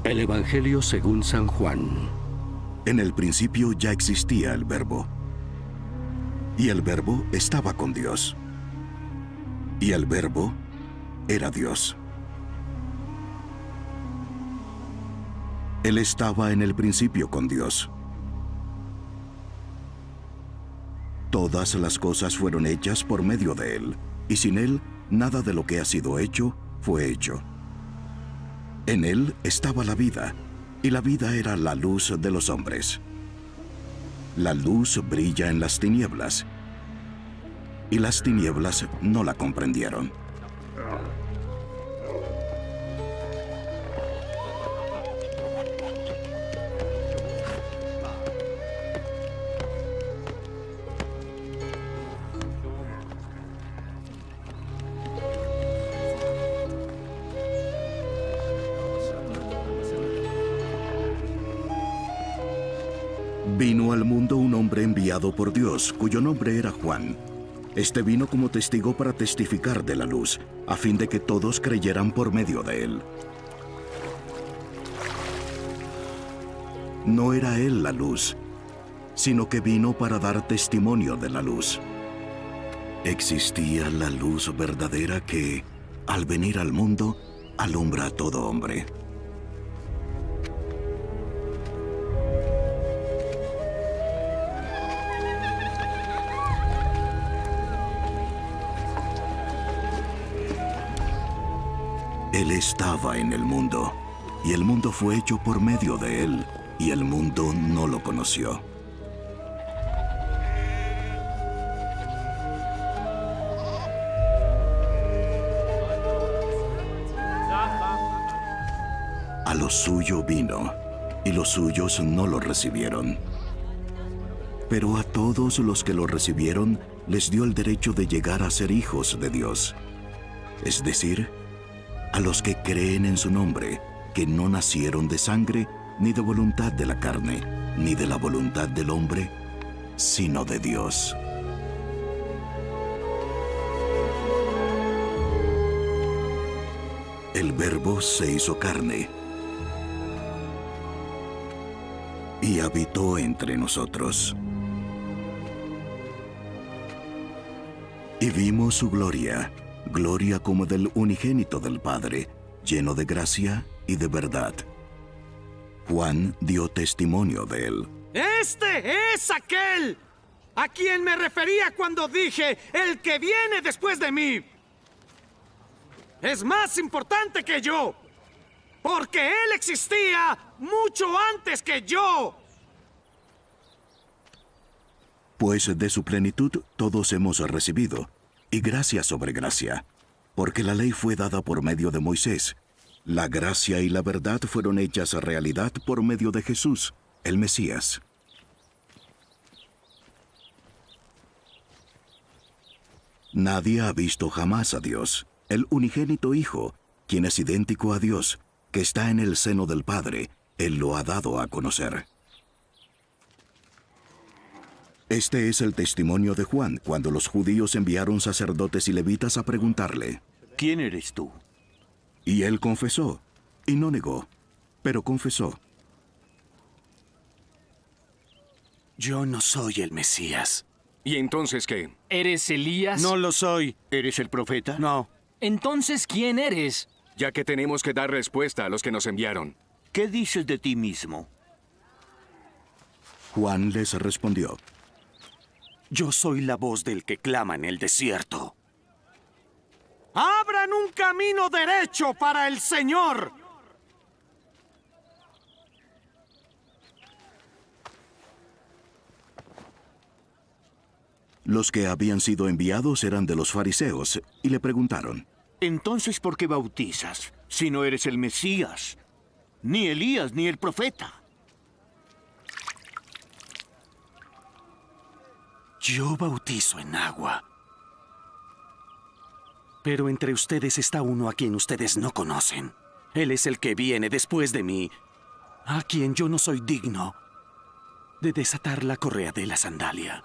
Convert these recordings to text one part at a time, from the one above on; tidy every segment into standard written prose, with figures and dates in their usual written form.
El Evangelio según San Juan. En el principio ya existía el Verbo, y el Verbo estaba con Dios, y el Verbo era Dios. Él estaba en el principio con Dios. Todas las cosas fueron hechas por medio de Él, y sin Él, nada de lo que ha sido hecho fue hecho. En Él estaba la vida, y la vida era la luz de los hombres. La luz brilla en las tinieblas, y las tinieblas no la comprendieron. Vino al mundo un hombre enviado por Dios, cuyo nombre era Juan. Este vino como testigo para testificar de la luz, a fin de que todos creyeran por medio de él. No era él la luz, sino que vino para dar testimonio de la luz. Existía la luz verdadera que, al venir al mundo, alumbra a todo hombre. Él estaba en el mundo, y el mundo fue hecho por medio de él, y el mundo no lo conoció. A lo suyo vino, y los suyos no lo recibieron. Pero a todos los que lo recibieron, les dio el derecho de llegar a ser hijos de Dios. Es decir, a los que creen en su nombre, que no nacieron de sangre, ni de voluntad de la carne, ni de la voluntad del hombre, sino de Dios. El Verbo se hizo carne y habitó entre nosotros. Y vimos su gloria, gloria como del unigénito del Padre, lleno de gracia y de verdad. Juan dio testimonio de él. ¡Este es aquel a quien me refería cuando dije, el que viene después de mí es más importante que yo, porque él existía mucho antes que yo! Pues de su plenitud todos hemos recibido, y gracia sobre gracia, porque la ley fue dada por medio de Moisés. La gracia y la verdad fueron hechas realidad por medio de Jesús, el Mesías. Nadie ha visto jamás a Dios, el unigénito Hijo, quien es idéntico a Dios, que está en el seno del Padre. Él lo ha dado a conocer. Este es el testimonio de Juan, cuando los judíos enviaron sacerdotes y levitas a preguntarle: ¿Quién eres tú? Y él confesó, y no negó, pero confesó: Yo no soy el Mesías. ¿Y entonces qué? ¿Eres Elías? No lo soy. ¿Eres el profeta? No. Entonces, ¿quién eres? Ya que tenemos que dar respuesta a los que nos enviaron. ¿Qué dices de ti mismo? Juan les respondió: Yo soy la voz del que clama en el desierto. ¡Abran un camino derecho para el Señor! Los que habían sido enviados eran de los fariseos, y le preguntaron: Entonces, ¿por qué bautizas, si no eres el Mesías, ni Elías, ni el profeta? Yo bautizo en agua. Pero entre ustedes está uno a quien ustedes no conocen. Él es el que viene después de mí, a quien yo no soy digno de desatar la correa de la sandalia.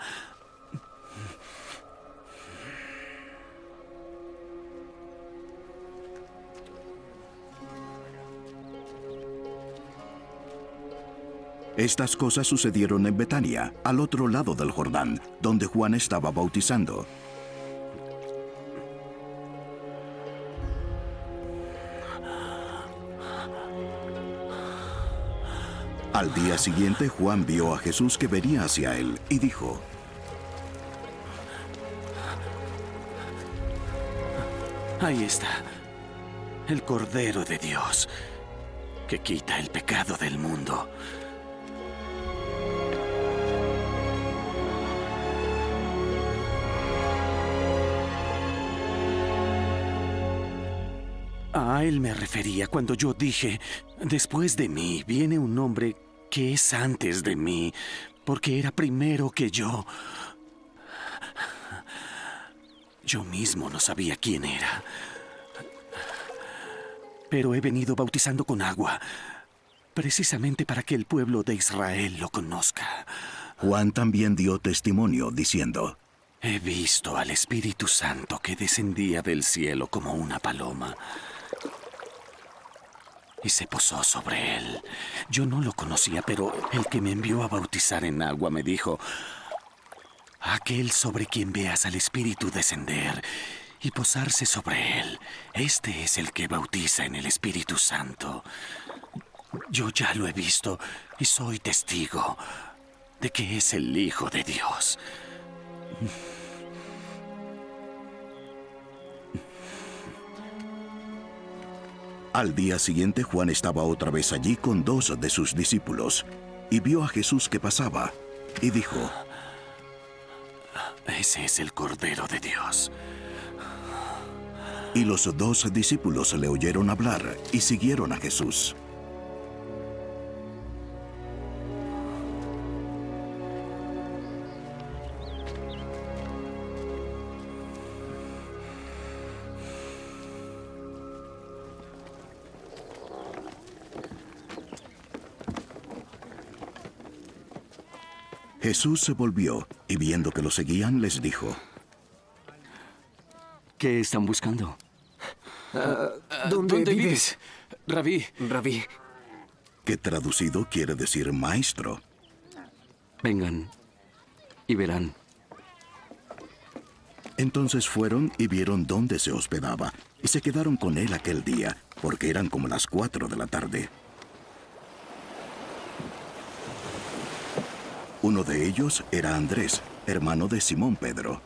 Estas cosas sucedieron en Betania, al otro lado del Jordán, donde Juan estaba bautizando. Al día siguiente, Juan vio a Jesús que venía hacia él y dijo: Ahí está, el Cordero de Dios, que quita el pecado del mundo. A él me refería cuando yo dije, después de mí viene un hombre que es antes de mí, porque era primero que yo. Yo mismo no sabía quién era. Pero he venido bautizando con agua, precisamente para que el pueblo de Israel lo conozca. Juan también dio testimonio, diciendo: He visto al Espíritu Santo que descendía del cielo como una paloma y se posó sobre él. Yo no lo conocía, pero el que me envió a bautizar en agua me dijo: aquel sobre quien veas al Espíritu descender y posarse sobre él, este es el que bautiza en el Espíritu Santo. Yo ya lo he visto y soy testigo de que es el Hijo de Dios. Al día siguiente, Juan estaba otra vez allí con 2 de sus discípulos, y vio a Jesús que pasaba, y dijo: Ese es el Cordero de Dios. Y los 2 discípulos le oyeron hablar, y siguieron a Jesús. Jesús se volvió, y viendo que lo seguían, les dijo: ¿Qué están buscando? ¿Dónde vives? Rabí. Rabí, que traducido quiere decir maestro. Vengan y verán. Entonces fueron y vieron dónde se hospedaba, y se quedaron con él aquel día, porque eran como las 4 de la tarde. Uno de ellos era Andrés, hermano de Simón Pedro.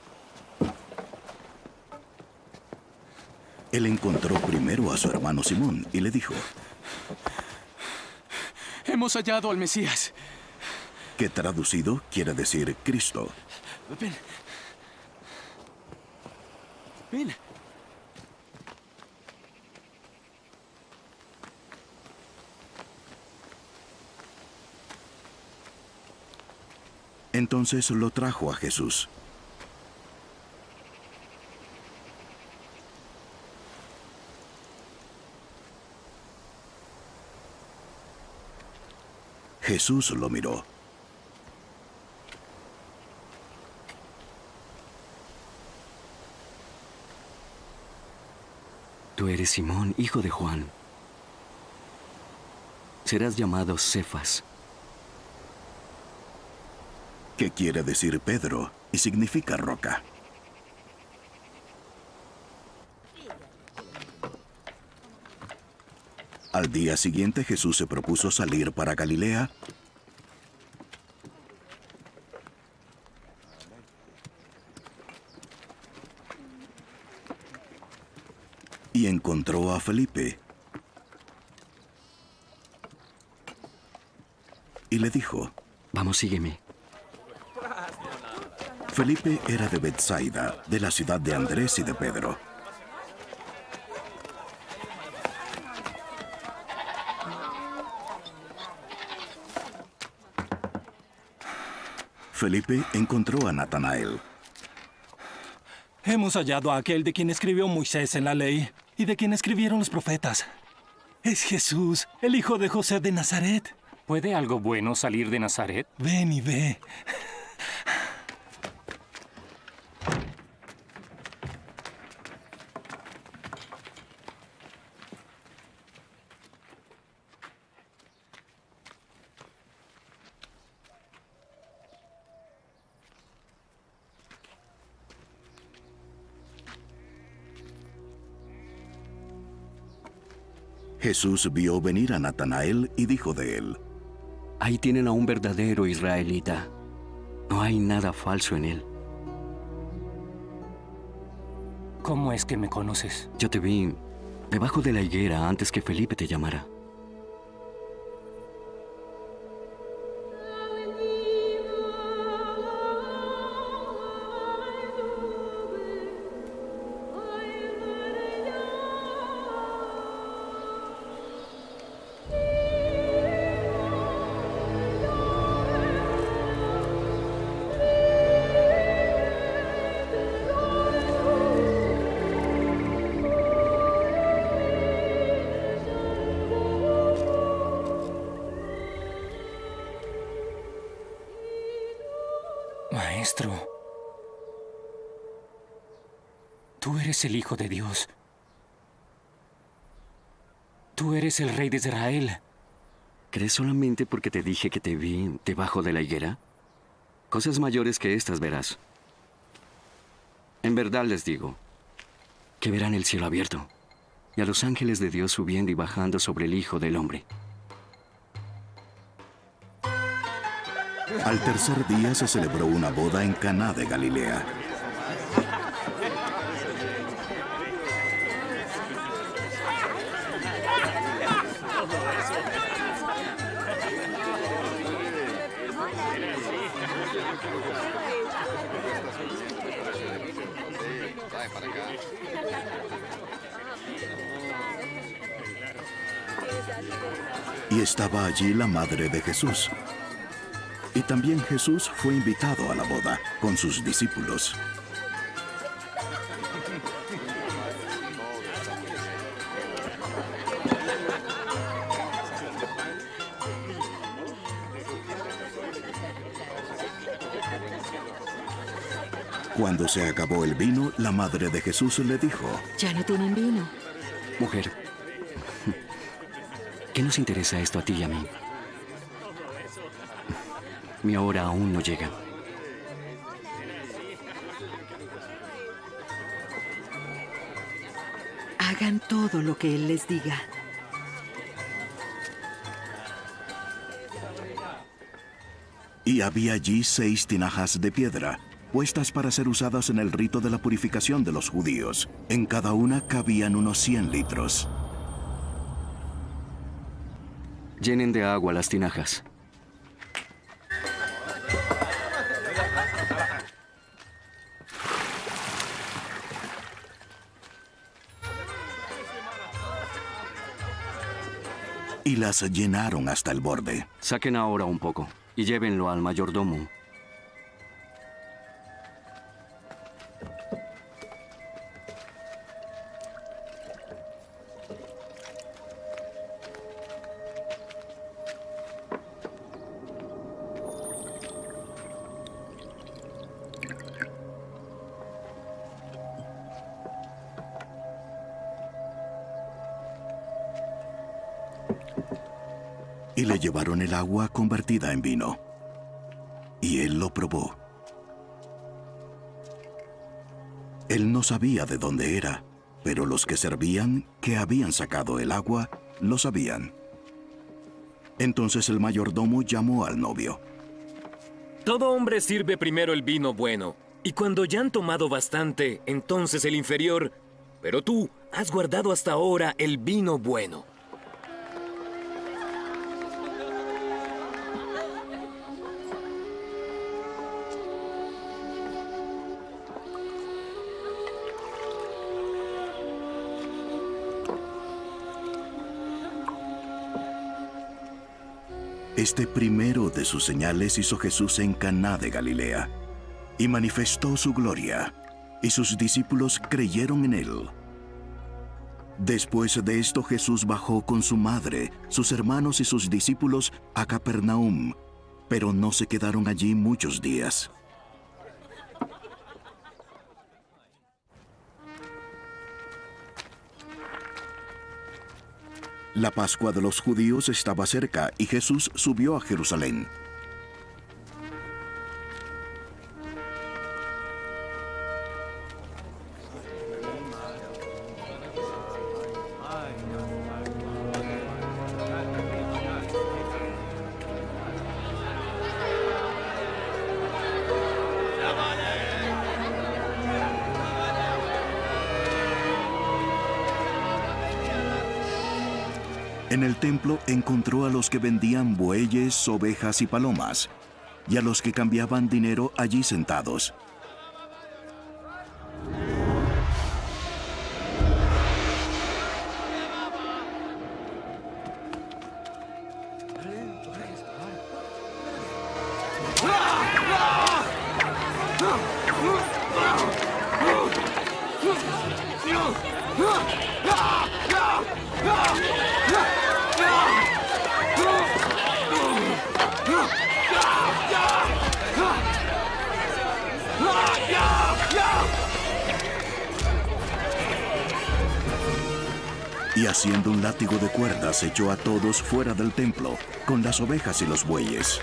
Él encontró primero a su hermano Simón y le dijo: Hemos hallado al Mesías. que traducido quiere decir Cristo. Ven. Ven. Entonces lo trajo a Jesús. Jesús lo miró. Tú eres Simón, hijo de Juan. Serás llamado Cefas, Que quiere decir Pedro y significa roca. Al día siguiente Jesús se propuso salir para Galilea y encontró a Felipe y le dijo: vamos, sígueme. Felipe era de Betsaida, de la ciudad de Andrés y de Pedro. Felipe encontró a Natanael. Hemos hallado a aquel de quien escribió Moisés en la ley y de quien escribieron los profetas. Es Jesús, el hijo de José de Nazaret. ¿Puede algo bueno salir de Nazaret? Ven y ve. Jesús vio venir a Natanael y dijo de él: Ahí tienen a un verdadero israelita. No hay nada falso en él. ¿Cómo es que me conoces? Yo te vi debajo de la higuera antes que Felipe te llamara. Maestro, tú eres el Hijo de Dios. Tú eres el Rey de Israel. ¿Crees solamente porque te dije que te vi debajo de la higuera? Cosas mayores que estas verás. En verdad les digo que verán el cielo abierto y a los ángeles de Dios subiendo y bajando sobre el Hijo del Hombre. Al tercer día se celebró una boda en Caná de Galilea. Y estaba allí la madre de Jesús. Y también Jesús fue invitado a la boda con sus discípulos. Cuando se acabó el vino, la madre de Jesús le dijo: Ya no tienen vino. Mujer, ¿qué nos interesa esto a ti y a mí? Mi hora aún no llega. Hagan todo lo que Él les diga. Y había allí 6 tinajas de piedra, puestas para ser usadas en el rito de la purificación de los judíos. En cada una cabían unos 100 litros. Llenen de agua las tinajas. Y las llenaron hasta el borde. Saquen ahora un poco y llévenlo al mayordomo. Y le llevaron el agua convertida en vino. Y él lo probó. Él no sabía de dónde era, pero los que servían, que habían sacado el agua, lo sabían. Entonces el mayordomo llamó al novio. Todo hombre sirve primero el vino bueno, y cuando ya han tomado bastante, entonces el inferior. Pero tú has guardado hasta ahora el vino bueno. Este primero de sus señales hizo Jesús en Caná de Galilea, y manifestó su gloria, y sus discípulos creyeron en él. Después de esto Jesús bajó con su madre, sus hermanos y sus discípulos a Capernaum, pero no se quedaron allí muchos días. La Pascua de los judíos estaba cerca y Jesús subió a Jerusalén. En el templo encontró a los que vendían bueyes, ovejas y palomas, y a los que cambiaban dinero allí sentados. Y haciendo un látigo de cuerdas echó a todos fuera del templo, con las ovejas y los bueyes.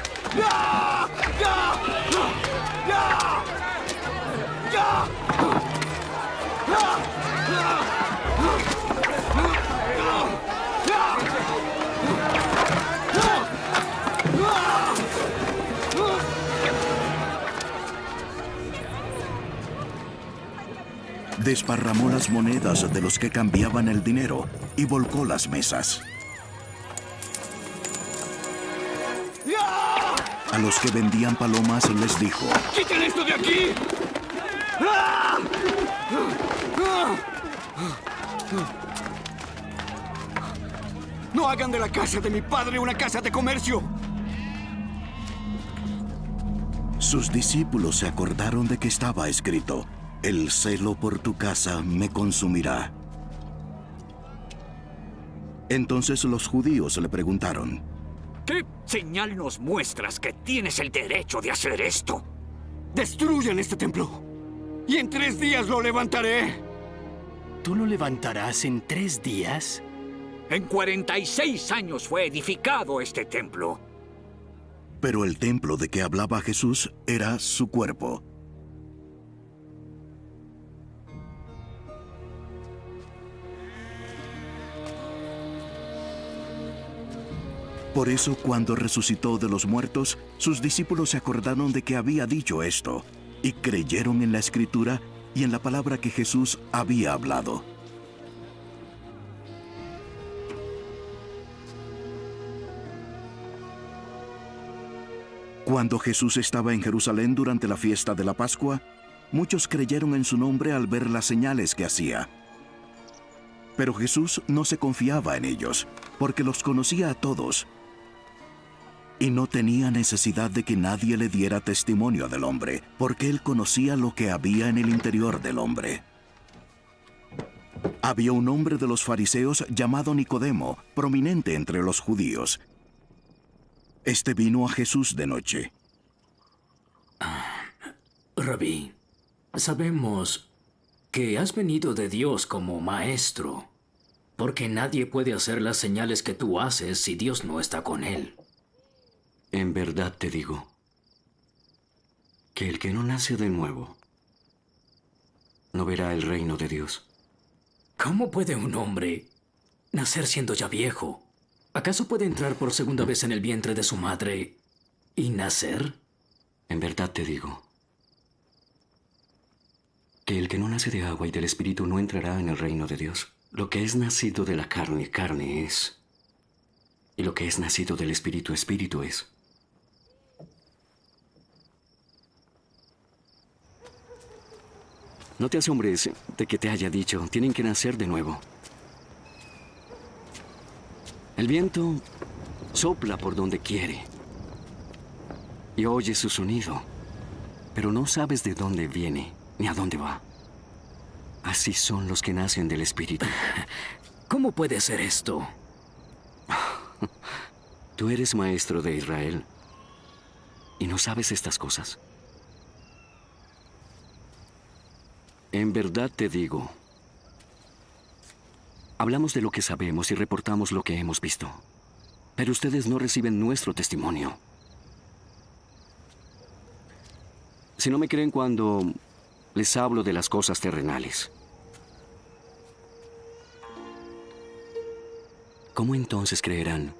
Desparramó las monedas de los que cambiaban el dinero y volcó las mesas. A los que vendían palomas les dijo: ¡Quiten esto de aquí! ¡No hagan de la casa de mi padre una casa de comercio! Sus discípulos se acordaron de que estaba escrito: el celo por tu casa me consumirá. Entonces los judíos le preguntaron: ¿qué señal nos muestras que tienes el derecho de hacer esto? Destruyan este templo y en 3 días lo levantaré. ¿Tú lo levantarás en 3 días? En 46 años fue edificado este templo. Pero el templo de que hablaba Jesús era su cuerpo. Por eso, cuando resucitó de los muertos, sus discípulos se acordaron de que había dicho esto, y creyeron en la Escritura y en la palabra que Jesús había hablado. Cuando Jesús estaba en Jerusalén durante la fiesta de la Pascua, muchos creyeron en su nombre al ver las señales que hacía. Pero Jesús no se confiaba en ellos, porque los conocía a todos, y no tenía necesidad de que nadie le diera testimonio del hombre, porque él conocía lo que había en el interior del hombre. Había un hombre de los fariseos llamado Nicodemo, prominente entre los judíos. Este vino a Jesús de noche. Rabí, sabemos que has venido de Dios como maestro, porque nadie puede hacer las señales que tú haces si Dios no está con él. En verdad te digo que el que no nace de nuevo no verá el reino de Dios. ¿Cómo puede un hombre nacer siendo ya viejo? ¿Acaso puede entrar por segunda vez en el vientre de su madre y nacer? En verdad te digo que el que no nace de agua y del Espíritu no entrará en el reino de Dios. Lo que es nacido de la carne, carne es. Y lo que es nacido del Espíritu, Espíritu es. No te asombres de que te haya dicho, tienen que nacer de nuevo. El viento sopla por donde quiere y oyes su sonido, pero no sabes de dónde viene ni a dónde va. Así son los que nacen del Espíritu. ¿Cómo puede ser esto? Tú eres maestro de Israel y no sabes estas cosas. En verdad te digo, hablamos de lo que sabemos y reportamos lo que hemos visto, pero ustedes no reciben nuestro testimonio. Si no me creen cuando les hablo de las cosas terrenales, ¿cómo entonces creerán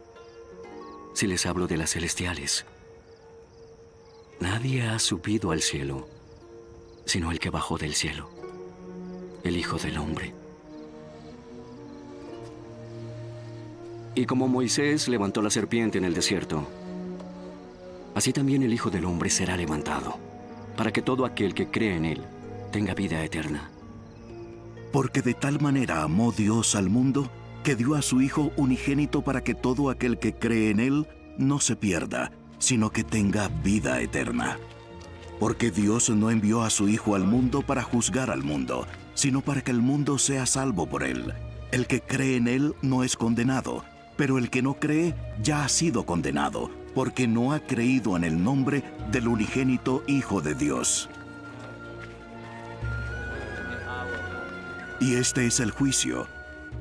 si les hablo de las celestiales? Nadie ha subido al cielo, sino el que bajó del cielo, el Hijo del Hombre. Y como Moisés levantó la serpiente en el desierto, así también el Hijo del Hombre será levantado, para que todo aquel que cree en él tenga vida eterna. Porque de tal manera amó Dios al mundo, que dio a su Hijo unigénito para que todo aquel que cree en él no se pierda, sino que tenga vida eterna. Porque Dios no envió a su Hijo al mundo para juzgar al mundo, sino para que el mundo sea salvo por él. El que cree en él no es condenado, pero el que no cree ya ha sido condenado, porque no ha creído en el nombre del unigénito Hijo de Dios. Y este es el juicio,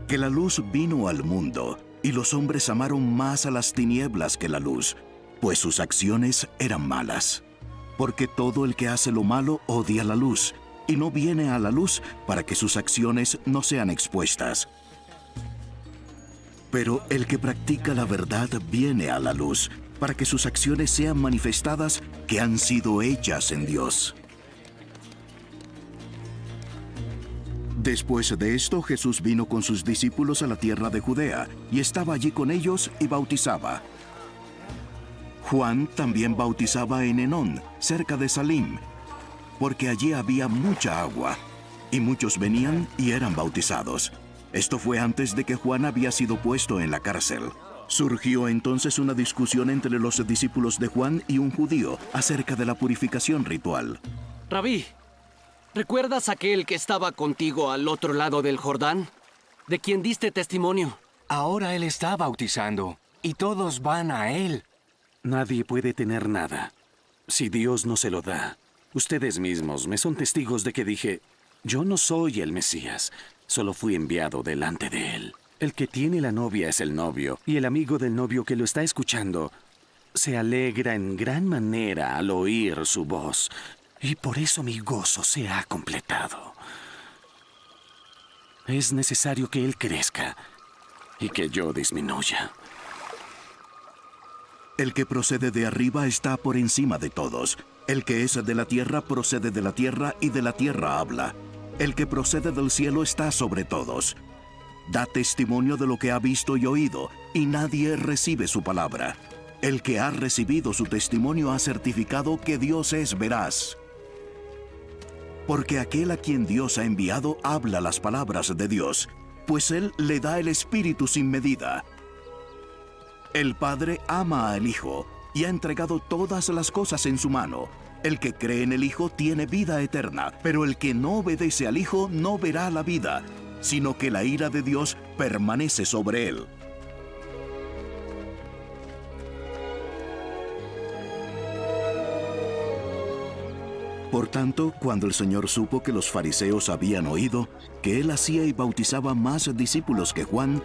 que la luz vino al mundo, y los hombres amaron más a las tinieblas que la luz, pues sus acciones eran malas. Porque todo el que hace lo malo odia la luz, y no viene a la luz para que sus acciones no sean expuestas. Pero el que practica la verdad viene a la luz, para que sus acciones sean manifestadas que han sido hechas en Dios. Después de esto, Jesús vino con sus discípulos a la tierra de Judea, y estaba allí con ellos y bautizaba. Juan también bautizaba en Enón, cerca de Salim, porque allí había mucha agua, y muchos venían y eran bautizados. Esto fue antes de que Juan había sido puesto en la cárcel. Surgió entonces una discusión entre los discípulos de Juan y un judío acerca de la purificación ritual. Rabí, ¿recuerdas aquel que estaba contigo al otro lado del Jordán? ¿De quien diste testimonio? Ahora él está bautizando y todos van a él. Nadie puede tener nada si Dios no se lo da. Ustedes mismos me son testigos de que dije, yo no soy el Mesías, solo fui enviado delante de él. El que tiene la novia es el novio, y el amigo del novio que lo está escuchando se alegra en gran manera al oír su voz, y por eso mi gozo se ha completado. Es necesario que él crezca y que yo disminuya. El que procede de arriba está por encima de todos. El que es de la tierra procede de la tierra y de la tierra habla. El que procede del cielo está sobre todos. Da testimonio de lo que ha visto y oído, y nadie recibe su palabra. El que ha recibido su testimonio ha certificado que Dios es veraz. Porque aquel a quien Dios ha enviado habla las palabras de Dios, pues Él le da el Espíritu sin medida. El Padre ama al Hijo y ha entregado todas las cosas en su mano. El que cree en el Hijo tiene vida eterna, pero el que no obedece al Hijo no verá la vida, sino que la ira de Dios permanece sobre él. Por tanto, cuando el Señor supo que los fariseos habían oído que él hacía y bautizaba más discípulos que Juan,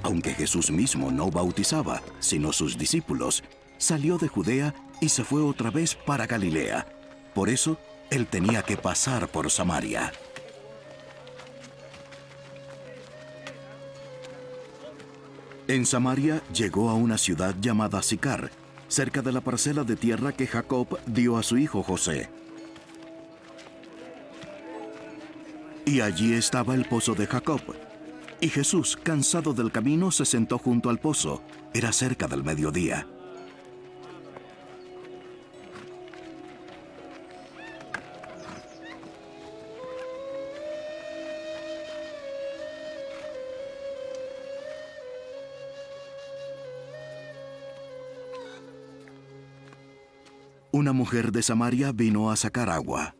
aunque Jesús mismo no bautizaba, sino sus discípulos, salió de Judea y se fue otra vez para Galilea. Por eso, él tenía que pasar por Samaria. En Samaria llegó a una ciudad llamada Sicar, cerca de la parcela de tierra que Jacob dio a su hijo José. Y allí estaba el pozo de Jacob. Y Jesús, cansado del camino, se sentó junto al pozo. Era cerca del mediodía. Una mujer de Samaria vino a sacar agua.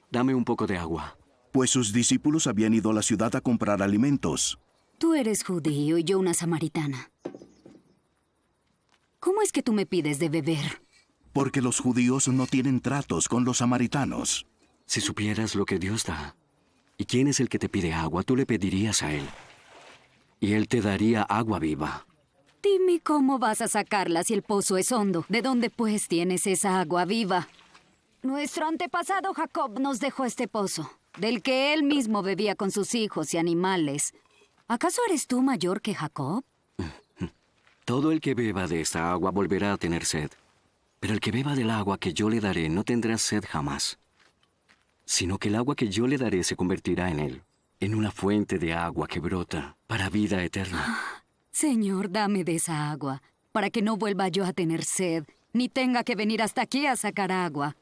Dame un poco de agua. Pues sus discípulos habían ido a la ciudad a comprar alimentos. Tú eres judío y yo una samaritana. ¿Cómo es que tú me pides de beber? Porque los judíos no tienen tratos con los samaritanos. Si supieras lo que Dios da, y quién es el que te pide agua, tú le pedirías a Él. Y Él te daría agua viva. Dime cómo vas a sacarla si el pozo es hondo. ¿De dónde pues tienes esa agua viva? Nuestro antepasado Jacob nos dejó este pozo, del que él mismo bebía con sus hijos y animales. ¿Acaso eres tú mayor que Jacob? Todo el que beba de esta agua volverá a tener sed. Pero el que beba del agua que yo le daré no tendrá sed jamás, sino que el agua que yo le daré se convertirá en él en una fuente de agua que brota para vida eterna. Señor, dame de esa agua, para que no vuelva yo a tener sed, ni tenga que venir hasta aquí a sacar agua.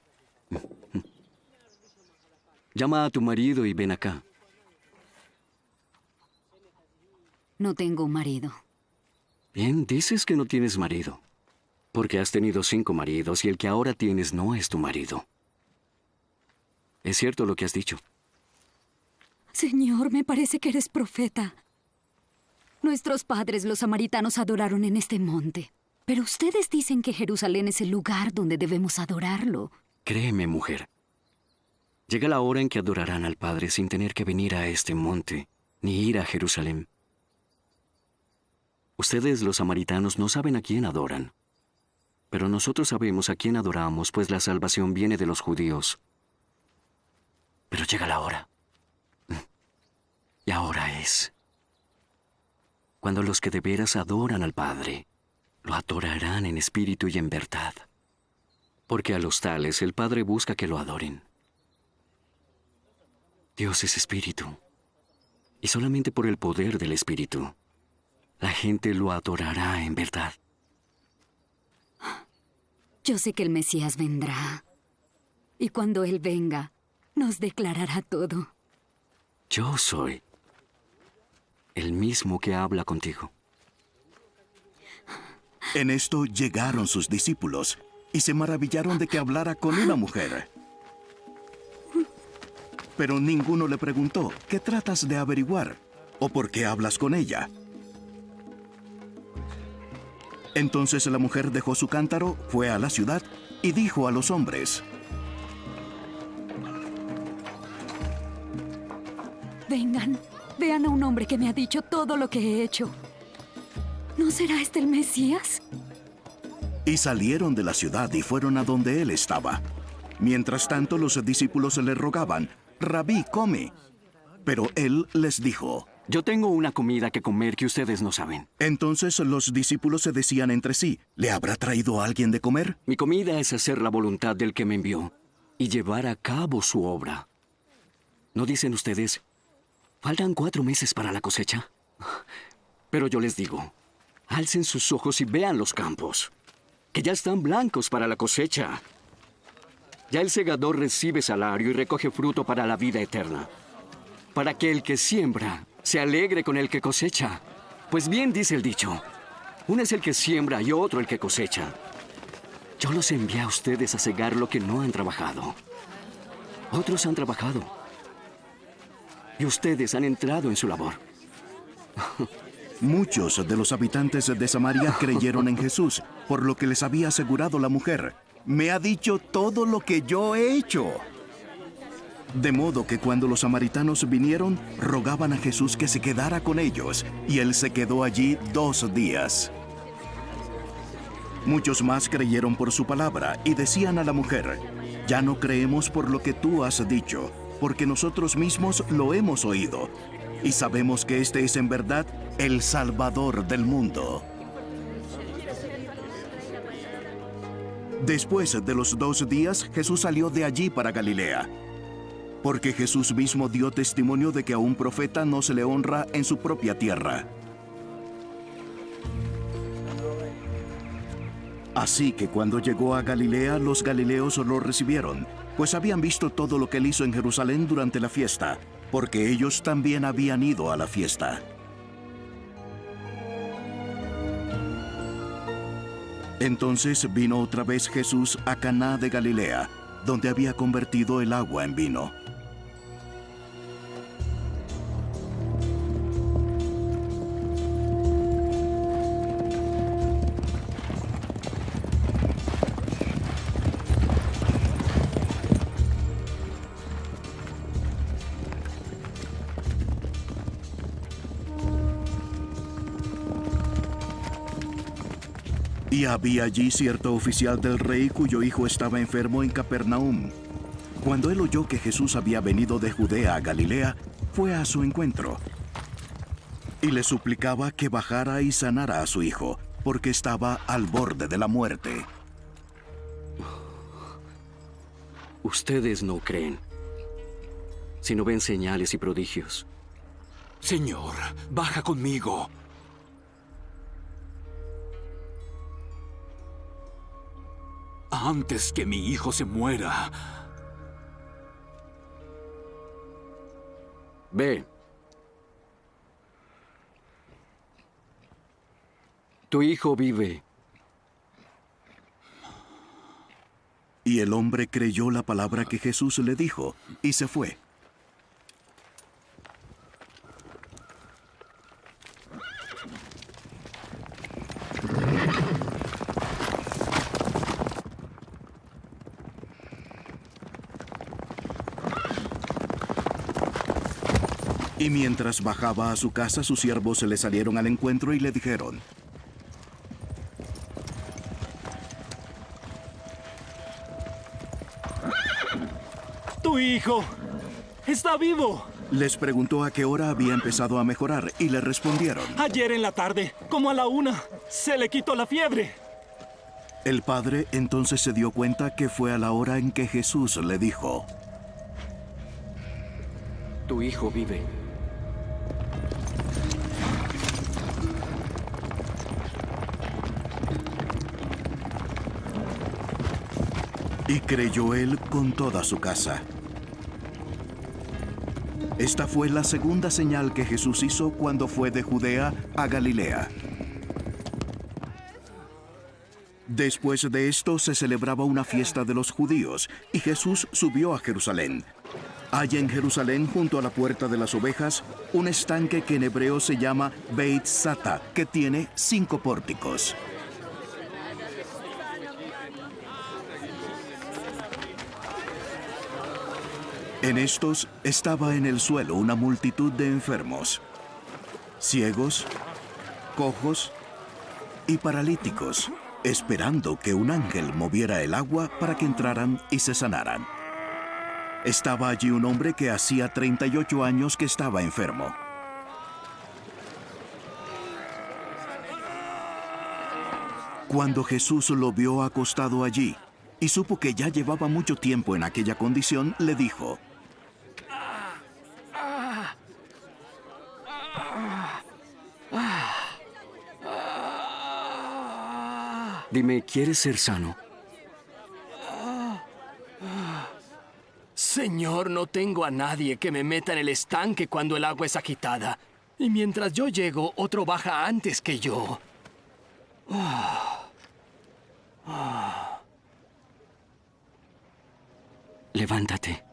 Llama a tu marido y ven acá. No tengo un marido. Bien, dices que no tienes marido, porque has tenido 5 maridos y el que ahora tienes no es tu marido. Es cierto lo que has dicho. Señor, me parece que eres profeta. Nuestros padres, los samaritanos, adoraron en este monte. Pero ustedes dicen que Jerusalén es el lugar donde debemos adorarlo. Créeme, mujer. Llega la hora en que adorarán al Padre sin tener que venir a este monte, ni ir a Jerusalén. Ustedes, los samaritanos, no saben a quién adoran. Pero nosotros sabemos a quién adoramos, pues la salvación viene de los judíos. Pero llega la hora. Y ahora es cuando los que de veras adoran al Padre lo adorarán en espíritu y en verdad. Porque a los tales el Padre busca que lo adoren. Dios es espíritu. Y solamente por el poder del espíritu, la gente lo adorará en verdad. Yo sé que el Mesías vendrá. Y cuando Él venga, nos declarará todo. Yo soy el mismo que habla contigo. En esto llegaron sus discípulos y se maravillaron de que hablara con una mujer. Pero ninguno le preguntó, ¿qué tratas de averiguar? ¿O por qué hablas con ella? Entonces la mujer dejó su cántaro, fue a la ciudad y dijo a los hombres: Vengan, vean a un hombre que me ha dicho todo lo que he hecho. ¿No será este el Mesías? Y salieron de la ciudad y fueron a donde él estaba. Mientras tanto, los discípulos le rogaban: Rabí, come. Pero él les dijo: Yo tengo una comida que comer que ustedes no saben. Entonces los discípulos se decían entre sí: ¿le habrá traído alguien de comer? Mi comida es hacer la voluntad del que me envió y llevar a cabo su obra. ¿No dicen ustedes: faltan 4 meses para la cosecha? Pero yo les digo: alcen sus ojos y vean los campos, que ya están blancos para la cosecha. Ya el segador recibe salario y recoge fruto para la vida eterna, para que el que siembra se alegre con el que cosecha. Pues bien dice el dicho: uno es el que siembra y otro el que cosecha. Yo los envié a ustedes a cegar lo que no han trabajado. Otros han trabajado, y ustedes han entrado en su labor. Muchos de los habitantes de Samaria creyeron en Jesús, por lo que les había asegurado la mujer: me ha dicho todo lo que yo he hecho. De modo que cuando los samaritanos vinieron, rogaban a Jesús que se quedara con ellos, y él se quedó allí 2 días. Muchos más creyeron por su palabra, y decían a la mujer: ya no creemos por lo que tú has dicho, porque nosotros mismos lo hemos oído, y sabemos que este es en verdad el Salvador del mundo. Después de los 2 días, Jesús salió de allí para Galilea, porque Jesús mismo dio testimonio de que a un profeta no se le honra en su propia tierra. Así que cuando llegó a Galilea, los galileos lo recibieron, pues habían visto todo lo que él hizo en Jerusalén durante la fiesta, porque ellos también habían ido a la fiesta. Entonces vino otra vez Jesús a Caná de Galilea, donde había convertido el agua en vino. Y había allí cierto oficial del rey cuyo hijo estaba enfermo en Capernaum. Cuando él oyó que Jesús había venido de Judea a Galilea, fue a su encuentro y le suplicaba que bajara y sanara a su hijo, porque estaba al borde de la muerte. Ustedes no creen, sino ven señales y prodigios. Señor, baja conmigo. Antes que mi hijo se muera. Ve. Tu hijo vive. Y el hombre creyó la palabra que Jesús le dijo y se fue. Y mientras bajaba a su casa, sus siervos se le salieron al encuentro y le dijeron: ¡Tu hijo está vivo! Les preguntó a qué hora había empezado a mejorar y le respondieron: Ayer en la tarde, como a la 1, se le quitó la fiebre. El padre entonces se dio cuenta que fue a la hora en que Jesús le dijo: Tu hijo vive. Y creyó él con toda su casa. Esta fue la segunda señal que Jesús hizo cuando fue de Judea a Galilea. Después de esto se celebraba una fiesta de los judíos, y Jesús subió a Jerusalén. Hay en Jerusalén, junto a la Puerta de las Ovejas, un estanque que en hebreo se llama Beit Sata, que tiene 5 pórticos. En estos estaba en el suelo una multitud de enfermos, ciegos, cojos y paralíticos, esperando que un ángel moviera el agua para que entraran y se sanaran. Estaba allí un hombre que hacía 38 años que estaba enfermo. Cuando Jesús lo vio acostado allí y supo que ya llevaba mucho tiempo en aquella condición, le dijo: Dime, ¿quieres ser sano? Señor, no tengo a nadie que me meta en el estanque cuando el agua es agitada. Y mientras yo llego, otro baja antes que yo. Levántate.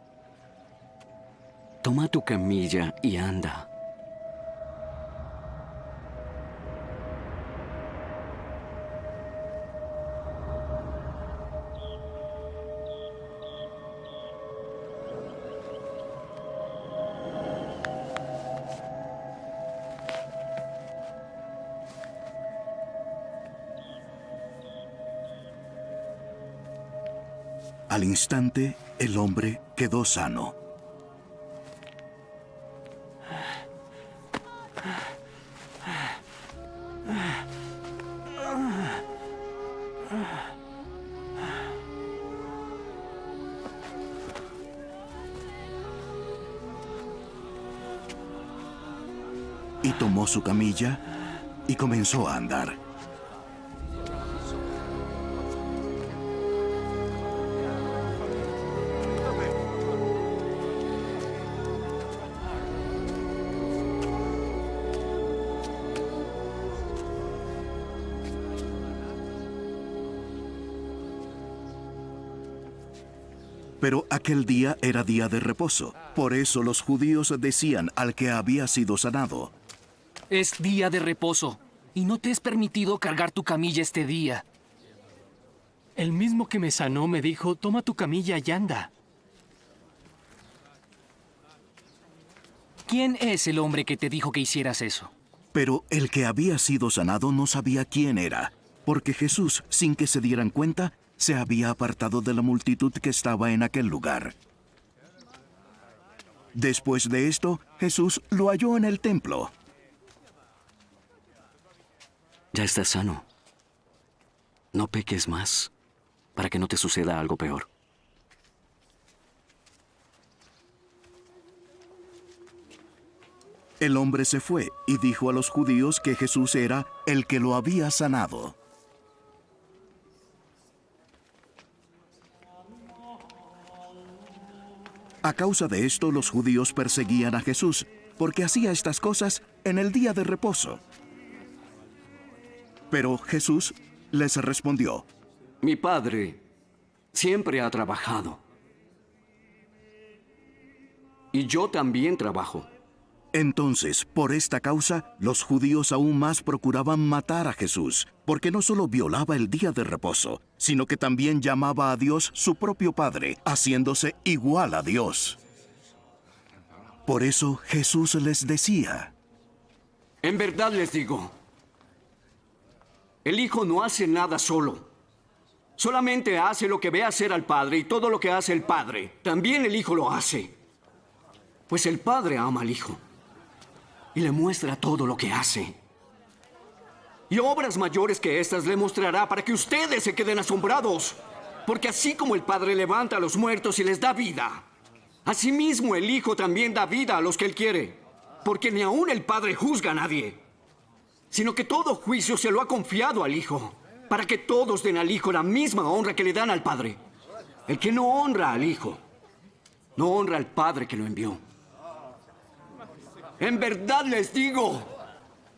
Toma tu camilla y anda. Al instante, el hombre quedó sano. Y tomó su camilla y comenzó a andar. Pero aquel día era día de reposo. Por eso los judíos decían al que había sido sanado: Es día de reposo, y no te es permitido cargar tu camilla este día. El mismo que me sanó me dijo: toma tu camilla y anda. ¿Quién es el hombre que te dijo que hicieras eso? Pero el que había sido sanado no sabía quién era, porque Jesús, sin que se dieran cuenta, se había apartado de la multitud que estaba en aquel lugar. Después de esto, Jesús lo halló en el templo. Ya estás sano. No peques más, para que no te suceda algo peor. El hombre se fue y dijo a los judíos que Jesús era el que lo había sanado. A causa de esto, los judíos perseguían a Jesús, porque hacía estas cosas en el día de reposo. Pero Jesús les respondió: Mi Padre siempre ha trabajado. Y yo también trabajo. Entonces, por esta causa, los judíos aún más procuraban matar a Jesús, porque no solo violaba el día de reposo, sino que también llamaba a Dios su propio Padre, haciéndose igual a Dios. Por eso Jesús les decía: En verdad les digo, el Hijo no hace nada solo. Solamente hace lo que ve hacer al Padre, y todo lo que hace el Padre, también el Hijo lo hace. Pues el Padre ama al Hijo y le muestra todo lo que hace. Y obras mayores que estas le mostrará para que ustedes se queden asombrados. Porque así como el Padre levanta a los muertos y les da vida, asimismo el Hijo también da vida a los que Él quiere. Porque ni aún el Padre juzga a nadie, sino que todo juicio se lo ha confiado al Hijo, para que todos den al Hijo la misma honra que le dan al Padre. El que no honra al Hijo, no honra al Padre que lo envió. En verdad les digo,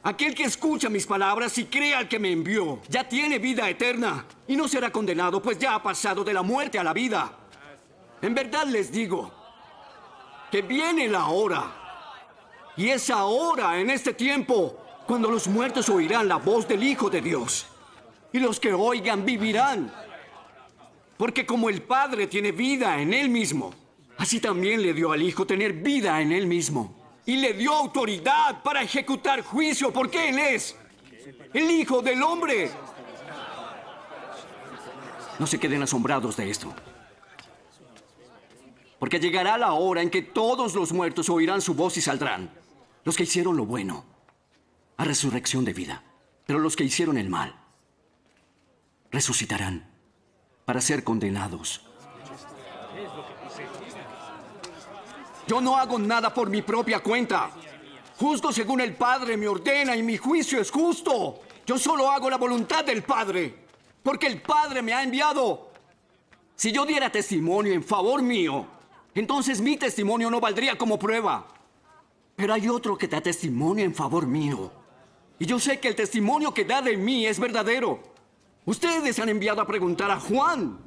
aquel que escucha mis palabras y cree al que me envió, ya tiene vida eterna y no será condenado, pues ya ha pasado de la muerte a la vida. En verdad les digo que viene la hora, y es ahora, en este tiempo, cuando los muertos oirán la voz del Hijo de Dios, y los que oigan vivirán. Porque como el Padre tiene vida en Él mismo, así también le dio al Hijo tener vida en Él mismo. Y le dio autoridad para ejecutar juicio, porque Él es el Hijo del Hombre. No se queden asombrados de esto, porque llegará la hora en que todos los muertos oirán su voz y saldrán. Los que hicieron lo bueno, a resurrección de vida. Pero los que hicieron el mal, resucitarán para ser condenados. Yo no hago nada por mi propia cuenta. Juzgo según el Padre me ordena y mi juicio es justo. Yo solo hago la voluntad del Padre, porque el Padre me ha enviado. Si yo diera testimonio en favor mío, entonces mi testimonio no valdría como prueba. Pero hay otro que da testimonio en favor mío. Y yo sé que el testimonio que da de mí es verdadero. Ustedes han enviado a preguntar a Juan,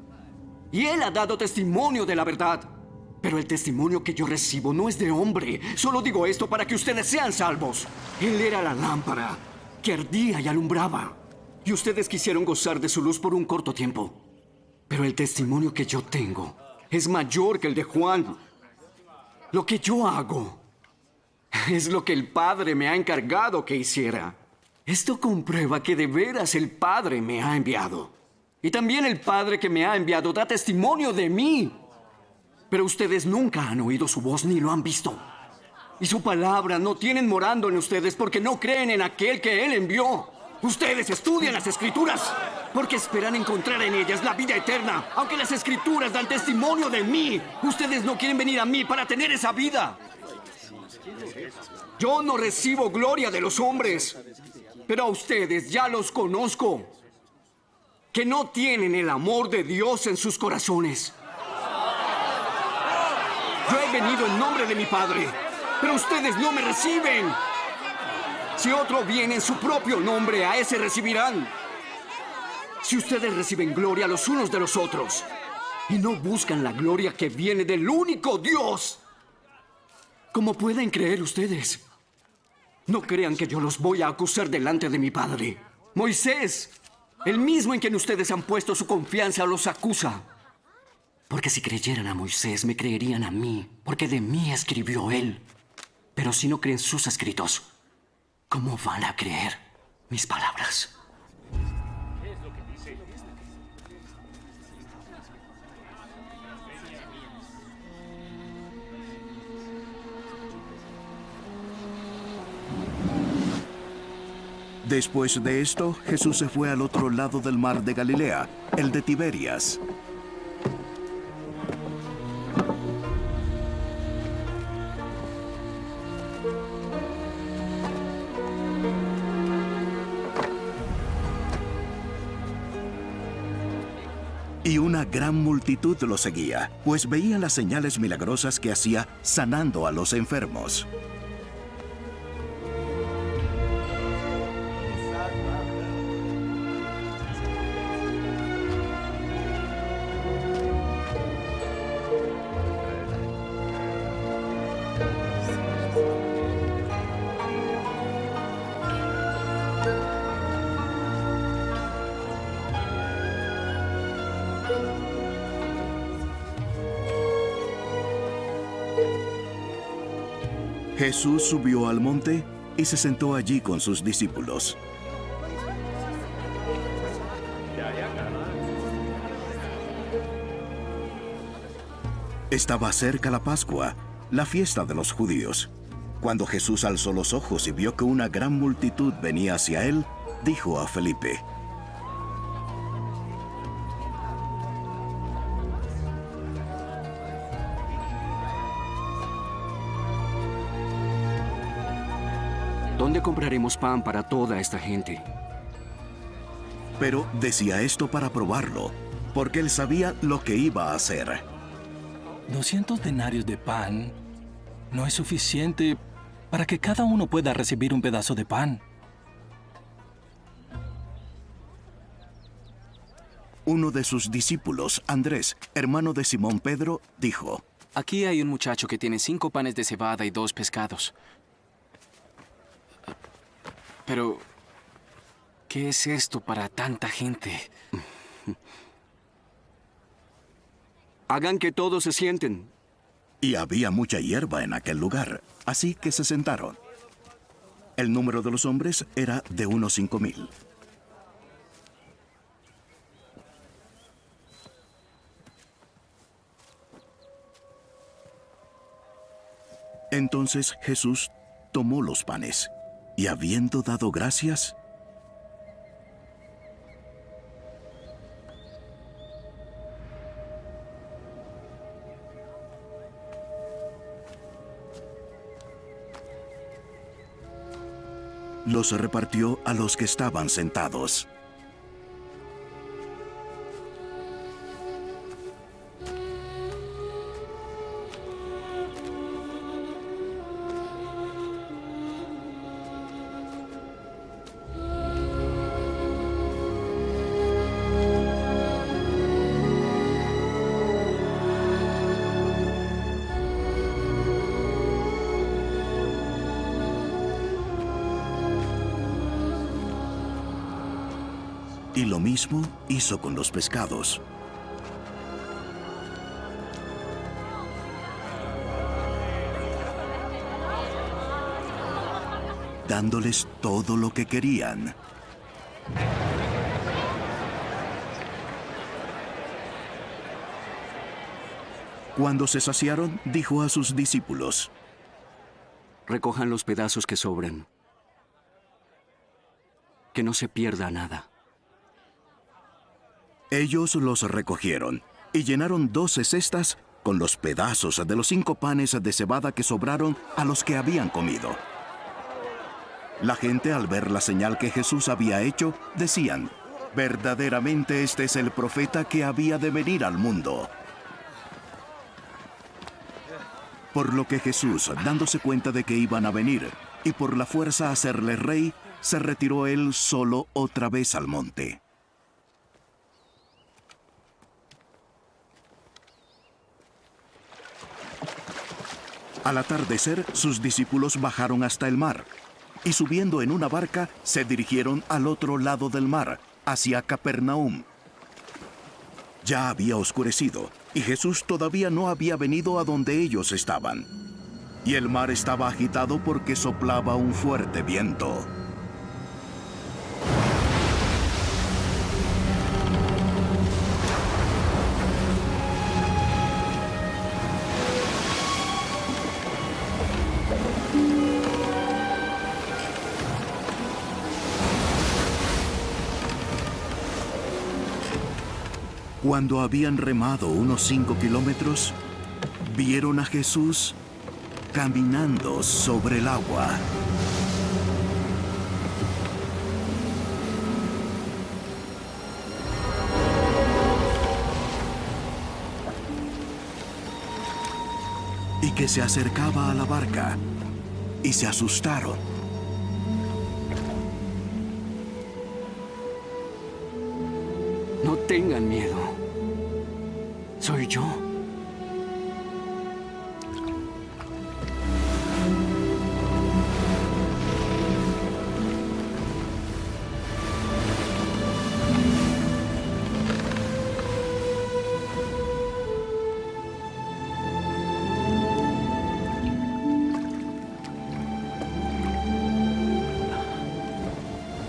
y él ha dado testimonio de la verdad. Pero el testimonio que yo recibo no es de hombre. Solo digo esto para que ustedes sean salvos. Él era la lámpara que ardía y alumbraba. Y ustedes quisieron gozar de su luz por un corto tiempo. Pero el testimonio que yo tengo es mayor que el de Juan. Lo que yo hago es lo que el Padre me ha encargado que hiciera. Esto comprueba que de veras el Padre me ha enviado. Y también el Padre que me ha enviado da testimonio de mí. Pero ustedes nunca han oído su voz ni lo han visto. Y su palabra no tienen morando en ustedes porque no creen en aquel que Él envió. Ustedes estudian las Escrituras porque esperan encontrar en ellas la vida eterna. Aunque las Escrituras dan testimonio de mí, ustedes no quieren venir a mí para tener esa vida. Yo no recibo gloria de los hombres, pero a ustedes ya los conozco, que no tienen el amor de Dios en sus corazones. Yo he venido en nombre de mi Padre, pero ustedes no me reciben. Si otro viene en su propio nombre, a ese recibirán. Si ustedes reciben gloria los unos de los otros y no buscan la gloria que viene del único Dios, ¿cómo pueden creer ustedes? No crean que yo los voy a acusar delante de mi Padre. Moisés, el mismo en quien ustedes han puesto su confianza, los acusa. Porque si creyeran a Moisés, me creerían a mí, porque de mí escribió él. Pero si no creen sus escritos, ¿cómo van a creer mis palabras? Después de esto, Jesús se fue al otro lado del mar de Galilea, el de Tiberias. Y una gran multitud lo seguía, pues veían las señales milagrosas que hacía sanando a los enfermos. Jesús subió al monte y se sentó allí con sus discípulos. Estaba cerca la Pascua, la fiesta de los judíos. Cuando Jesús alzó los ojos y vio que una gran multitud venía hacia él, dijo a Felipe: ¿dónde compraremos pan para toda esta gente? Pero decía esto para probarlo, porque él sabía lo que iba a hacer. 200 denarios de pan no es suficiente para que cada uno pueda recibir un pedazo de pan. Uno de sus discípulos, Andrés, hermano de Simón Pedro, dijo: Aquí hay un muchacho que tiene 5 panes de cebada y 2 pescados. Pero, ¿qué es esto para tanta gente? Hagan que todos se sienten. Y había mucha hierba en aquel lugar, así que se sentaron. El número de los hombres era de unos 5,000. Entonces Jesús tomó los panes y, habiendo dado gracias, los repartió a los que estaban sentados. Y lo mismo hizo con los pescados. Dándoles todo lo que querían. Cuando se saciaron, dijo a sus discípulos: Recojan los pedazos que sobran. Que no se pierda nada. Ellos los recogieron y llenaron 12 cestas con los pedazos de los 5 panes de cebada que sobraron a los que habían comido. La gente, al ver la señal que Jesús había hecho, decían: verdaderamente este es el profeta que había de venir al mundo. Por lo que Jesús, dándose cuenta de que iban a venir, y por la fuerza hacerle rey, se retiró él solo otra vez al monte. Al atardecer, sus discípulos bajaron hasta el mar, y subiendo en una barca, se dirigieron al otro lado del mar, hacia Capernaum. Ya había oscurecido, y Jesús todavía no había venido a donde ellos estaban. Y el mar estaba agitado porque soplaba un fuerte viento. Cuando habían remado unos 5 kilómetros, vieron a Jesús caminando sobre el agua. y que se acercaba a la barca, y se asustaron. No tengan miedo. Soy yo.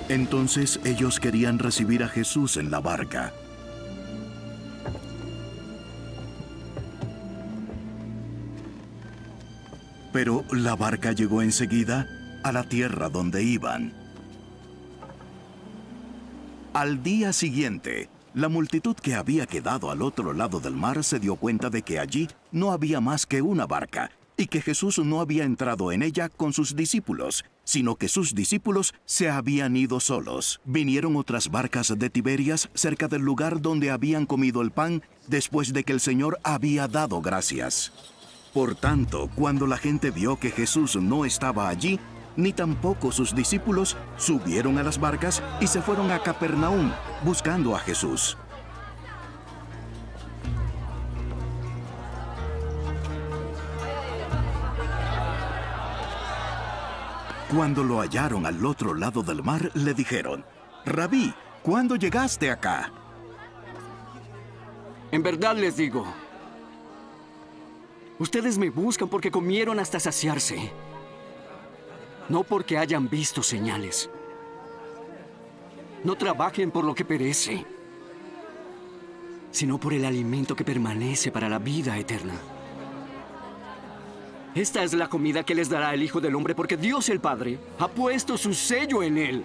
Entonces ellos querían recibir a Jesús en la barca. Pero la barca llegó enseguida a la tierra donde iban. Al día siguiente, la multitud que había quedado al otro lado del mar se dio cuenta de que allí no había más que una barca, y que Jesús no había entrado en ella con sus discípulos, sino que sus discípulos se habían ido solos. Vinieron otras barcas de Tiberias cerca del lugar donde habían comido el pan después de que el Señor había dado gracias. Por tanto, cuando la gente vio que Jesús no estaba allí, ni tampoco sus discípulos, subieron a las barcas y se fueron a Capernaum buscando a Jesús. Cuando lo hallaron al otro lado del mar, le dijeron: Rabí, ¿cuándo llegaste acá? En verdad les digo, ustedes me buscan porque comieron hasta saciarse, no porque hayan visto señales. No trabajen por lo que perece, sino por el alimento que permanece para la vida eterna. Esta es la comida que les dará el Hijo del Hombre, porque Dios el Padre ha puesto su sello en él.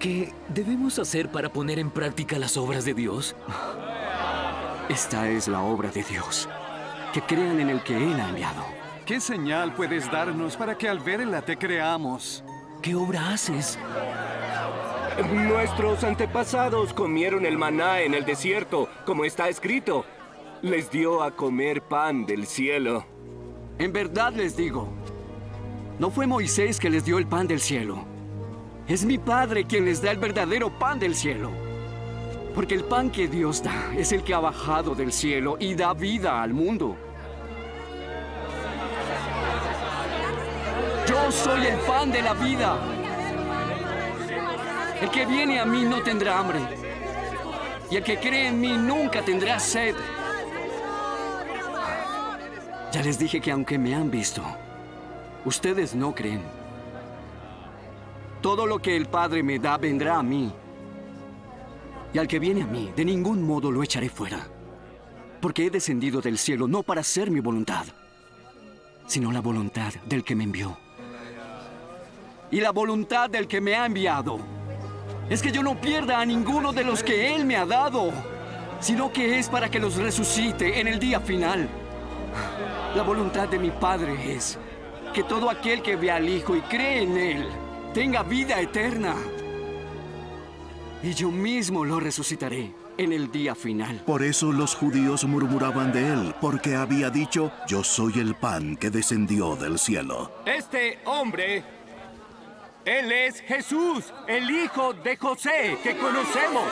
¿Qué debemos hacer para poner en práctica las obras de Dios? Esta es la obra de Dios, que crean en el que Él ha enviado. ¿Qué señal puedes darnos para que al verla te creamos? ¿Qué obra haces? Nuestros antepasados comieron el maná en el desierto, como está escrito. Les dio a comer pan del cielo. En verdad les digo, no fue Moisés que les dio el pan del cielo. Es mi Padre quien les da el verdadero pan del cielo. Porque el pan que Dios da es el que ha bajado del cielo y da vida al mundo. Yo soy el pan de la vida. El que viene a mí no tendrá hambre. Y el que cree en mí nunca tendrá sed. Ya les dije que aunque me han visto, ustedes no creen. Todo lo que el Padre me da vendrá a mí. Y al que viene a mí, de ningún modo lo echaré fuera. Porque he descendido del cielo no para hacer mi voluntad, sino la voluntad del que me envió. Y la voluntad del que me ha enviado es que yo no pierda a ninguno de los que Él me ha dado, sino que es para que los resucite en el día final. La voluntad de mi Padre es que todo aquel que ve al Hijo y cree en Él tenga vida eterna. Y yo mismo lo resucitaré en el día final. Por eso los judíos murmuraban de él, porque había dicho: Yo soy el pan que descendió del cielo. Este hombre, él es Jesús, el hijo de José, que conocemos.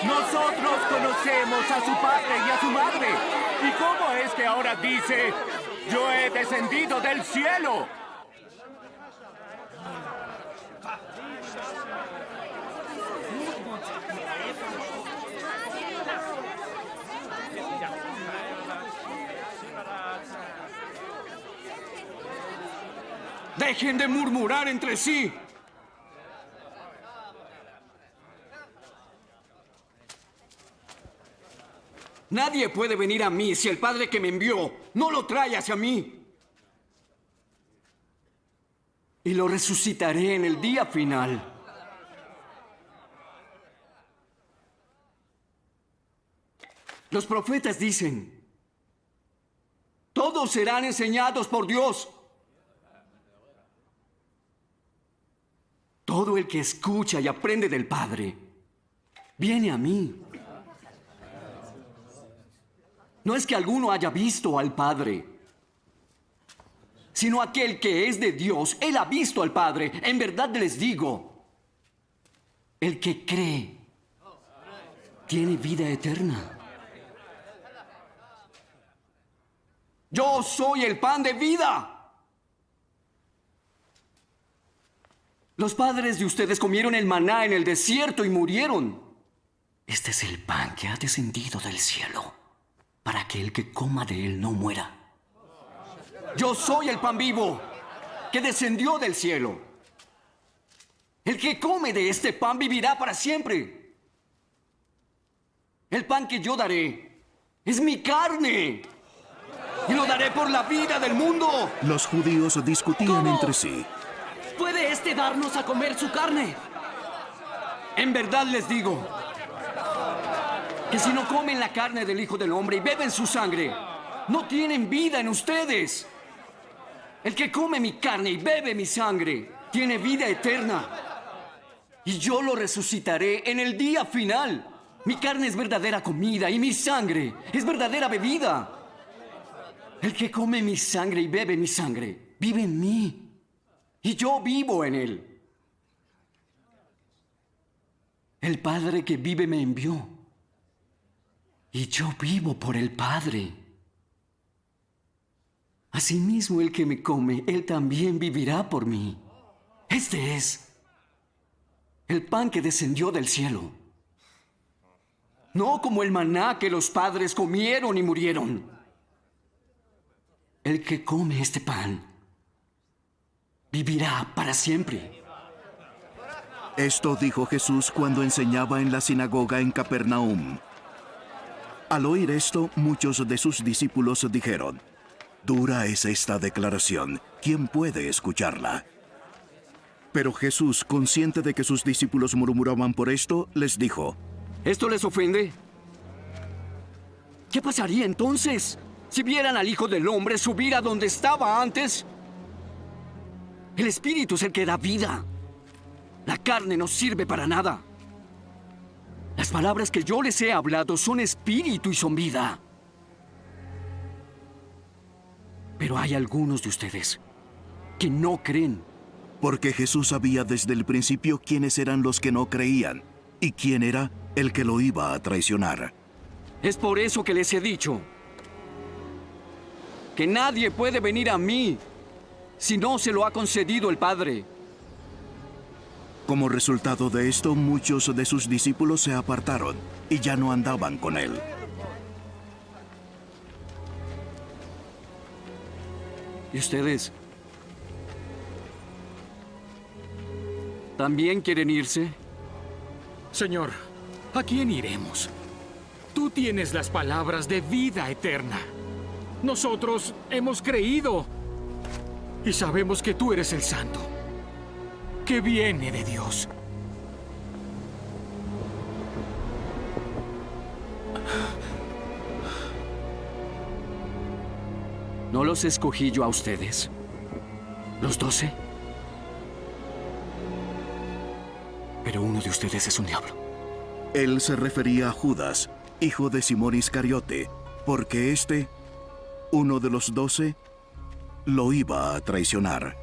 Nosotros conocemos a su padre y a su madre. ¿Y cómo es que ahora dice: Yo he descendido del cielo? ¡Dejen de murmurar entre sí! Nadie puede venir a mí si el Padre que me envió no lo trae hacia mí. Y lo resucitaré en el día final. Los profetas dicen: todos serán enseñados por Dios. Todo el que escucha y aprende del Padre viene a mí. No es que alguno haya visto al Padre, sino aquel que es de Dios. Él ha visto al Padre. En verdad les digo, el que cree tiene vida eterna. Yo soy el pan de vida. Los padres de ustedes comieron el maná en el desierto y murieron. Este es el pan que ha descendido del cielo, para que el que coma de él no muera. Yo soy el pan vivo que descendió del cielo. El que come de este pan vivirá para siempre. El pan que yo daré es mi carne, y lo daré por la vida del mundo. Los judíos discutían entre sí. ¿Puede este darnos a comer su carne? En verdad les digo que si no comen la carne del Hijo del Hombre y beben su sangre, no tienen vida en ustedes. El que come mi carne y bebe mi sangre tiene vida eterna, y yo lo resucitaré en el día final. Mi carne es verdadera comida y mi sangre es verdadera bebida. El que come mi sangre y bebe mi sangre vive en mí, y yo vivo en él. El Padre que vive me envió, y yo vivo por el Padre. Asimismo, el que me come, él también vivirá por mí. Este es el pan que descendió del cielo. No como el maná que los padres comieron y murieron. El que come este pan vivirá para siempre. Esto dijo Jesús cuando enseñaba en la sinagoga en Capernaum. Al oír esto, muchos de sus discípulos dijeron: «Dura es esta declaración. ¿Quién puede escucharla?». Pero Jesús, consciente de que sus discípulos murmuraban por esto, les dijo: ¿Esto les ofende? ¿Qué pasaría entonces si vieran al Hijo del Hombre subir a donde estaba antes? El Espíritu es el que da vida. La carne no sirve para nada. Las palabras que yo les he hablado son espíritu y son vida. Pero hay algunos de ustedes que no creen. Porque Jesús sabía desde el principio quiénes eran los que no creían y quién era el que lo iba a traicionar. Es por eso que les he dicho que nadie puede venir a mí si no se lo ha concedido el Padre. Como resultado de esto, muchos de sus discípulos se apartaron y ya no andaban con él. ¿Y ustedes? ¿También quieren irse? Señor, ¿a quién iremos? Tú tienes las palabras de vida eterna. Nosotros hemos creído y sabemos que tú eres el Santo, que viene de Dios. ¿No los escogí yo a ustedes? ¿Los 12? Pero uno de ustedes es un diablo. Él se refería a Judas, hijo de Simón Iscariote, porque este, uno de los 12, lo iba a traicionar.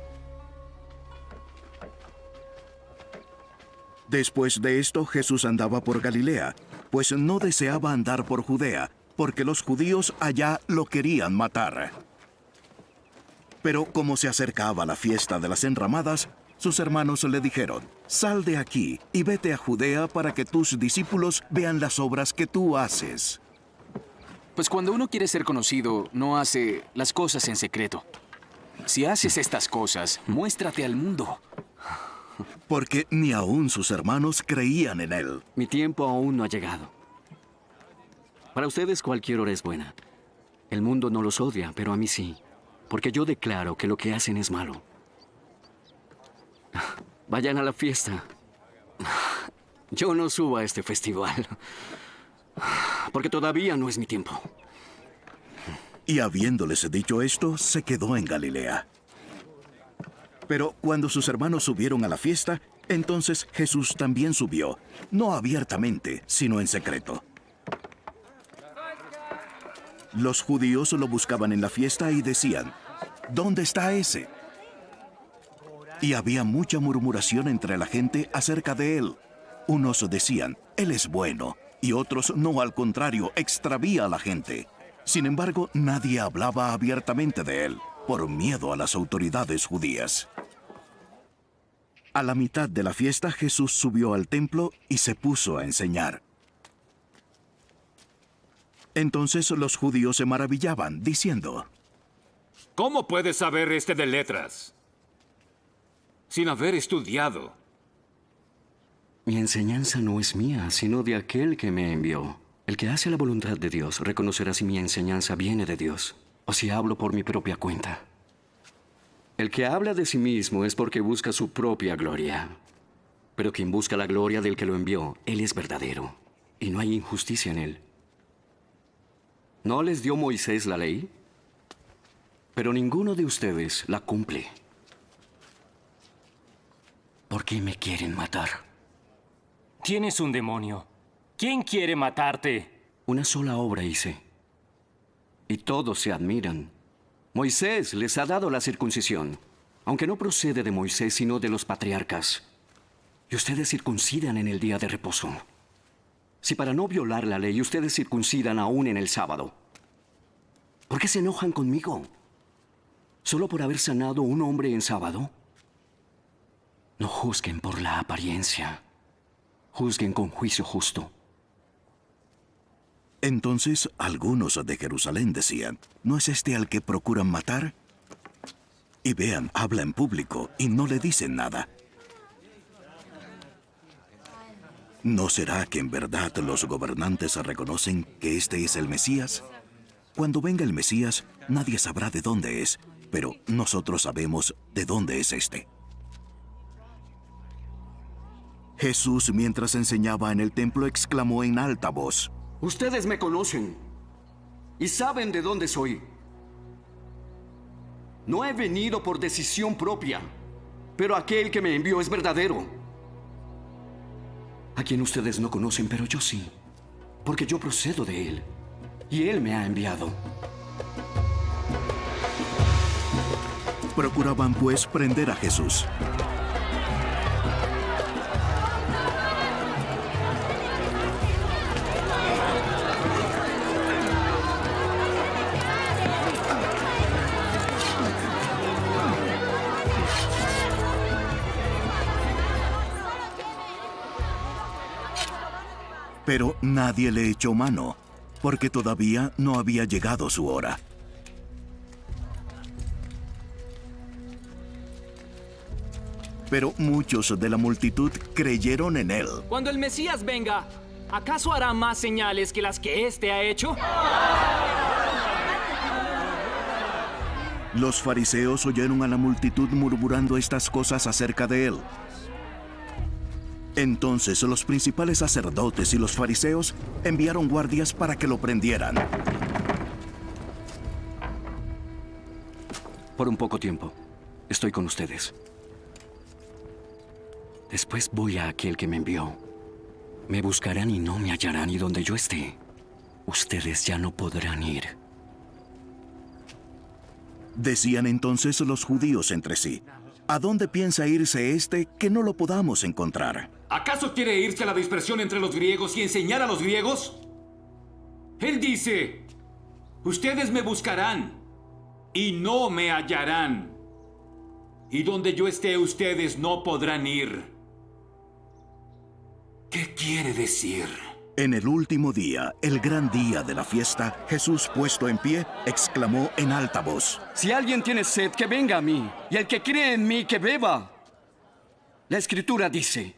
Después de esto, Jesús andaba por Galilea, pues no deseaba andar por Judea, porque los judíos allá lo querían matar. Pero como se acercaba la fiesta de las enramadas, sus hermanos le dijeron: «Sal de aquí y vete a Judea para que tus discípulos vean las obras que tú haces». Pues cuando uno quiere ser conocido, no hace las cosas en secreto. Si haces estas cosas, muéstrate al mundo. Porque ni aún sus hermanos creían en él. Mi tiempo aún no ha llegado. Para ustedes cualquier hora es buena. El mundo no los odia, pero a mí sí. Porque yo declaro que lo que hacen es malo. Vayan a la fiesta. Yo no subo a este festival. Porque todavía no es mi tiempo. Y habiéndoles dicho esto, se quedó en Galilea. Pero cuando sus hermanos subieron a la fiesta, entonces Jesús también subió, no abiertamente, sino en secreto. Los judíos lo buscaban en la fiesta y decían, ¿dónde está ese? Y había mucha murmuración entre la gente acerca de él. Unos decían, él es bueno, y otros, no, al contrario, extravía a la gente. Sin embargo, nadie hablaba abiertamente de él, por miedo a las autoridades judías. A la mitad de la fiesta, Jesús subió al templo y se puso a enseñar. Entonces los judíos se maravillaban, diciendo, ¿cómo puedes saber de letras sin haber estudiado? Mi enseñanza no es mía, sino de aquel que me envió. El que hace la voluntad de Dios reconocerá si mi enseñanza viene de Dios o si hablo por mi propia cuenta. El que habla de sí mismo es porque busca su propia gloria. Pero quien busca la gloria del que lo envió, él es verdadero, y no hay injusticia en él. ¿No les dio Moisés la ley? Pero ninguno de ustedes la cumple. ¿Por qué me quieren matar? Tienes un demonio. ¿Quién quiere matarte? Una sola obra hice, y todos se admiran. Moisés les ha dado la circuncisión, aunque no procede de Moisés, sino de los patriarcas. Y ustedes circuncidan en el día de reposo. Si para no violar la ley ustedes circuncidan aún en el sábado, ¿por qué se enojan conmigo? ¿Solo por haber sanado a un hombre en sábado? No juzguen por la apariencia. Juzguen con juicio justo. Entonces algunos de Jerusalén decían, ¿no es este al que procuran matar? Y vean, habla en público y no le dicen nada. ¿No será que en verdad los gobernantes reconocen que este es el Mesías? Cuando venga el Mesías, nadie sabrá de dónde es, pero nosotros sabemos de dónde es este. Jesús, mientras enseñaba en el templo, exclamó en alta voz, Ustedes me conocen y saben de dónde soy. No he venido por decisión propia, pero aquel que me envió es verdadero, a quien ustedes no conocen, pero yo sí, porque yo procedo de él, y él me ha enviado. Procuraban pues prender a Jesús. Pero nadie le echó mano, porque todavía no había llegado su hora. Pero muchos de la multitud creyeron en él. Cuando el Mesías venga, ¿acaso hará más señales que las que éste ha hecho? Los fariseos oyeron a la multitud murmurando estas cosas acerca de él. Entonces los principales sacerdotes y los fariseos enviaron guardias para que lo prendieran. Por un poco tiempo, estoy con ustedes. Después voy a aquel que me envió. Me buscarán y no me hallarán, y donde yo esté, ustedes ya no podrán ir. Decían entonces los judíos entre sí, ¿a dónde piensa irse este que no lo podamos encontrar? ¿Acaso quiere irse a la dispersión entre los griegos y enseñar a los griegos? Él dice, ustedes me buscarán y no me hallarán. Y donde yo esté, ustedes no podrán ir. ¿Qué quiere decir? En el último día, el gran día de la fiesta, Jesús, puesto en pie, exclamó en alta voz, Si alguien tiene sed, que venga a mí, y el que cree en mí, que beba. La Escritura dice,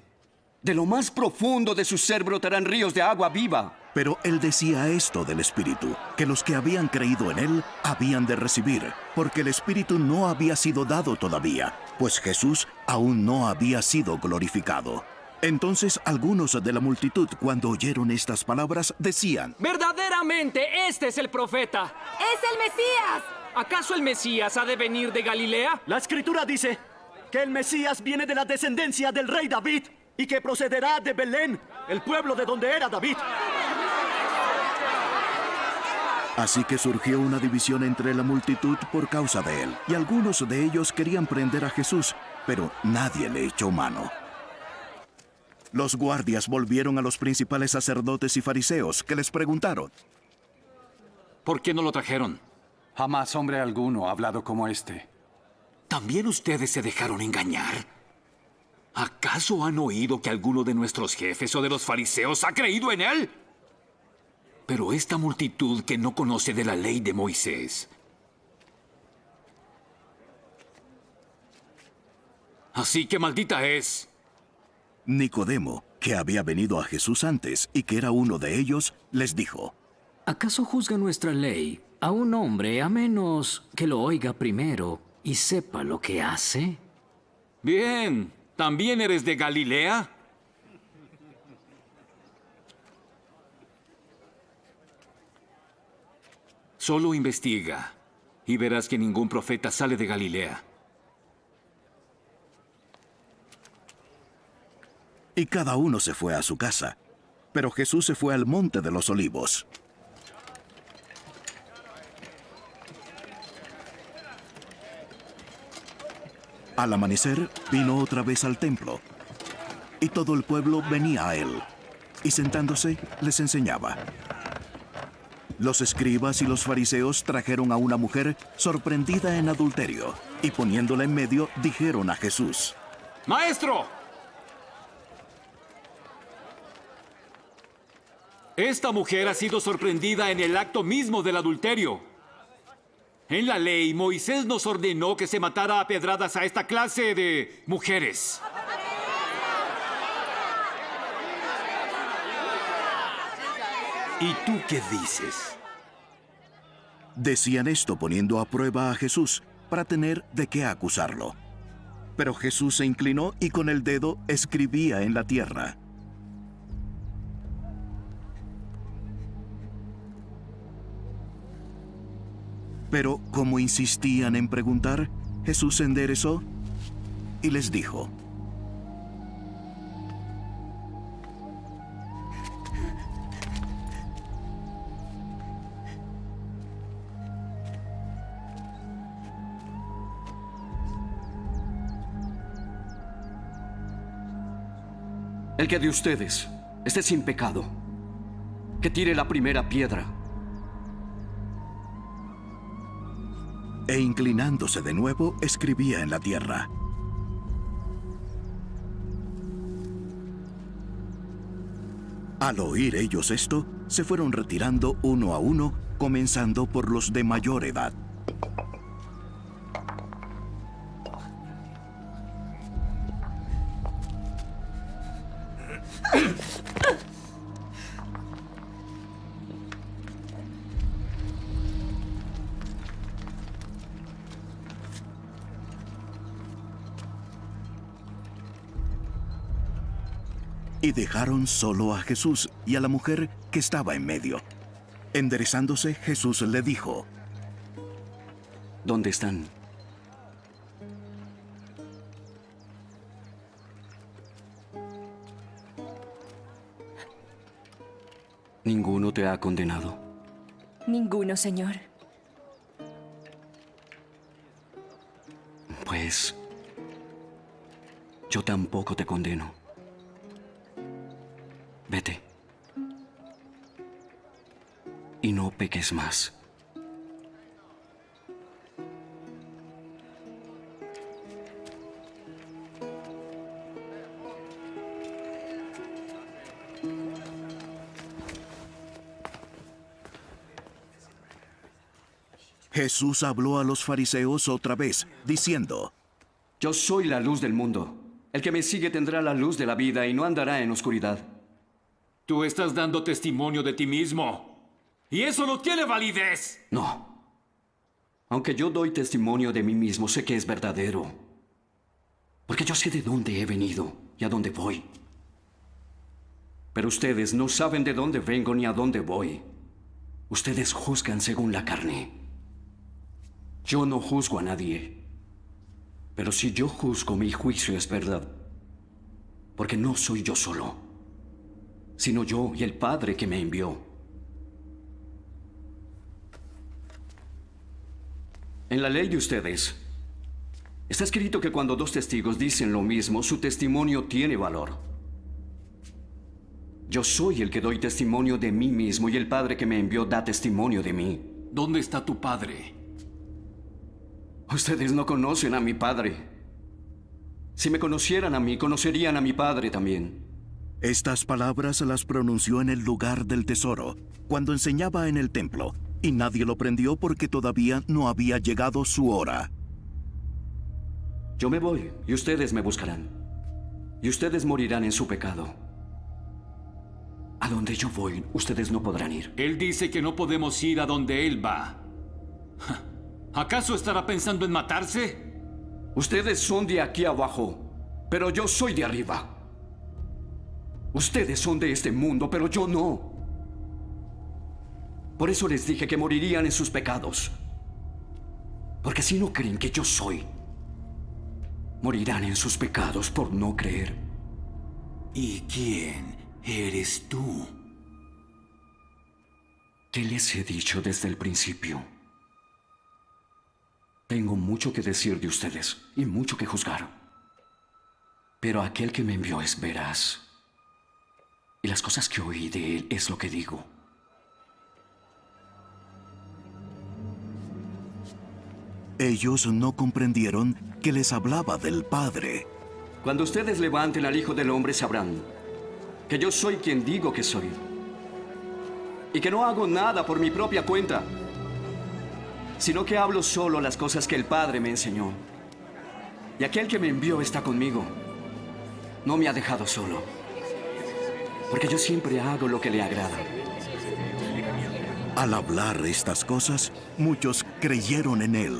de lo más profundo de su ser brotarán ríos de agua viva. Pero él decía esto del Espíritu, que los que habían creído en él habían de recibir, porque el Espíritu no había sido dado todavía, pues Jesús aún no había sido glorificado. Entonces algunos de la multitud, cuando oyeron estas palabras, decían, Verdaderamente, este es el profeta. ¡Es el Mesías! ¿Acaso el Mesías ha de venir de Galilea? La Escritura dice que el Mesías viene de la descendencia del rey David y que procederá de Belén, el pueblo de donde era David. Así que surgió una división entre la multitud por causa de él, y algunos de ellos querían prender a Jesús, pero nadie le echó mano. Los guardias volvieron a los principales sacerdotes y fariseos, que les preguntaron: ¿Por qué no lo trajeron? Jamás hombre alguno ha hablado como este. ¿También ustedes se dejaron engañar? ¿Acaso han oído que alguno de nuestros jefes o de los fariseos ha creído en él? Pero esta multitud que no conoce de la ley de Moisés. Así que maldita es. Nicodemo, que había venido a Jesús antes y que era uno de ellos, les dijo: ¿Acaso juzga nuestra ley a un hombre a menos que lo oiga primero y sepa lo que hace? Bien, ¿también eres de Galilea? Solo investiga y verás que ningún profeta sale de Galilea. Y cada uno se fue a su casa. Pero Jesús se fue al monte de los Olivos. Al amanecer, vino otra vez al templo. Y todo el pueblo venía a él. Y sentándose, les enseñaba. Los escribas y los fariseos trajeron a una mujer sorprendida en adulterio, y poniéndola en medio, dijeron a Jesús: ¡Maestro! Esta mujer ha sido sorprendida en el acto mismo del adulterio. En la ley, Moisés nos ordenó que se matara a pedradas a esta clase de mujeres. ¿Y tú qué dices? Decían esto poniendo a prueba a Jesús para tener de qué acusarlo. Pero Jesús se inclinó y con el dedo escribía en la tierra. Pero como insistían en preguntar, Jesús se enderezó y les dijo: El que de ustedes esté sin pecado, que tire la primera piedra. E inclinándose de nuevo, escribía en la tierra. Al oír ellos esto, se fueron retirando uno a uno, comenzando por los de mayor edad. Y dejaron solo a Jesús y a la mujer que estaba en medio. Enderezándose, Jesús le dijo: ¿Dónde están? ¿Ninguno te ha condenado? Ninguno, Señor. Pues yo tampoco te condeno. Vete. Y no peques más. Jesús habló a los fariseos otra vez, diciendo: Yo soy la luz del mundo. El que me sigue tendrá la luz de la vida y no andará en oscuridad. Tú estás dando testimonio de ti mismo. Y eso no tiene validez. No. Aunque yo doy testimonio de mí mismo, sé que es verdadero. Porque yo sé de dónde he venido y a dónde voy. Pero ustedes no saben de dónde vengo ni a dónde voy. Ustedes juzgan según la carne. Yo no juzgo a nadie. Pero si yo juzgo, mi juicio es verdad. Porque no soy yo solo, sino yo y el Padre que me envió. En la ley de ustedes está escrito que cuando dos testigos dicen lo mismo, su testimonio tiene valor. Yo soy el que doy testimonio de mí mismo y el Padre que me envió da testimonio de mí. ¿Dónde está tu Padre? Ustedes no conocen a mi Padre. Si me conocieran a mí, conocerían a mi Padre también. Estas palabras las pronunció en el lugar del tesoro, cuando enseñaba en el templo, y nadie lo prendió porque todavía no había llegado su hora. Yo me voy y ustedes me buscarán. Y ustedes morirán en su pecado. A donde yo voy, ustedes no podrán ir. Él dice que no podemos ir a donde Él va. ¿Acaso estará pensando en matarse? Ustedes son de aquí abajo, pero yo soy de arriba. Ustedes son de este mundo, pero yo no. Por eso les dije que morirían en sus pecados. Porque si no creen que yo soy, morirán en sus pecados por no creer. ¿Y quién eres tú? ¿Qué les he dicho desde el principio? Tengo mucho que decir de ustedes y mucho que juzgar. Pero aquel que me envió es veraz. Y las cosas que oí de él es lo que digo. Ellos no comprendieron que les hablaba del Padre. Cuando ustedes levanten al Hijo del Hombre sabrán que yo soy quien digo que soy. Y que no hago nada por mi propia cuenta, sino que hablo solo las cosas que el Padre me enseñó. Y aquel que me envió está conmigo. No me ha dejado solo, porque yo siempre hago lo que le agrada. Al hablar estas cosas, muchos creyeron en él.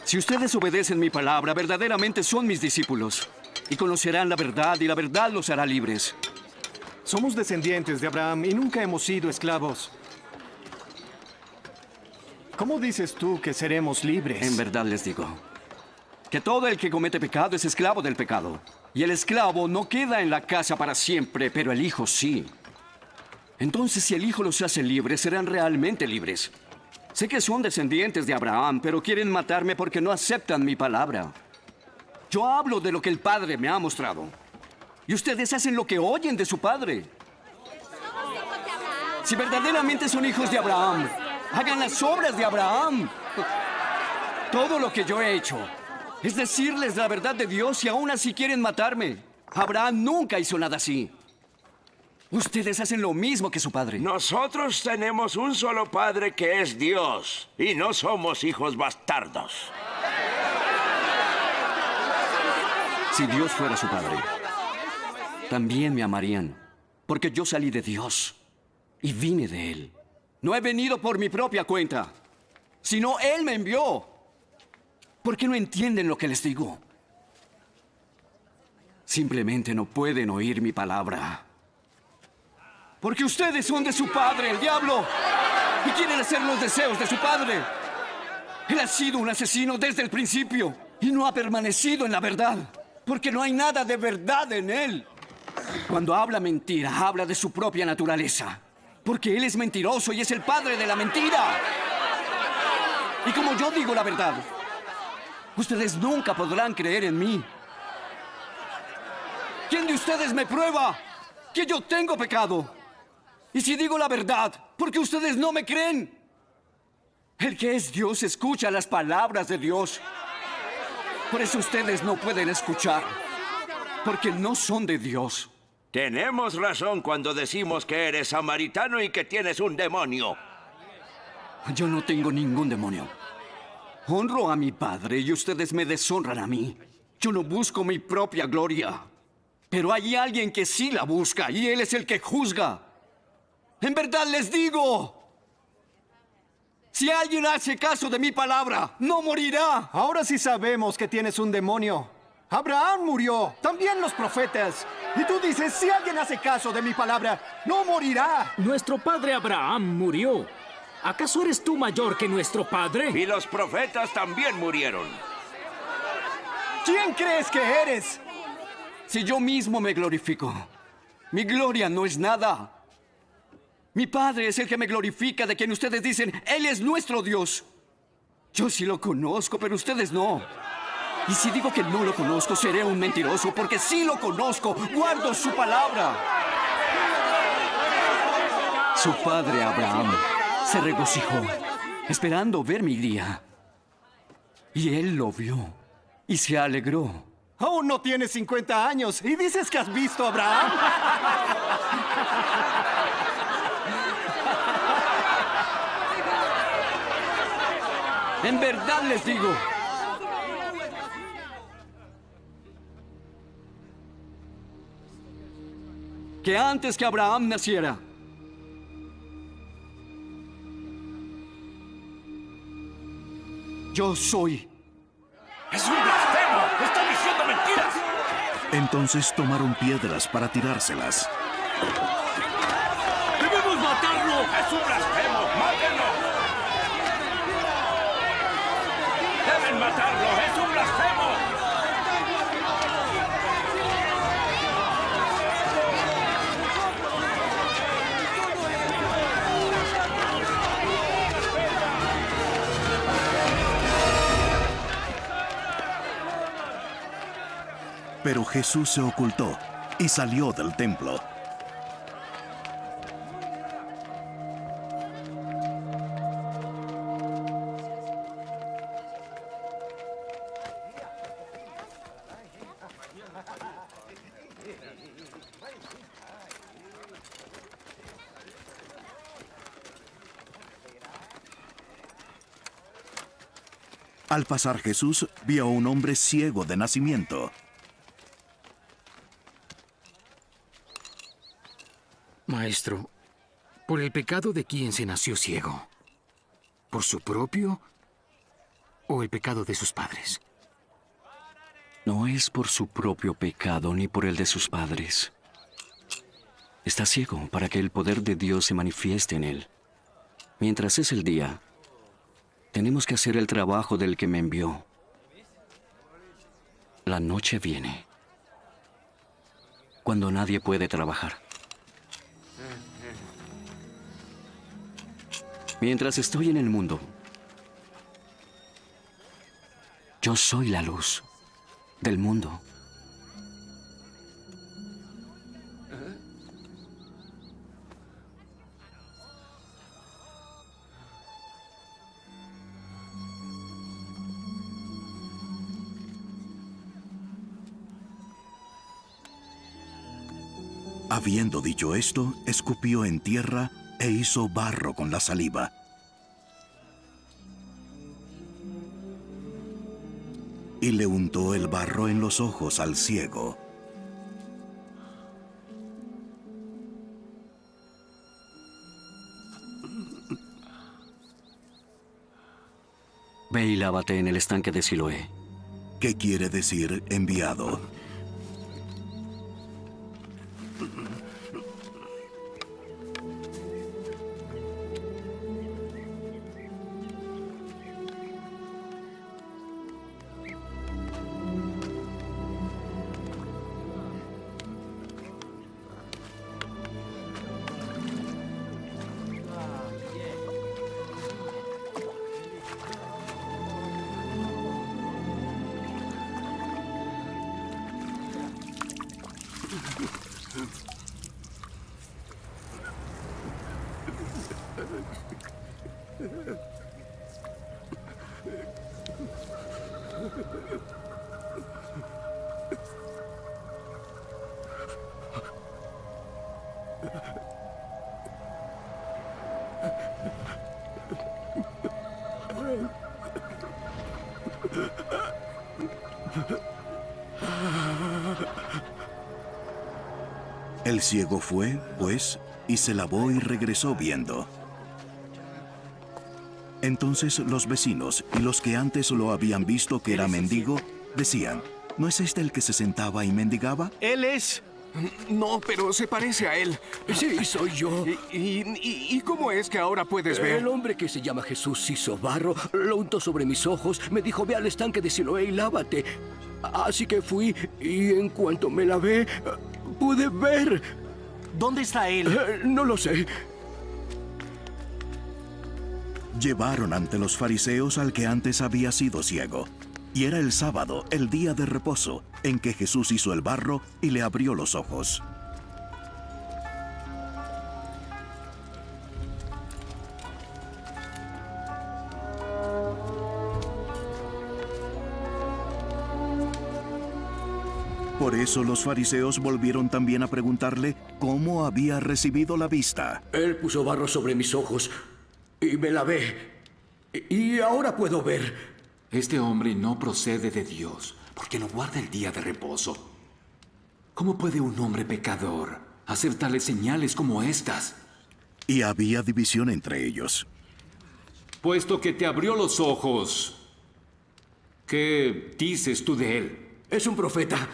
Si ustedes obedecen mi palabra, verdaderamente son mis discípulos. Y conocerán la verdad, y la verdad los hará libres. Somos descendientes de Abraham y nunca hemos sido esclavos. ¿Cómo dices tú que seremos libres? En verdad les digo que todo el que comete pecado es esclavo del pecado. Y el esclavo no queda en la casa para siempre, pero el Hijo sí. Entonces, si el Hijo los hace libres, serán realmente libres. Sé que son descendientes de Abraham, pero quieren matarme porque no aceptan mi palabra. Yo hablo de lo que el Padre me ha mostrado. Y ustedes hacen lo que oyen de su padre. Si verdaderamente son hijos de Abraham, hagan las obras de Abraham. Todo lo que yo he hecho es decirles la verdad de Dios y aún así quieren matarme. Abraham nunca hizo nada así. Ustedes hacen lo mismo que su padre. Nosotros tenemos un solo padre que es Dios y no somos hijos bastardos. Si Dios fuera su padre, también me amarían, porque yo salí de Dios y vine de Él. No he venido por mi propia cuenta, sino Él me envió. ¿Por qué no entienden lo que les digo? Simplemente no pueden oír mi palabra. Porque ustedes son de su padre, el diablo, y quieren hacer los deseos de su padre. Él ha sido un asesino desde el principio y no ha permanecido en la verdad, porque no hay nada de verdad en él. Cuando habla mentira, habla de su propia naturaleza, porque él es mentiroso y es el padre de la mentira. Y como yo digo la verdad, ustedes nunca podrán creer en mí. ¿Quién de ustedes me prueba que yo tengo pecado? Y si digo la verdad, ¿por qué ustedes no me creen? El que es Dios escucha las palabras de Dios. Por eso ustedes no pueden escuchar, porque no son de Dios. Tenemos razón cuando decimos que eres samaritano y que tienes un demonio. Yo no tengo ningún demonio. Honro a mi Padre y ustedes me deshonran a mí. Yo no busco mi propia gloria. Pero hay alguien que sí la busca y Él es el que juzga. En verdad les digo, si alguien hace caso de mi palabra, no morirá. Ahora sí sabemos que tienes un demonio. Abraham murió, también los profetas. Y tú dices, si alguien hace caso de mi palabra, no morirá. Nuestro padre Abraham murió. ¿Acaso eres tú mayor que nuestro padre? Y los profetas también murieron. ¿Quién crees que eres? Si yo mismo me glorifico, mi gloria no es nada. Mi Padre es el que me glorifica, de quien ustedes dicen, Él es nuestro Dios. Yo sí lo conozco, pero ustedes no. Y si digo que no lo conozco, seré un mentiroso, porque sí lo conozco, guardo su palabra. Su padre Abraham se regocijó, esperando ver mi día. Y él lo vio y se alegró. Aún no tienes 50 años y dices que has visto a Abraham. En verdad les digo, que antes que Abraham naciera, yo soy. ¡Es un blasfemo! ¡Está diciendo mentiras! Entonces tomaron piedras para tirárselas. ¡Debemos matarlo! ¡Es un blasfemo! ¡Mátenlo! ¡Deben matarlo! ¡Es un blasfemo! Pero Jesús se ocultó y salió del templo. Al pasar Jesús, vio a un hombre ciego de nacimiento. Maestro, ¿por el pecado de quién se nació ciego? ¿Por su propio o el pecado de sus padres? No es por su propio pecado ni por el de sus padres. Está ciego para que el poder de Dios se manifieste en él. Mientras es el día, tenemos que hacer el trabajo del que me envió. La noche viene, cuando nadie puede trabajar. Mientras estoy en el mundo, yo soy la luz del mundo. Habiendo dicho esto, escupió en tierra e hizo barro con la saliva. Y le untó el barro en los ojos al ciego. Ve y lávate en el estanque de Siloé. ¿Qué quiere decir enviado? El ciego fue, pues, y se lavó y regresó viendo. Entonces los vecinos y los que antes lo habían visto que era mendigo, decían, ¿no es este el que se sentaba y mendigaba? Él es. No, pero se parece a él. Sí, soy yo. ¿Y cómo es que ahora puedes ver? El hombre que se llama Jesús hizo barro, lo untó sobre mis ojos, me dijo, ve al estanque de Siloé y lávate. Así que fui y en cuanto me lavé, pude ver. ¿Dónde está él? No lo sé. Llevaron ante los fariseos al que antes había sido ciego. Y era el sábado, el día de reposo, en que Jesús hizo el barro y le abrió los ojos. Por eso los fariseos volvieron también a preguntarle cómo había recibido la vista. Él puso barro sobre mis ojos y me lavé. Y ahora puedo ver. Este hombre no procede de Dios, porque no guarda el día de reposo. ¿Cómo puede un hombre pecador hacer tales señales como estas? Y había división entre ellos. Puesto que te abrió los ojos, ¿qué dices tú de él? Es un profeta.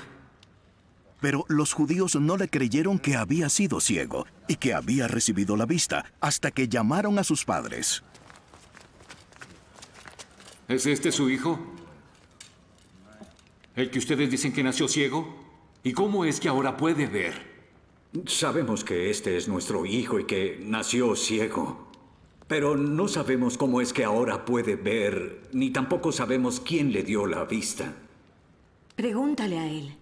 Pero los judíos no le creyeron que había sido ciego y que había recibido la vista, hasta que llamaron a sus padres. ¿Es este su hijo? ¿El que ustedes dicen que nació ciego? ¿Y cómo es que ahora puede ver? Sabemos que este es nuestro hijo y que nació ciego. Pero no sabemos cómo es que ahora puede ver, ni tampoco sabemos quién le dio la vista. Pregúntale a él.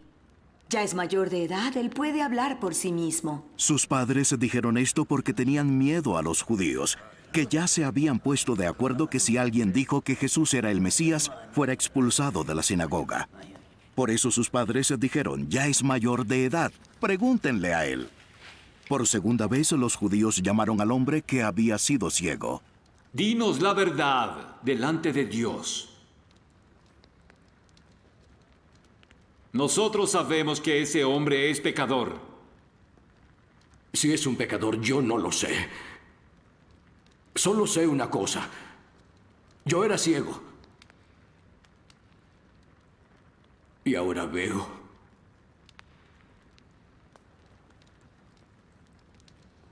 Ya es mayor de edad, él puede hablar por sí mismo. Sus padres dijeron esto porque tenían miedo a los judíos, que ya se habían puesto de acuerdo que si alguien dijo que Jesús era el Mesías, fuera expulsado de la sinagoga. Por eso sus padres dijeron, ya es mayor de edad, pregúntenle a él. Por segunda vez los judíos llamaron al hombre que había sido ciego. Dinos la verdad delante de Dios. Nosotros sabemos que ese hombre es pecador. Si es un pecador, yo no lo sé. Solo sé una cosa. Yo era ciego. Y ahora veo.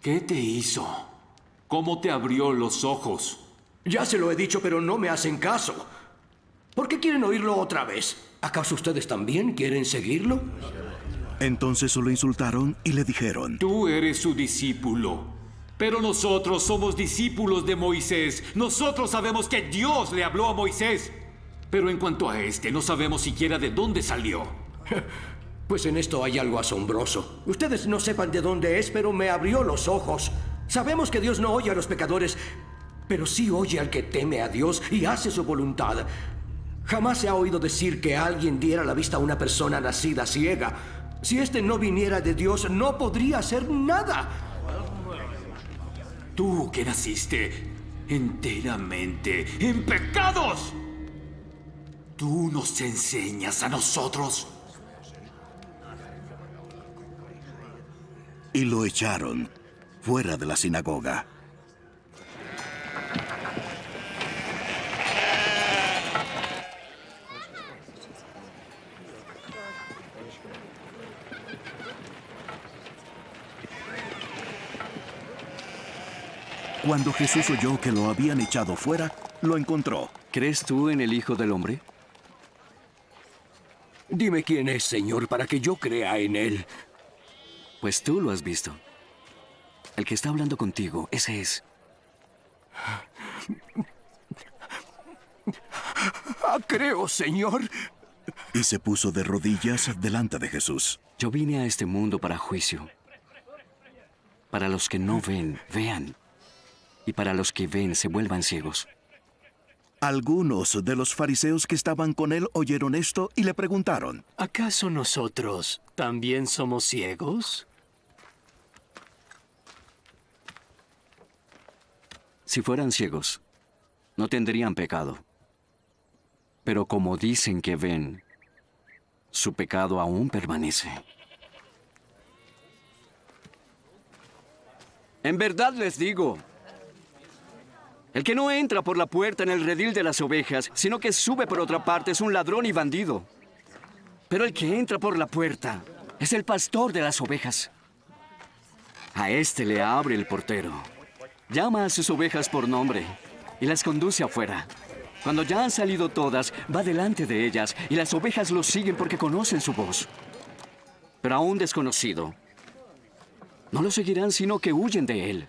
¿Qué te hizo? ¿Cómo te abrió los ojos? Ya se lo he dicho, pero no me hacen caso. ¿Por qué quieren oírlo otra vez? ¿Acaso ustedes también quieren seguirlo? Entonces lo insultaron y le dijeron, Tú eres su discípulo, pero nosotros somos discípulos de Moisés. Nosotros sabemos que Dios le habló a Moisés. Pero en cuanto a este, no sabemos siquiera de dónde salió. Pues en esto hay algo asombroso. Ustedes no sepan de dónde es, pero me abrió los ojos. Sabemos que Dios no oye a los pecadores, pero sí oye al que teme a Dios y hace su voluntad. Jamás se ha oído decir que alguien diera la vista a una persona nacida ciega. Si este no viniera de Dios, no podría hacer nada. Tú que naciste enteramente en pecados, ¿tú nos enseñas a nosotros? Y lo echaron fuera de la sinagoga. Cuando Jesús oyó que lo habían echado fuera, lo encontró. ¿Crees tú en el Hijo del Hombre? Dime quién es, Señor, para que yo crea en él. Pues tú lo has visto. El que está hablando contigo, ese es. Creo, Señor. Y se puso de rodillas delante de Jesús. Yo vine a este mundo para juicio. Para los que no ven, vean. Y para los que ven, se vuelvan ciegos. Algunos de los fariseos que estaban con él oyeron esto y le preguntaron, ¿acaso nosotros también somos ciegos? Si fueran ciegos, no tendrían pecado. Pero como dicen que ven, su pecado aún permanece. En verdad les digo, el que no entra por la puerta en el redil de las ovejas, sino que sube por otra parte, es un ladrón y bandido. Pero el que entra por la puerta es el pastor de las ovejas. A este le abre el portero. Llama a sus ovejas por nombre y las conduce afuera. Cuando ya han salido todas, va delante de ellas y las ovejas lo siguen porque conocen su voz. Pero a un desconocido, no lo seguirán sino que huyen de él.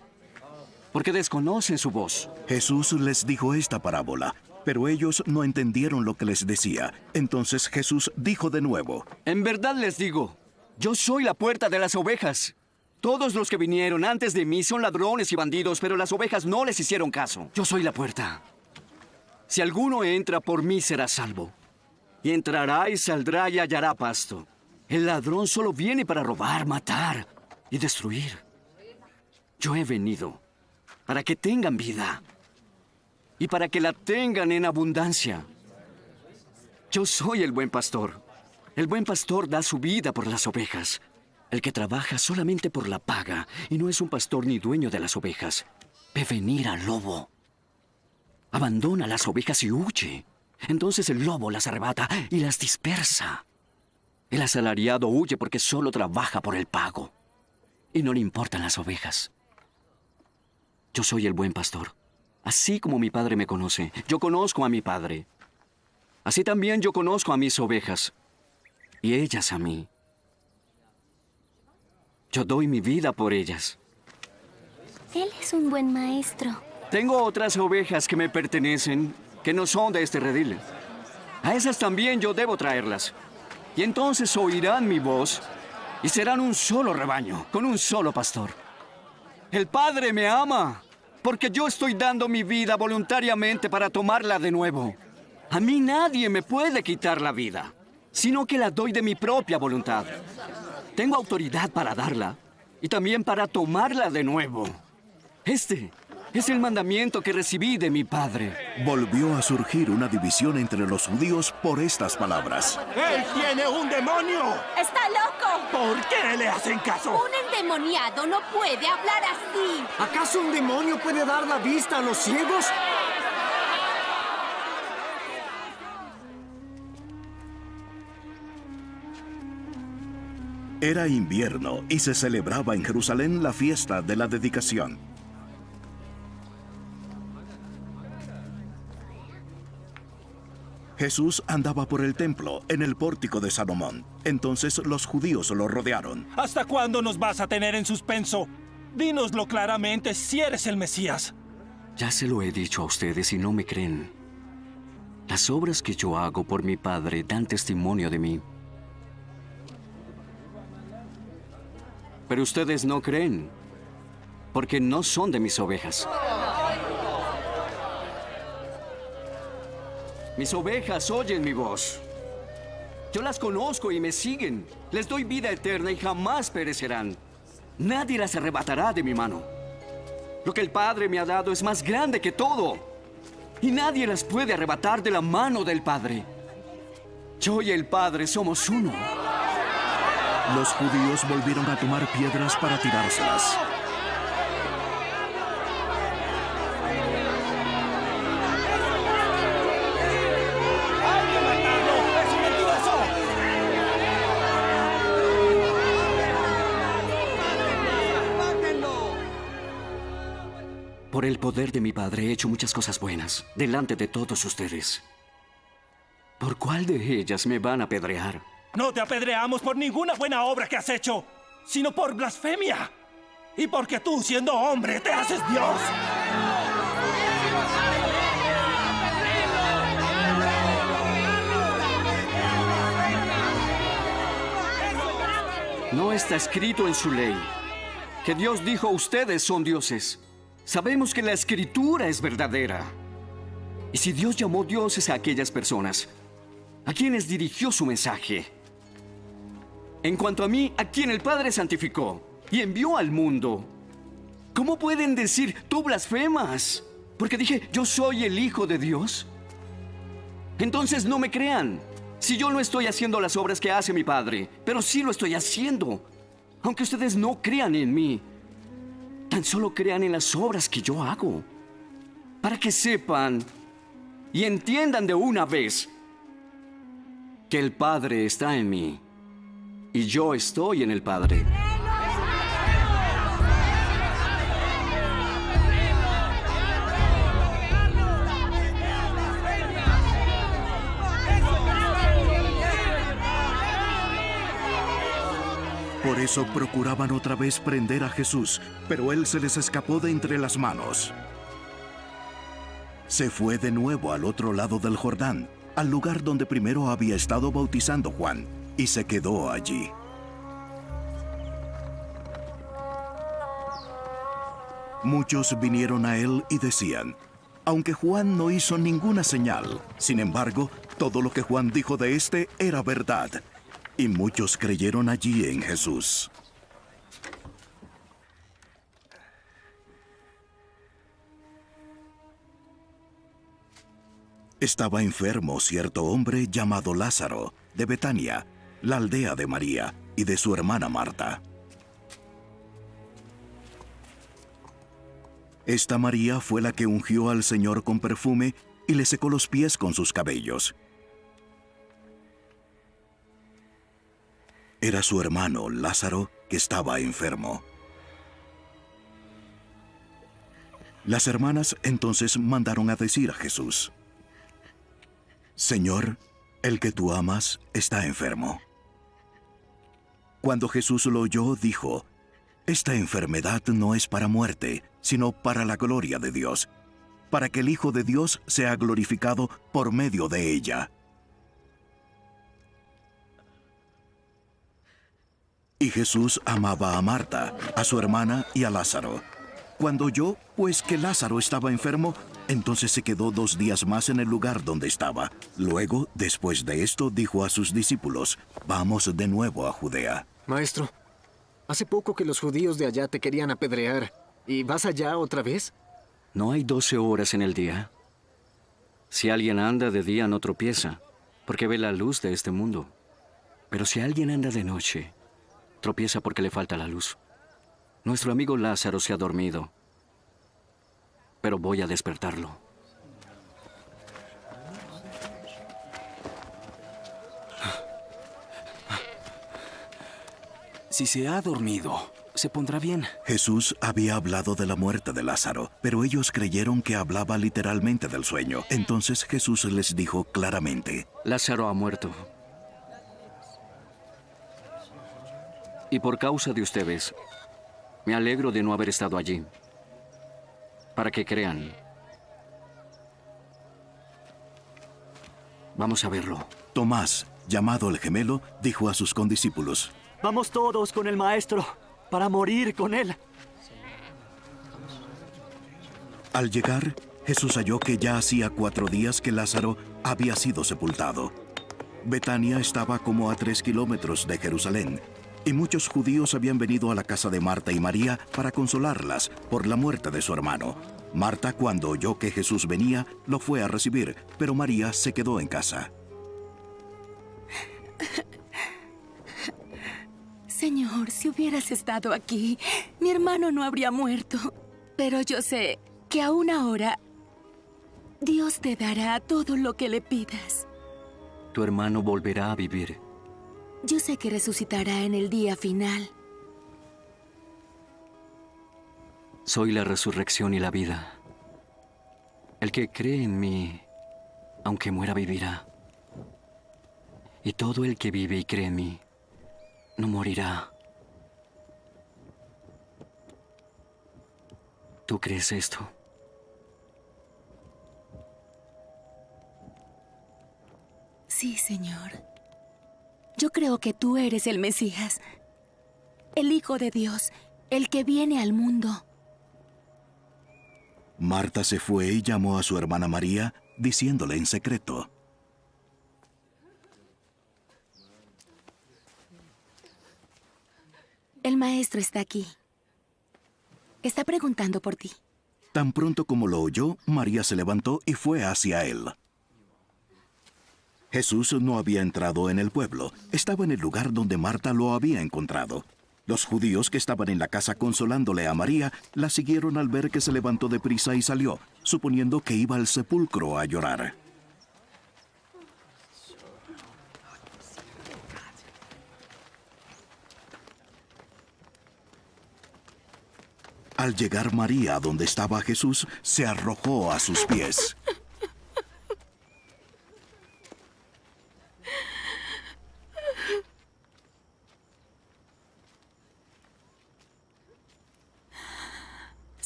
porque desconocen su voz. Jesús les dijo esta parábola, pero ellos no entendieron lo que les decía. Entonces Jesús dijo de nuevo: En verdad les digo, yo soy la puerta de las ovejas. Todos los que vinieron antes de mí son ladrones y bandidos, pero las ovejas no les hicieron caso. Yo soy la puerta. Si alguno entra por mí será salvo. Y entrará y saldrá y hallará pasto. El ladrón solo viene para robar, matar y destruir. Yo he venido para que tengan vida y para que la tengan en abundancia. Yo soy el buen pastor. El buen pastor da su vida por las ovejas. El que trabaja solamente por la paga y no es un pastor ni dueño de las ovejas, ve venir al lobo. Abandona las ovejas y huye. Entonces el lobo las arrebata y las dispersa. El asalariado huye porque solo trabaja por el pago y no le importan las ovejas. Yo soy el buen pastor. Así como mi padre me conoce, yo conozco a mi padre. Así también yo conozco a mis ovejas y ellas a mí. Yo doy mi vida por ellas. Él es un buen maestro. Tengo otras ovejas que me pertenecen, que no son de este redil. A esas también yo debo traerlas. Y entonces oirán mi voz y serán un solo rebaño, con un solo pastor. El Padre me ama, porque yo estoy dando mi vida voluntariamente para tomarla de nuevo. A mí nadie me puede quitar la vida, sino que la doy de mi propia voluntad. Tengo autoridad para darla y también para tomarla de nuevo. Este es el mandamiento que recibí de mi Padre. Volvió a surgir una división entre los judíos por estas palabras. ¡Él tiene un demonio! ¡Está loco! ¿Por qué le hacen caso? Un endemoniado no puede hablar así. ¿Acaso un demonio puede dar la vista a los ciegos? Era invierno y se celebraba en Jerusalén la fiesta de la dedicación. Jesús andaba por el templo, en el pórtico de Salomón. Entonces los judíos lo rodearon. ¿Hasta cuándo nos vas a tener en suspenso? Dínoslo claramente si eres el Mesías. Ya se lo he dicho a ustedes y no me creen. Las obras que yo hago por mi Padre dan testimonio de mí. Pero ustedes no creen, porque no son de mis ovejas. Mis ovejas oyen mi voz. Yo las conozco y me siguen. Les doy vida eterna y jamás perecerán. Nadie las arrebatará de mi mano. Lo que el Padre me ha dado es más grande que todo. Y nadie las puede arrebatar de la mano del Padre. Yo y el Padre somos uno. Los judíos volvieron a tomar piedras para tirárselas. Por el poder de mi Padre he hecho muchas cosas buenas delante de todos ustedes. ¿Por cuál de ellas me van a apedrear? No te apedreamos por ninguna buena obra que has hecho, sino por blasfemia. Y porque tú, siendo hombre, te haces Dios. No está escrito en su ley que Dios dijo: ustedes son dioses. Sabemos que la Escritura es verdadera. Y si Dios llamó dioses a aquellas personas, ¿a quienes dirigió su mensaje? En cuanto a mí, a quien el Padre santificó y envió al mundo, ¿cómo pueden decir tú blasfemas? Porque dije, yo soy el Hijo de Dios. Entonces no me crean. Si yo no estoy haciendo las obras que hace mi Padre, pero sí lo estoy haciendo. Aunque ustedes no crean en mí, tan solo crean en las obras que yo hago, para que sepan y entiendan de una vez que el Padre está en mí y yo estoy en el Padre. Por Por eso procuraban otra vez prender a Jesús, pero él se les escapó de entre las manos. Se fue de nuevo al otro lado del Jordán, al lugar donde primero había estado bautizando Juan, y se quedó allí. Muchos vinieron a él y decían: aunque Juan no hizo ninguna señal, sin embargo, todo lo que Juan dijo de éste era verdad. Y muchos creyeron allí en Jesús. Estaba enfermo cierto hombre llamado Lázaro, de Betania, la aldea de María y de su hermana Marta. Esta María fue la que ungió al Señor con perfume y le secó los pies con sus cabellos. Era su hermano Lázaro que estaba enfermo. Las hermanas entonces mandaron a decir a Jesús: Señor, el que tú amas está enfermo. Cuando Jesús lo oyó, dijo: esta enfermedad no es para muerte, sino para la gloria de Dios, para que el Hijo de Dios sea glorificado por medio de ella. Y Jesús amaba a Marta, a su hermana y a Lázaro. Cuando oyó, pues, que Lázaro estaba enfermo, entonces se quedó 2 días más en el lugar donde estaba. Luego, después de esto, dijo a sus discípulos: vamos de nuevo a Judea. Maestro, hace poco que los judíos de allá te querían apedrear. ¿Y vas allá otra vez? ¿No hay 12 horas en el día? Si alguien anda de día no tropieza, porque ve la luz de este mundo. Pero si alguien anda de noche, tropieza porque le falta la luz. Nuestro amigo Lázaro se ha dormido, pero voy a despertarlo. Si se ha dormido, se pondrá bien. Jesús había hablado de la muerte de Lázaro, pero ellos creyeron que hablaba literalmente del sueño. Entonces Jesús les dijo claramente: Lázaro ha muerto. Y por causa de ustedes, me alegro de no haber estado allí, para que crean. Vamos a verlo. Tomás, llamado el gemelo, dijo a sus condiscípulos: Vamos todos con el Maestro, para morir con él. Al llegar, Jesús halló que ya hacía 4 días que Lázaro había sido sepultado. Betania estaba como a 3 kilómetros de Jerusalén, y muchos judíos habían venido a la casa de Marta y María para consolarlas por la muerte de su hermano. Marta, cuando oyó que Jesús venía, lo fue a recibir, pero María se quedó en casa. Señor, si hubieras estado aquí, mi hermano no habría muerto. Pero yo sé que aún ahora Dios te dará todo lo que le pidas. Tu hermano volverá a vivir. Yo sé que resucitará en el día final. Soy la resurrección y la vida. El que cree en mí, aunque muera, vivirá. Y todo el que vive y cree en mí, no morirá. ¿Tú crees esto? Sí, Señor. Yo creo que tú eres el Mesías, el Hijo de Dios, el que viene al mundo. Marta se fue y llamó a su hermana María, diciéndole en secreto: El Maestro está aquí. Está preguntando por ti. Tan pronto como lo oyó, María se levantó y fue hacia él. Jesús no había entrado en el pueblo, estaba en el lugar donde Marta lo había encontrado. Los judíos que estaban en la casa consolándole a María la siguieron al ver que se levantó deprisa y salió, suponiendo que iba al sepulcro a llorar. Al llegar María a donde estaba Jesús, se arrojó a sus pies.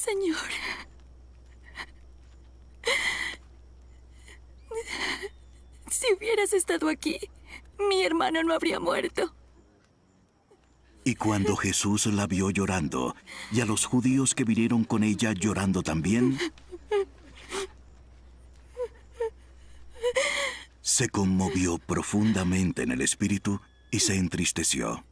Señor. Si hubieras estado aquí, mi hermano no habría muerto. Y cuando Jesús la vio llorando, y a los judíos que vinieron con ella llorando también, se conmovió profundamente en el espíritu y se entristeció.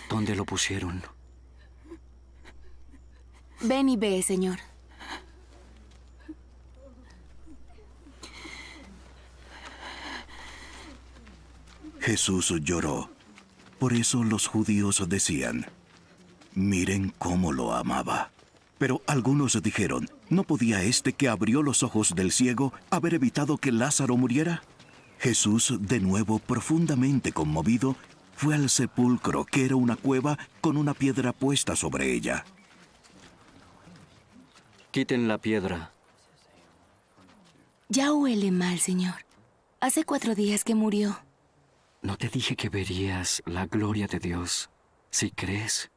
¿Dónde lo pusieron? Ven y ve, Señor. Jesús lloró. Por eso los judíos decían, miren cómo lo amaba. Pero algunos dijeron, ¿no podía este que abrió los ojos del ciego haber evitado que Lázaro muriera? Jesús, de nuevo profundamente conmovido, fue al sepulcro, que era una cueva con una piedra puesta sobre ella. Quiten la piedra. Ya huele mal, Señor. Hace 4 días que murió. ¿No te dije que verías la gloria de Dios si crees?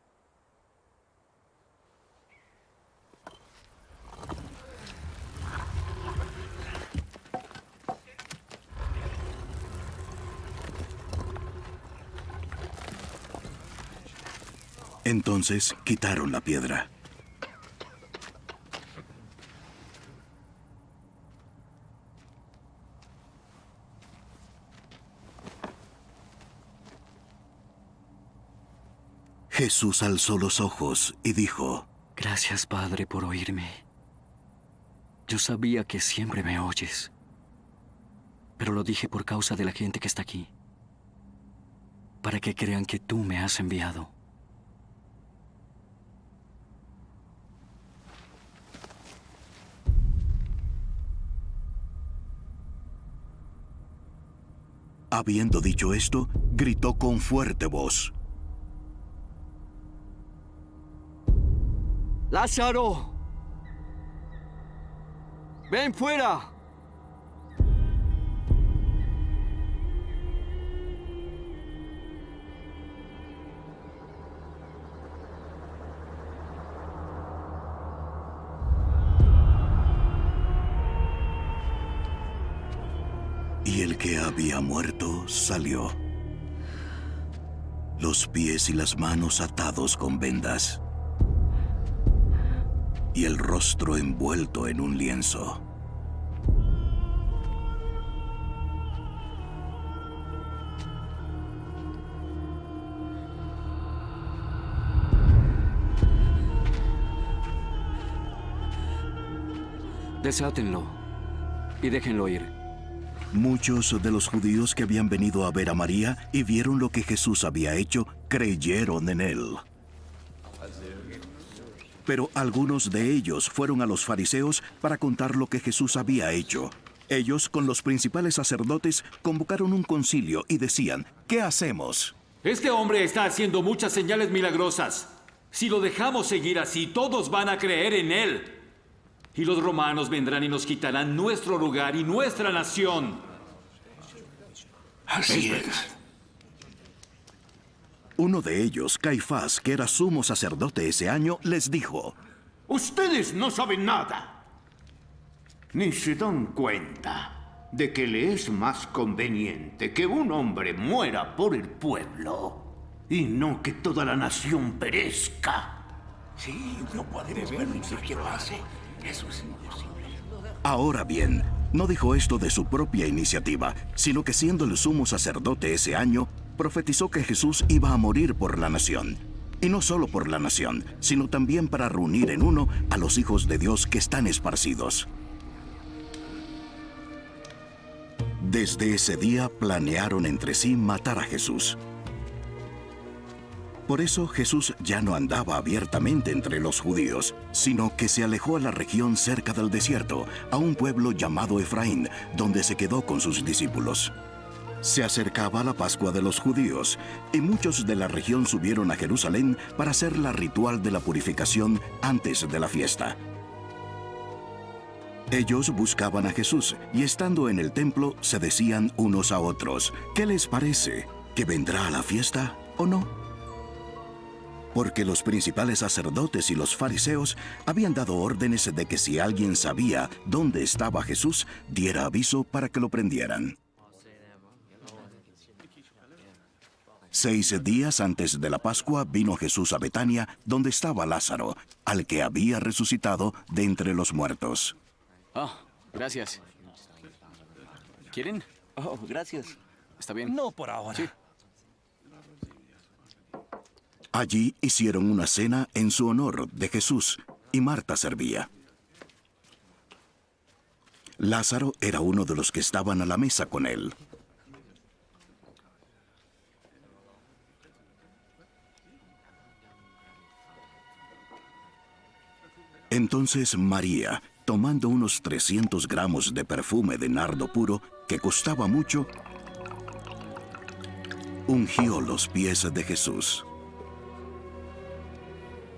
Entonces quitaron la piedra. Jesús alzó los ojos y dijo, Gracias, Padre, por oírme. Yo sabía que siempre me oyes, pero lo dije por causa de la gente que está aquí, para que crean que tú me has enviado. Habiendo dicho esto, gritó con fuerte voz, ¡Lázaro! ¡Ven fuera! y el que había muerto salió, los pies y las manos atados con vendas, y el rostro envuelto en un lienzo. Desátenlo y déjenlo ir. Muchos de los judíos que habían venido a ver a María y vieron lo que Jesús había hecho, creyeron en él. Pero algunos de ellos fueron a los fariseos para contar lo que Jesús había hecho. Ellos, con los principales sacerdotes, convocaron un concilio y decían, ¿qué hacemos? Este hombre está haciendo muchas señales milagrosas. Si lo dejamos seguir así, todos van a creer en él. Y los romanos vendrán y nos quitarán nuestro lugar y nuestra nación. Así es. Uno de ellos, Caifás, que era sumo sacerdote ese año, les dijo, Ustedes no saben nada, ni se dan cuenta de que le es más conveniente que un hombre muera por el pueblo y no que toda la nación perezca. Sí, no podemos permitir que pase. Eso es imposible. Ahora bien, no dijo esto de su propia iniciativa, sino que siendo el sumo sacerdote ese año, profetizó que Jesús iba a morir por la nación. Y no solo por la nación, sino también para reunir en uno a los hijos de Dios que están esparcidos. Desde ese día planearon entre sí matar a Jesús. Por eso Jesús ya no andaba abiertamente entre los judíos, sino que se alejó a la región cerca del desierto, a un pueblo llamado Efraín, donde se quedó con sus discípulos. Se acercaba la Pascua de los judíos, y muchos de la región subieron a Jerusalén para hacer la ritual de la purificación antes de la fiesta. Ellos buscaban a Jesús, y estando en el templo se decían unos a otros, ¿qué les parece? ¿Que vendrá a la fiesta o no? Porque los principales sacerdotes y los fariseos habían dado órdenes de que si alguien sabía dónde estaba Jesús, diera aviso para que lo prendieran. 6 días antes de la Pascua vino Jesús a Betania, donde estaba Lázaro, al que había resucitado de entre los muertos. Oh, gracias. ¿Quieren? Oh, gracias. ¿Está bien? No por ahora. Sí. Allí hicieron una cena en su honor de Jesús, y Marta servía. Lázaro era uno de los que estaban a la mesa con él. Entonces María, tomando unos 300 gramos de perfume de nardo puro, que costaba mucho, ungió los pies de Jesús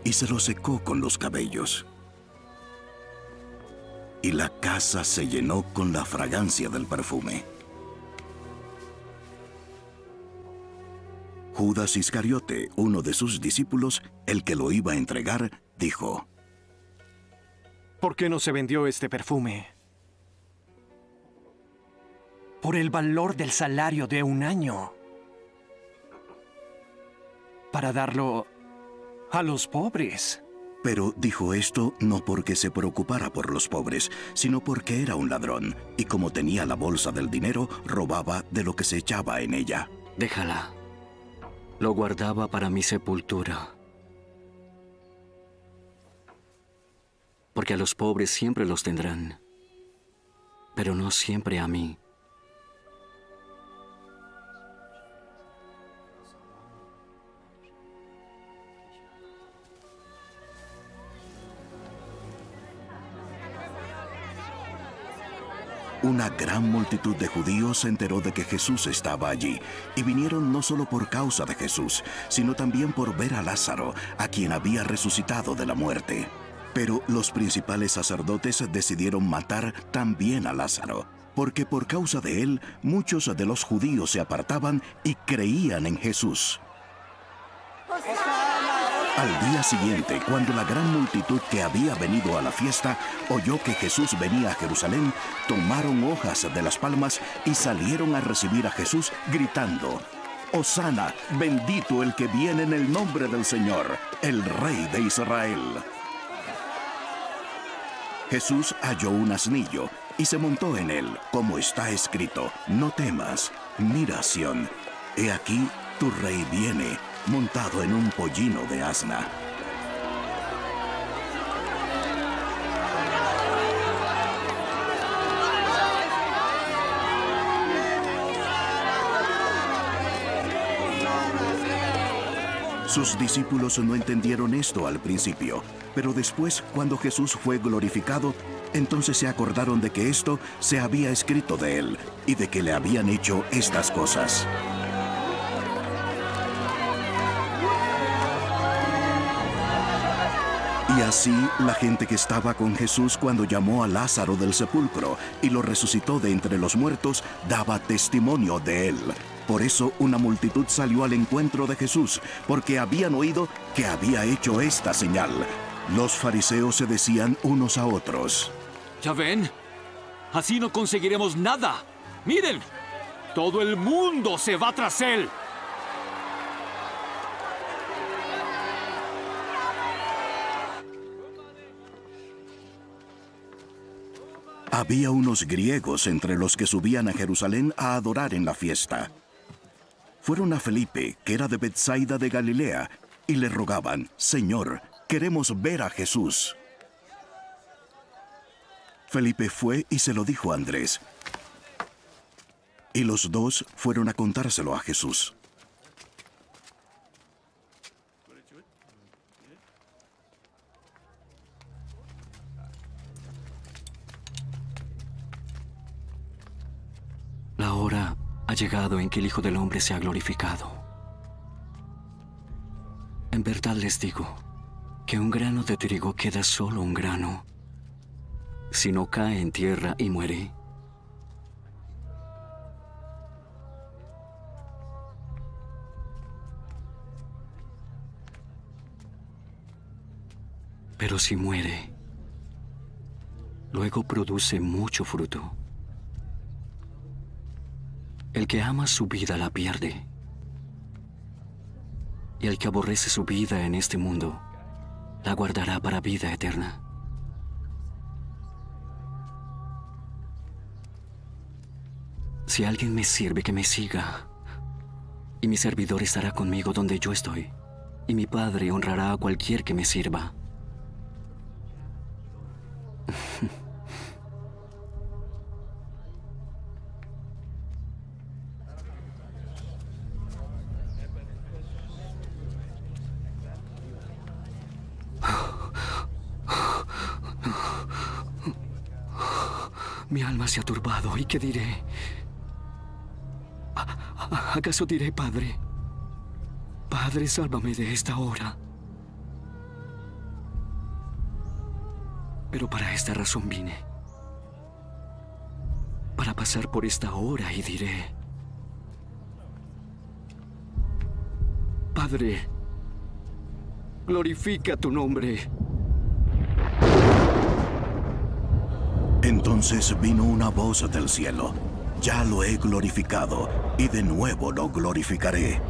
y se los secó con los cabellos. Y la casa se llenó con la fragancia del perfume. Judas Iscariote, uno de sus discípulos, el que lo iba a entregar, dijo: ¿Por qué no se vendió este perfume? Por el valor del salario de un año. Para darlo a los pobres. Pero dijo esto no porque se preocupara por los pobres, sino porque era un ladrón, y como tenía la bolsa del dinero, robaba de lo que se echaba en ella. Déjala. Lo guardaba para mi sepultura. Porque a los pobres siempre los tendrán, pero no siempre a mí. Una gran multitud de judíos se enteró de que Jesús estaba allí, y vinieron no solo por causa de Jesús, sino también por ver a Lázaro, a quien había resucitado de la muerte. Pero los principales sacerdotes decidieron matar también a Lázaro, porque por causa de él muchos de los judíos se apartaban y creían en Jesús. Al día siguiente, cuando la gran multitud que había venido a la fiesta oyó que Jesús venía a Jerusalén, tomaron hojas de las palmas y salieron a recibir a Jesús gritando: «Hosana, bendito el que viene en el nombre del Señor, el Rey de Israel». Jesús halló un asnillo y se montó en él, como está escrito: «No temas, mira, Sión, he aquí tu rey viene, montado en un pollino de asna». Sus discípulos no entendieron esto al principio, pero después, cuando Jesús fue glorificado, entonces se acordaron de que esto se había escrito de él y de que le habían hecho estas cosas. Y así la gente que estaba con Jesús cuando llamó a Lázaro del sepulcro y lo resucitó de entre los muertos, daba testimonio de él. Por eso una multitud salió al encuentro de Jesús, porque habían oído que había hecho esta señal. Los fariseos se decían unos a otros: ¿Ya ven? Así no conseguiremos nada. ¡Miren! Todo el mundo se va tras él. Había unos griegos entre los que subían a Jerusalén a adorar en la fiesta. Fueron a Felipe, que era de Betsaida de Galilea, y le rogaban: «Señor, queremos ver a Jesús». Felipe fue y se lo dijo a Andrés. Y los dos fueron a contárselo a Jesús. La hora ha llegado en que el Hijo del Hombre se ha glorificado. En verdad les digo que un grano de trigo queda solo un grano, si no cae en tierra y muere. Pero si muere, luego produce mucho fruto. El que ama su vida la pierde. Y el que aborrece su vida en este mundo, la guardará para vida eterna. Si alguien me sirve, que me siga. Y mi servidor estará conmigo donde yo estoy. Y mi Padre honrará a cualquier que me sirva. Mi alma se ha turbado. ¿Y qué diré? ¿Acaso diré, Padre? Padre, sálvame de esta hora. Pero para esta razón vine. Para pasar por esta hora y diré: Padre, glorifica tu nombre. Entonces vino una voz del cielo: ya lo he glorificado, y de nuevo lo glorificaré.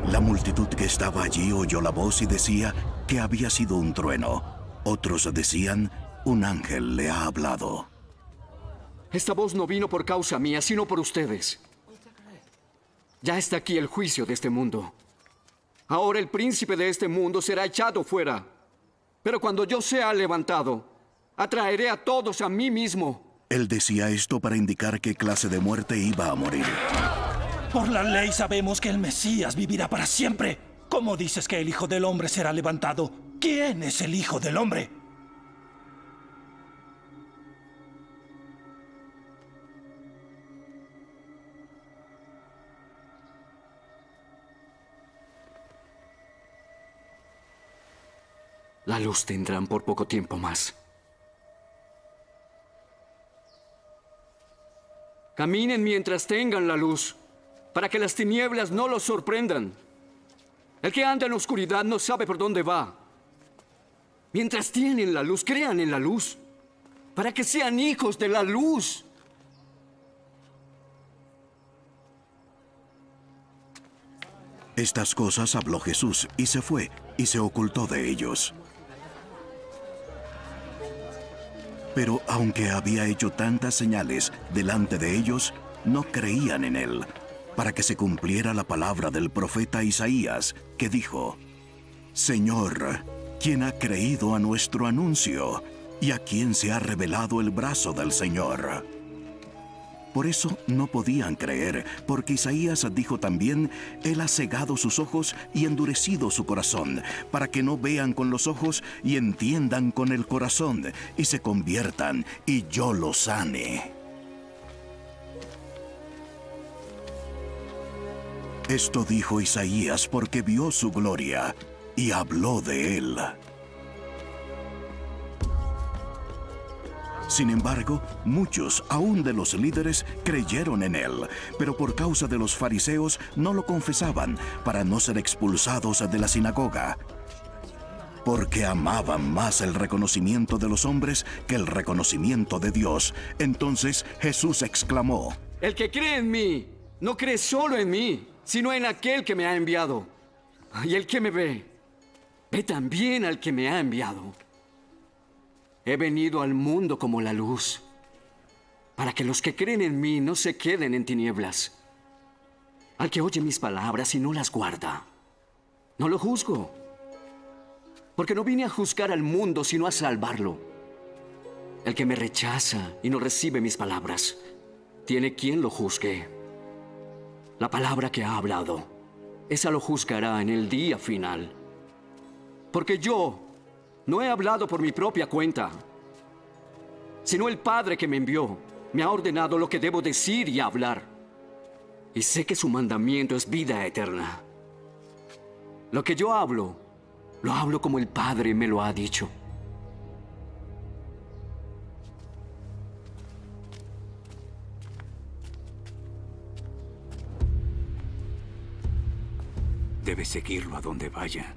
La multitud que estaba allí oyó la voz y decía que había sido un trueno. Otros decían: un ángel le ha hablado. Esta voz no vino por causa mía, sino por ustedes. Ya está aquí el juicio de este mundo. Ahora el príncipe de este mundo será echado fuera. Pero cuando yo sea levantado, atraeré a todos a mí mismo. Él decía esto para indicar qué clase de muerte iba a morir. Por la ley sabemos que el Mesías vivirá para siempre. ¿Cómo dices que el Hijo del Hombre será levantado? ¿Quién es el Hijo del Hombre? La luz tendrán por poco tiempo más. Caminen mientras tengan la luz, para que las tinieblas no los sorprendan. El que anda en oscuridad no sabe por dónde va. Mientras tienen la luz, crean en la luz, para que sean hijos de la luz. Estas cosas habló Jesús y se fue y se ocultó de ellos. Pero aunque había hecho tantas señales delante de ellos, no creían en él, para que se cumpliera la palabra del profeta Isaías, que dijo: Señor, ¿quién ha creído a nuestro anuncio? ¿Y a quién se ha revelado el brazo del Señor? Por eso no podían creer, porque Isaías dijo también: Él ha cegado sus ojos y endurecido su corazón, para que no vean con los ojos y entiendan con el corazón, y se conviertan, y yo los sane. Esto dijo Isaías porque vio su gloria y habló de él. Sin embargo, muchos, aún de los líderes, creyeron en él, pero por causa de los fariseos no lo confesaban para no ser expulsados de la sinagoga, porque amaban más el reconocimiento de los hombres que el reconocimiento de Dios. Entonces Jesús exclamó: El que cree en mí, no cree solo en mí, sino en aquel que me ha enviado. Y el que me ve, ve también al que me ha enviado. He venido al mundo como la luz, para que los que creen en mí no se queden en tinieblas. Al que oye mis palabras y no las guarda, no lo juzgo, porque no vine a juzgar al mundo, sino a salvarlo. El que me rechaza y no recibe mis palabras, tiene quien lo juzgue. La palabra que ha hablado, esa lo juzgará en el día final. Porque yo no he hablado por mi propia cuenta, sino el Padre que me envió, Me ha ordenado lo que debo decir y hablar. Y sé que su mandamiento es vida eterna. Lo que yo hablo, lo hablo como el Padre me lo ha dicho. Debes seguirlo a donde vaya.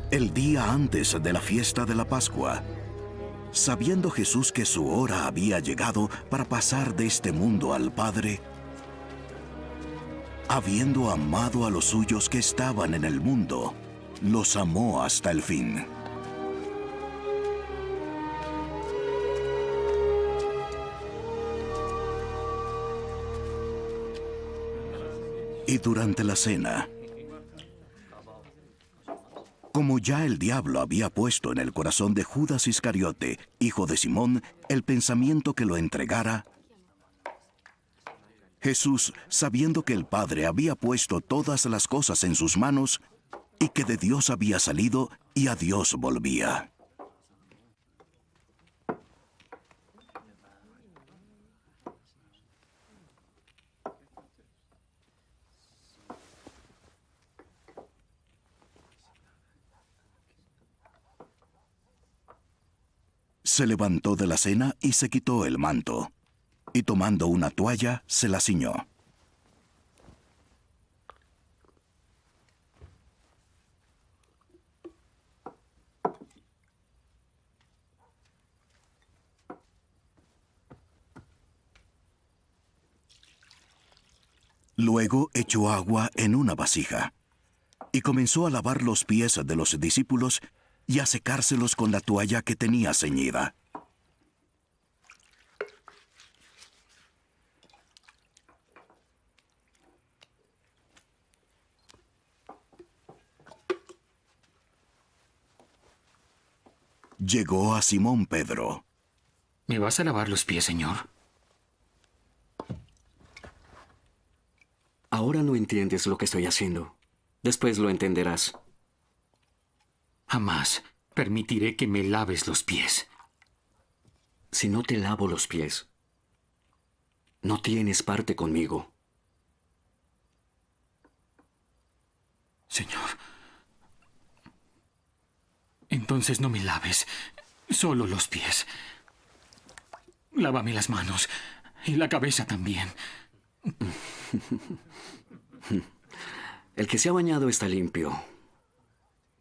El día antes de la fiesta de la Pascua, sabiendo Jesús que su hora había llegado para pasar de este mundo al Padre, habiendo amado a los suyos que estaban en el mundo, los amó hasta el fin. Y durante la cena, como ya el diablo había puesto en el corazón de Judas Iscariote, hijo de Simón, el pensamiento que lo entregara, Jesús, sabiendo que el Padre había puesto todas las cosas en sus manos y que de Dios había salido y a Dios volvía. Se levantó de la cena y se quitó el manto, y tomando una toalla, se la ciñó. Luego echó agua en una vasija, y comenzó a lavar los pies de los discípulos y a secárselos con la toalla que tenía ceñida. Llegó a Simón Pedro. ¿Me vas a lavar los pies, Señor? Ahora no entiendes lo que estoy haciendo. Después lo entenderás. Jamás permitiré que me laves los pies. Si no te lavo los pies, no tienes parte conmigo. Señor, entonces no me laves, solo los pies. Lávame las manos y la cabeza también. El que se ha bañado está limpio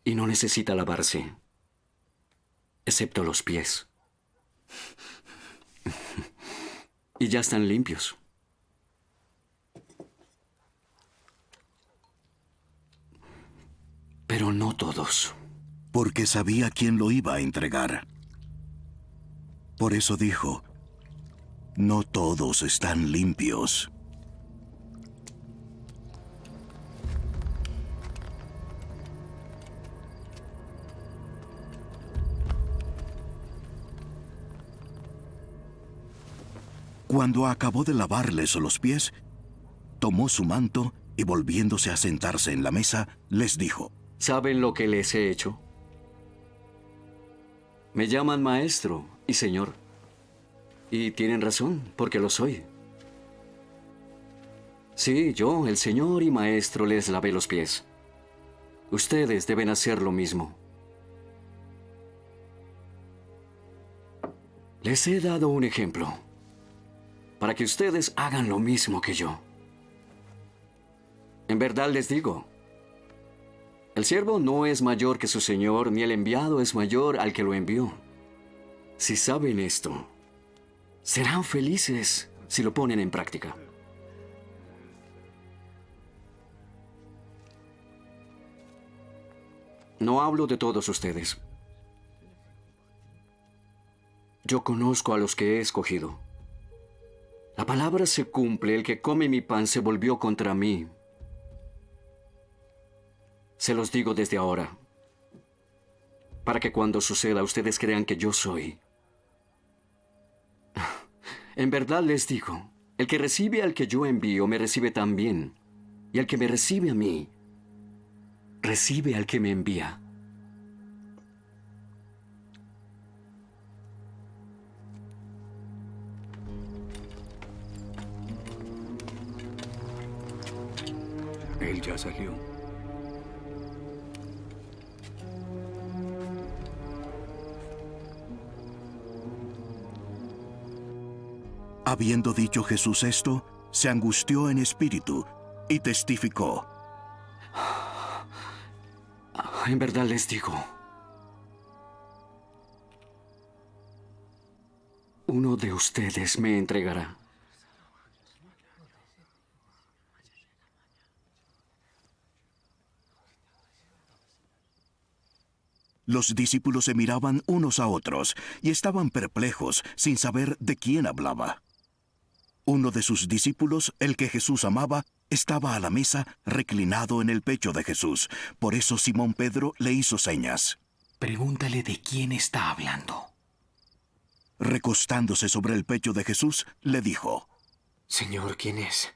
y no necesita lavarse, excepto los pies. Y ya están limpios. Pero no todos. Porque sabía quién lo iba a entregar. Por eso dijo, no todos están limpios. Cuando acabó de lavarles los pies, tomó su manto y volviéndose a sentarse en la mesa, les dijo, ¿saben lo que les he hecho? Me llaman maestro y señor. Y tienen razón, porque lo soy. Sí, yo, el señor y maestro, les lavé los pies. Ustedes deben hacer lo mismo. Les he dado un ejemplo para que ustedes hagan lo mismo que yo. En verdad les digo, el siervo no es mayor que su señor, ni el enviado es mayor al que lo envió. Si saben esto, serán felices si lo ponen en práctica. No hablo de todos ustedes. Yo conozco a los que he escogido. La palabra se cumple, el que come mi pan se volvió contra mí. Se los digo desde ahora, para que cuando suceda ustedes crean que yo soy. En verdad les digo, el que recibe al que yo envío me recibe también, y el que me recibe a mí, recibe al que me envía. Él ya salió. Habiendo dicho Jesús esto, se angustió en espíritu y testificó: En verdad les digo, uno de ustedes me entregará. Los discípulos se miraban unos a otros y estaban perplejos sin saber de quién hablaba. Uno de sus discípulos, el que Jesús amaba, estaba a la mesa reclinado en el pecho de Jesús. Por eso Simón Pedro le hizo señas. Pregúntale de quién está hablando. Recostándose sobre el pecho de Jesús, le dijo: Señor, ¿quién es?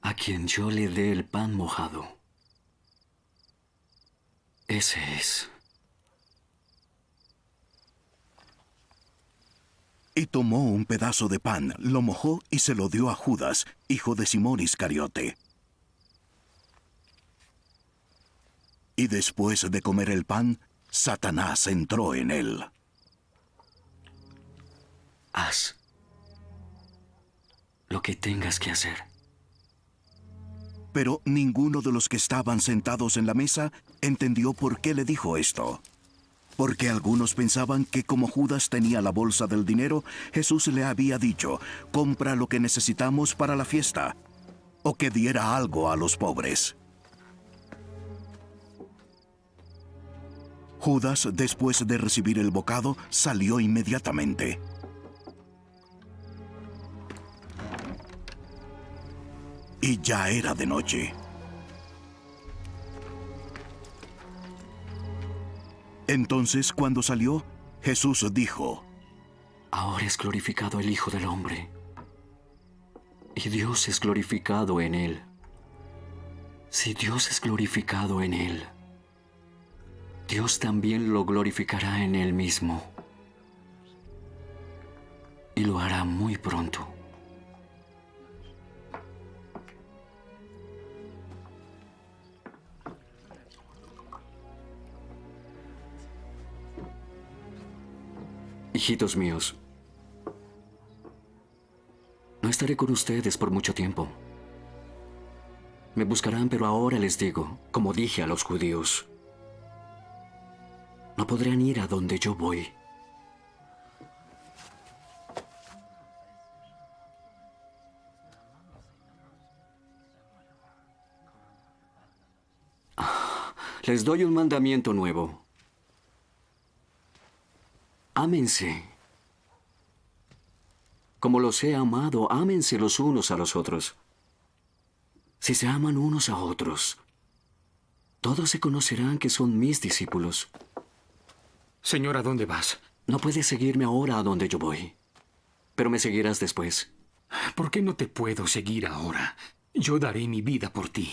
A quien yo le dé el pan mojado. Ese es. Y tomó un pedazo de pan, lo mojó y se lo dio a Judas, hijo de Simón Iscariote. Y después de comer el pan, Satanás entró en él. Haz lo que tengas que hacer. Pero ninguno de los que estaban sentados en la mesa entendió por qué le dijo esto. Porque algunos pensaban que como Judas tenía la bolsa del dinero, Jesús le había dicho: compra lo que necesitamos para la fiesta, o que diera algo a los pobres. Judas, después de recibir el bocado, salió inmediatamente. Y ya era de noche. Entonces, cuando salió, Jesús dijo: Ahora es glorificado el Hijo del Hombre, y Dios es glorificado en él. Si Dios es glorificado en él, Dios también lo glorificará en él mismo, y lo hará muy pronto. Hijitos míos, no estaré con ustedes por mucho tiempo. Me buscarán, pero ahora les digo, como dije a los judíos, no podrán ir a donde yo voy. Les doy un mandamiento nuevo. Ámense. Como los he amado, ámense los unos a los otros. Si se aman unos a otros, todos se conocerán que son mis discípulos. Señor, ¿a dónde vas? No puedes seguirme ahora a donde yo voy, pero me seguirás después. ¿Por qué no te puedo seguir ahora? Yo daré mi vida por ti.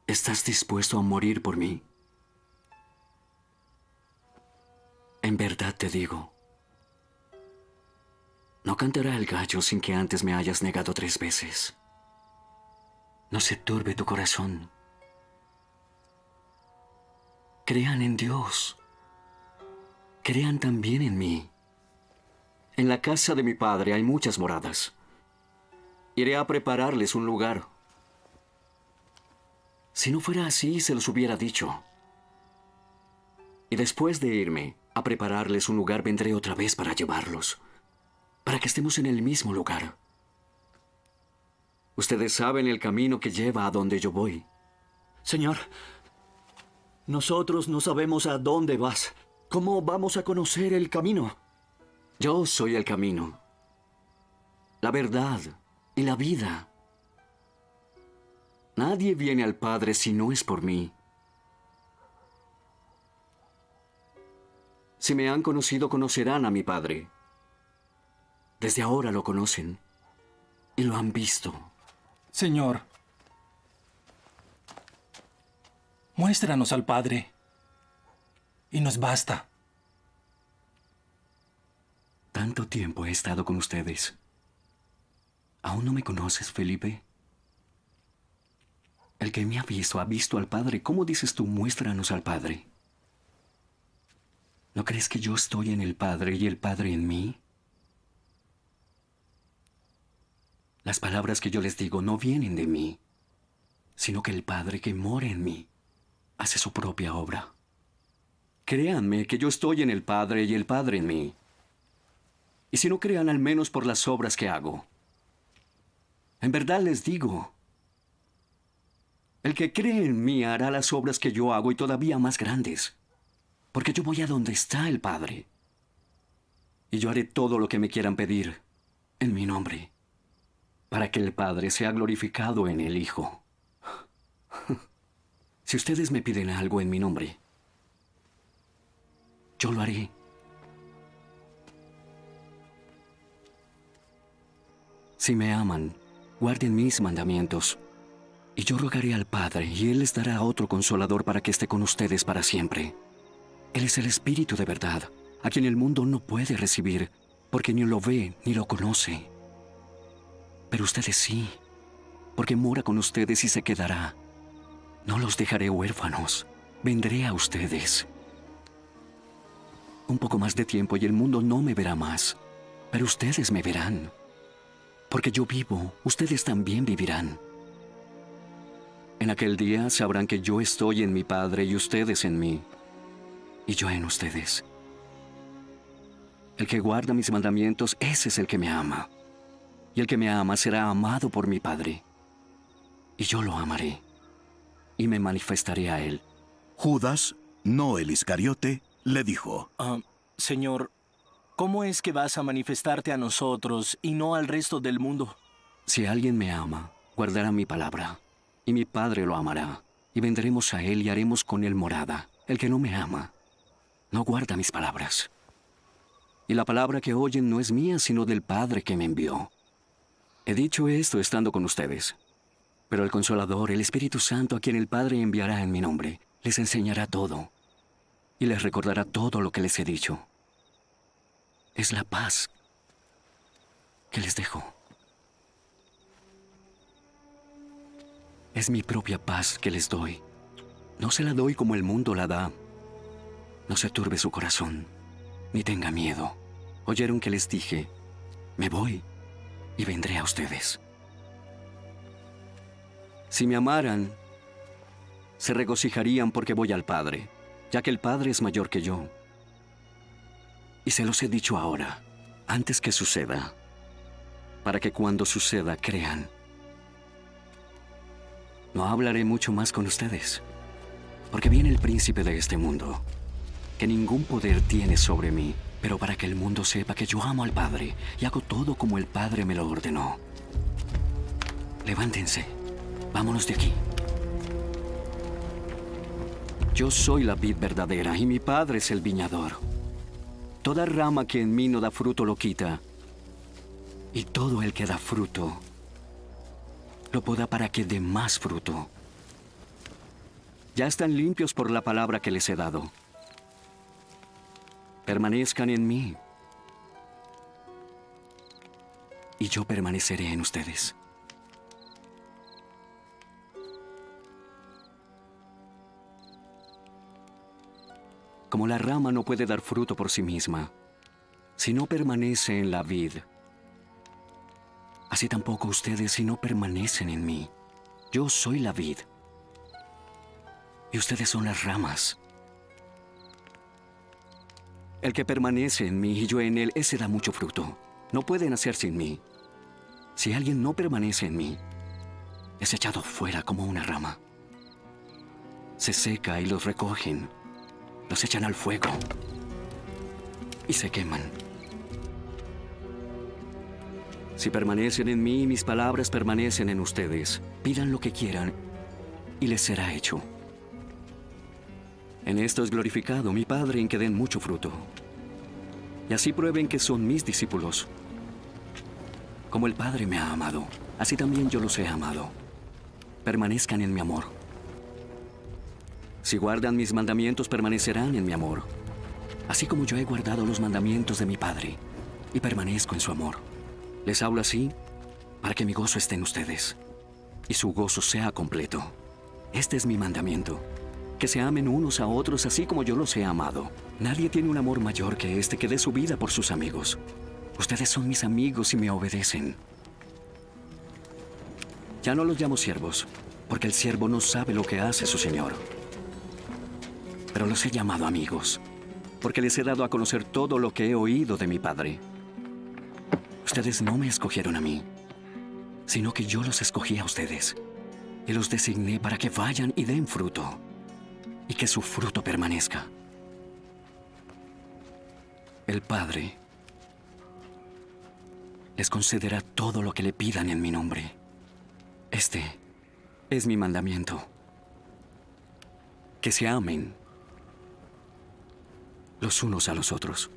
¿Estás dispuesto a morir por mí? En verdad te digo, no cantará el gallo sin que antes me hayas negado 3 veces. No se turbe tu corazón. Crean en Dios. Crean también en mí. En la casa de mi Padre hay muchas moradas. Iré a prepararles un lugar. Si no fuera así, se los hubiera dicho. Y después de irme a prepararles un lugar, vendré otra vez para llevarlos, para que estemos en el mismo lugar. Ustedes saben el camino que lleva a donde yo voy. Señor, nosotros no sabemos a dónde vas. ¿Cómo vamos a conocer el camino? Yo soy el camino, la verdad y la vida. Nadie viene al Padre si no es por mí. Si me han conocido, conocerán a mi Padre. Desde ahora lo conocen y lo han visto. Señor, muéstranos al Padre y nos basta. ¿Cuánto tiempo he estado con ustedes? ¿Aún no me conoces, Felipe? El que me ha visto al Padre. ¿Cómo dices tú, muéstranos al Padre? ¿No crees que yo estoy en el Padre y el Padre en mí? Las palabras que yo les digo no vienen de mí, sino que el Padre que mora en mí hace su propia obra. Créanme que yo estoy en el Padre y el Padre en mí. Y si no crean, al menos por las obras que hago. En verdad les digo, el que cree en mí hará las obras que yo hago y todavía más grandes, porque yo voy a donde está el Padre. Y yo haré todo lo que me quieran pedir en mi nombre, para que el Padre sea glorificado en el Hijo. Si ustedes me piden algo en mi nombre, yo lo haré. Si me aman, guarden mis mandamientos. Y yo rogaré al Padre, y Él les dará otro consolador para que esté con ustedes para siempre. Él es el Espíritu de verdad, a quien el mundo no puede recibir, porque ni lo ve ni lo conoce. Pero ustedes sí, porque mora con ustedes y se quedará. No los dejaré huérfanos, vendré a ustedes. Un poco más de tiempo y el mundo no me verá más, pero ustedes me verán. Porque yo vivo, ustedes también vivirán. En aquel día sabrán que yo estoy en mi Padre y ustedes en mí, y yo en ustedes. El que guarda mis mandamientos, ese es el que me ama. Y el que me ama será amado por mi Padre. Y yo lo amaré, y me manifestaré a él. Judas, no el Iscariote, le dijo: Señor, ¿cómo es que vas a manifestarte a nosotros y no al resto del mundo? Si alguien me ama, guardará mi palabra. Y mi Padre lo amará, y vendremos a él y haremos con él morada. El que no me ama, no guarda mis palabras. Y la palabra que oyen no es mía, sino del Padre que me envió. He dicho esto estando con ustedes. Pero el Consolador, el Espíritu Santo, a quien el Padre enviará en mi nombre, les enseñará todo, y les recordará todo lo que les he dicho. Es la paz que les dejo. Es mi propia paz que les doy. No se la doy como el mundo la da. No se turbe su corazón, ni tenga miedo. Oyeron que les dije, me voy y vendré a ustedes. Si me amaran, se regocijarían porque voy al Padre, ya que el Padre es mayor que yo. Y se los he dicho ahora, antes que suceda, para que cuando suceda crean. No hablaré mucho más con ustedes, porque viene el príncipe de este mundo, que ningún poder tiene sobre mí, pero para que el mundo sepa que yo amo al Padre y hago todo como el Padre me lo ordenó. Levántense, vámonos de aquí. Yo soy la vid verdadera y mi Padre es el viñador. Toda rama que en mí no da fruto lo quita, y todo el que da fruto lo poda para que dé más fruto. Ya están limpios por la palabra que les he dado. Permanezcan en mí, y yo permaneceré en ustedes. Como la rama no puede dar fruto por sí misma, si no permanece en la vid, así tampoco ustedes si no permanecen en mí. Yo soy la vid, y ustedes son las ramas. El que permanece en mí y yo en él, ese da mucho fruto. No puede nacer sin mí. Si alguien no permanece en mí, es echado fuera como una rama. Se seca y los recogen, los echan al fuego y se queman. Si permanecen en mí y mis palabras permanecen en ustedes, pidan lo que quieran y les será hecho. En esto es glorificado mi Padre, en que den mucho fruto. Y así prueben que son mis discípulos. Como el Padre me ha amado, así también yo los he amado. Permanezcan en mi amor. Si guardan mis mandamientos, permanecerán en mi amor, así como yo he guardado los mandamientos de mi Padre y permanezco en su amor. Les hablo así para que mi gozo esté en ustedes y su gozo sea completo. Este es mi mandamiento, que se amen unos a otros así como yo los he amado. Nadie tiene un amor mayor que este, que dé su vida por sus amigos. Ustedes son mis amigos y me obedecen. Ya no los llamo siervos, porque el siervo no sabe lo que hace su señor. Pero los he llamado amigos, porque les he dado a conocer todo lo que he oído de mi Padre. Ustedes no me escogieron a mí, sino que yo los escogí a ustedes, y los designé para que vayan y den fruto, y que su fruto permanezca. El Padre les concederá todo lo que le pidan en mi nombre. Este es mi mandamiento: que se amen los unos a los otros.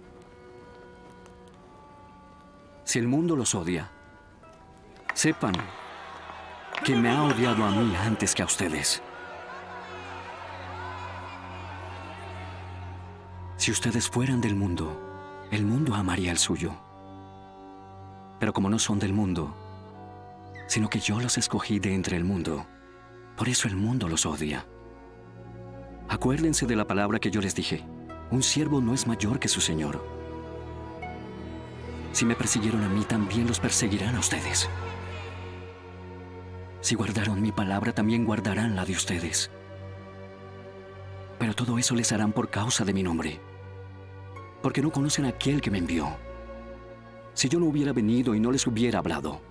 Si el mundo los odia, sepan que me ha odiado a mí antes que a ustedes. Si ustedes fueran del mundo, el mundo amaría el suyo. Pero como no son del mundo, sino que yo los escogí de entre el mundo, por eso el mundo los odia. Acuérdense de la palabra que yo les dije: un siervo no es mayor que su señor. Si me persiguieron a mí, también los perseguirán a ustedes. Si guardaron mi palabra, también guardarán la de ustedes. Pero todo eso les harán por causa de mi nombre, porque no conocen a aquel que me envió. Si yo no hubiera venido y no les hubiera hablado,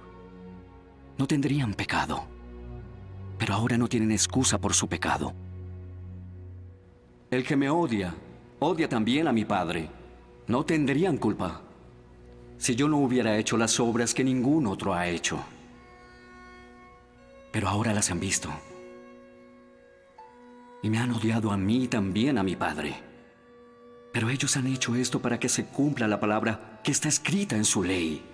no tendrían pecado. Pero ahora no tienen excusa por su pecado. El que me odia, odia también a mi Padre. No tendrían culpa si yo no hubiera hecho las obras que ningún otro ha hecho. Pero ahora las han visto. Y me han odiado a mí y también a mi Padre. Pero ellos han hecho esto para que se cumpla la palabra que está escrita en su ley.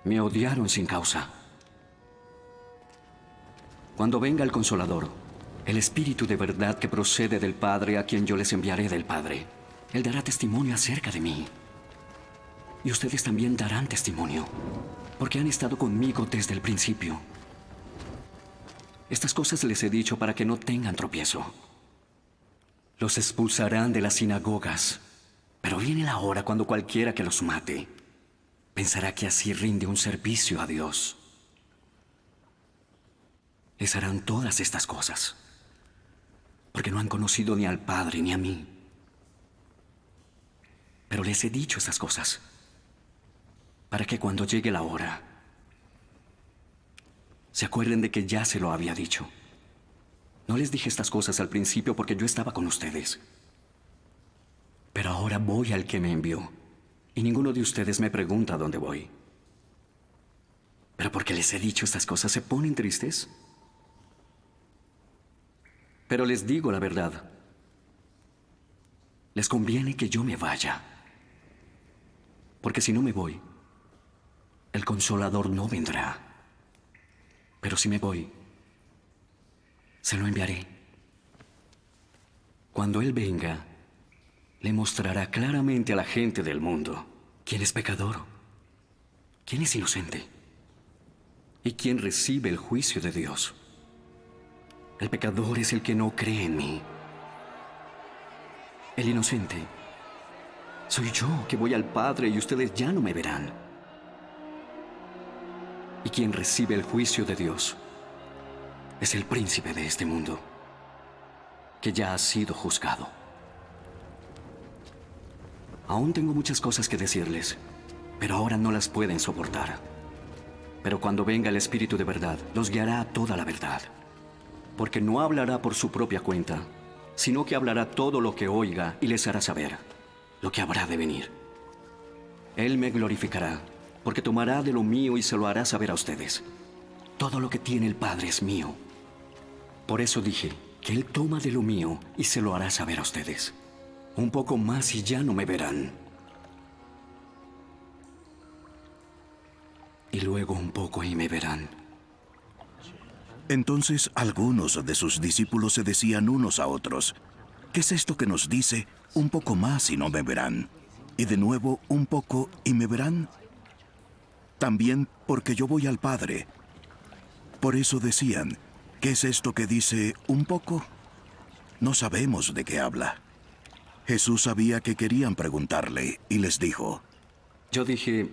Me odiaron sin causa. Cuando venga el Consolador, el Espíritu de verdad que procede del Padre, a quien yo les enviaré del Padre, Él dará testimonio acerca de mí. Y ustedes también darán testimonio, porque han estado conmigo desde el principio. Estas cosas les he dicho para que no tengan tropiezo. Los expulsarán de las sinagogas, pero viene la hora cuando cualquiera que los mate pensará que así rinde un servicio a Dios. Les harán todas estas cosas, porque no han conocido ni al Padre ni a mí. Pero les he dicho estas cosas para que cuando llegue la hora se acuerden de que ya se lo había dicho. No les dije estas cosas al principio porque yo estaba con ustedes. Pero ahora voy al que me envió, y ninguno de ustedes me pregunta a dónde voy. Pero porque les he dicho estas cosas, ¿se ponen tristes? Pero les digo la verdad. Les conviene que yo me vaya. Porque si no me voy, el Consolador no vendrá. Pero si me voy, se lo enviaré. Cuando Él venga, le mostrará claramente a la gente del mundo quién es pecador, quién es inocente y quién recibe el juicio de Dios. El pecador es el que no cree en mí. El inocente soy yo, que voy al Padre y ustedes ya no me verán. Y quien recibe el juicio de Dios es el príncipe de este mundo, que ya ha sido juzgado. Aún tengo muchas cosas que decirles, pero ahora no las pueden soportar. Pero cuando venga el Espíritu de verdad, los guiará a toda la verdad. Porque no hablará por su propia cuenta, sino que hablará todo lo que oiga y les hará saber lo que habrá de venir. Él me glorificará, porque tomará de lo mío y se lo hará saber a ustedes. Todo lo que tiene el Padre es mío. Por eso dije que Él toma de lo mío y se lo hará saber a ustedes. Un poco más y ya no me verán. Y luego un poco y me verán. Entonces algunos de sus discípulos se decían unos a otros: ¿qué es esto que nos dice, un poco más y no me verán? y de nuevo un poco y me verán. También porque yo voy al Padre. Por eso decían, ¿qué es esto que dice un poco? No sabemos de qué habla. Jesús sabía que querían preguntarle y les dijo, Yo dije,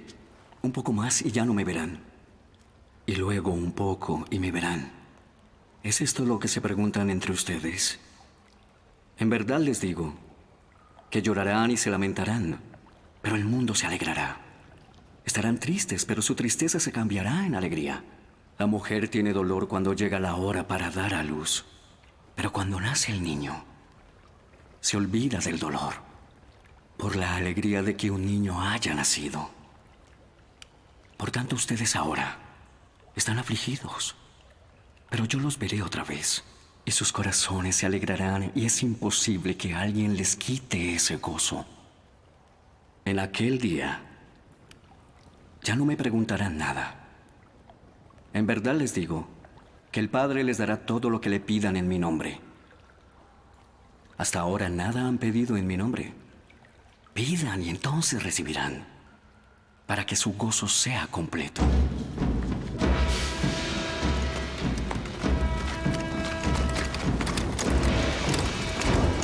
un poco más y ya no me verán. Y luego un poco y me verán. ¿Es esto lo que se preguntan entre ustedes? En verdad les digo, que llorarán y se lamentarán, pero el mundo se alegrará. Estarán tristes, pero su tristeza se cambiará en alegría. La mujer tiene dolor cuando llega la hora para dar a luz, pero cuando nace el niño, se olvida del dolor por la alegría de que un niño haya nacido. Por tanto, ustedes ahora están afligidos, pero yo los veré otra vez, y sus corazones se alegrarán, y es imposible que alguien les quite ese gozo. En aquel día, ya no me preguntarán nada. En verdad les digo que el Padre les dará todo lo que le pidan en mi nombre. Hasta ahora nada han pedido en mi nombre. Pidan y entonces recibirán, para que su gozo sea completo.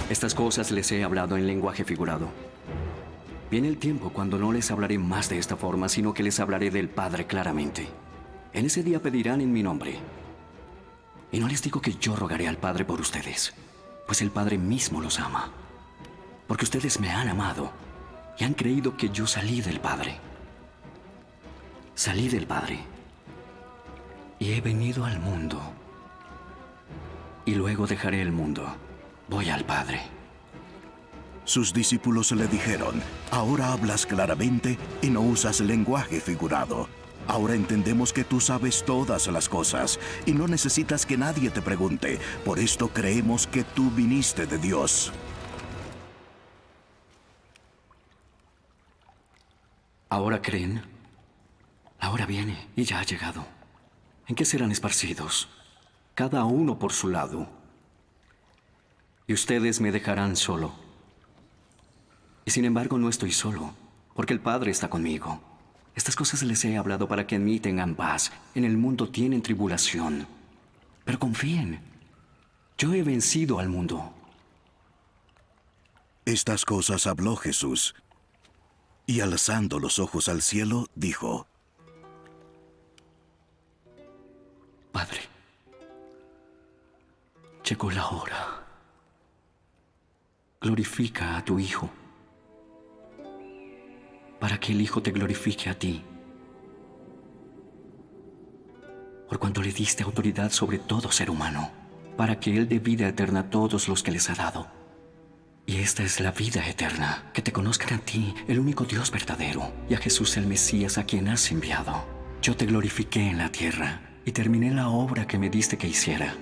Estas cosas les he hablado en lenguaje figurado. Viene el tiempo cuando no les hablaré más de esta forma, sino que les hablaré del Padre claramente. En ese día pedirán en mi nombre. Y no les digo que yo rogaré al Padre por ustedes, pues el Padre mismo los ama. Porque ustedes me han amado y han creído que yo salí del Padre. Salí del Padre y he venido al mundo. Y luego dejaré el mundo. Voy al Padre. Sus discípulos le dijeron, ahora hablas claramente y no usas lenguaje figurado. Ahora entendemos que tú sabes todas las cosas y no necesitas que nadie te pregunte. Por esto creemos que tú viniste de Dios. ¿Ahora creen? Ahora viene y ya ha llegado. ¿En qué serán esparcidos? Cada uno por su lado. Y ustedes me dejarán solo. Y sin embargo no estoy solo, porque el Padre está conmigo. Estas cosas les he hablado para que en mí tengan paz. En el mundo tienen tribulación. Pero confíen, yo he vencido al mundo. Estas cosas habló Jesús, y alzando los ojos al cielo, dijo, Padre, llegó la hora. Glorifica a tu Hijo, para que el Hijo te glorifique a ti. Por cuanto le diste autoridad sobre todo ser humano, para que Él dé vida eterna a todos los que les ha dado. Y esta es la vida eterna, que te conozcan a ti, el único Dios verdadero, y a Jesús el Mesías a quien has enviado. Yo te glorifiqué en la tierra, y terminé la obra que me diste que hiciera.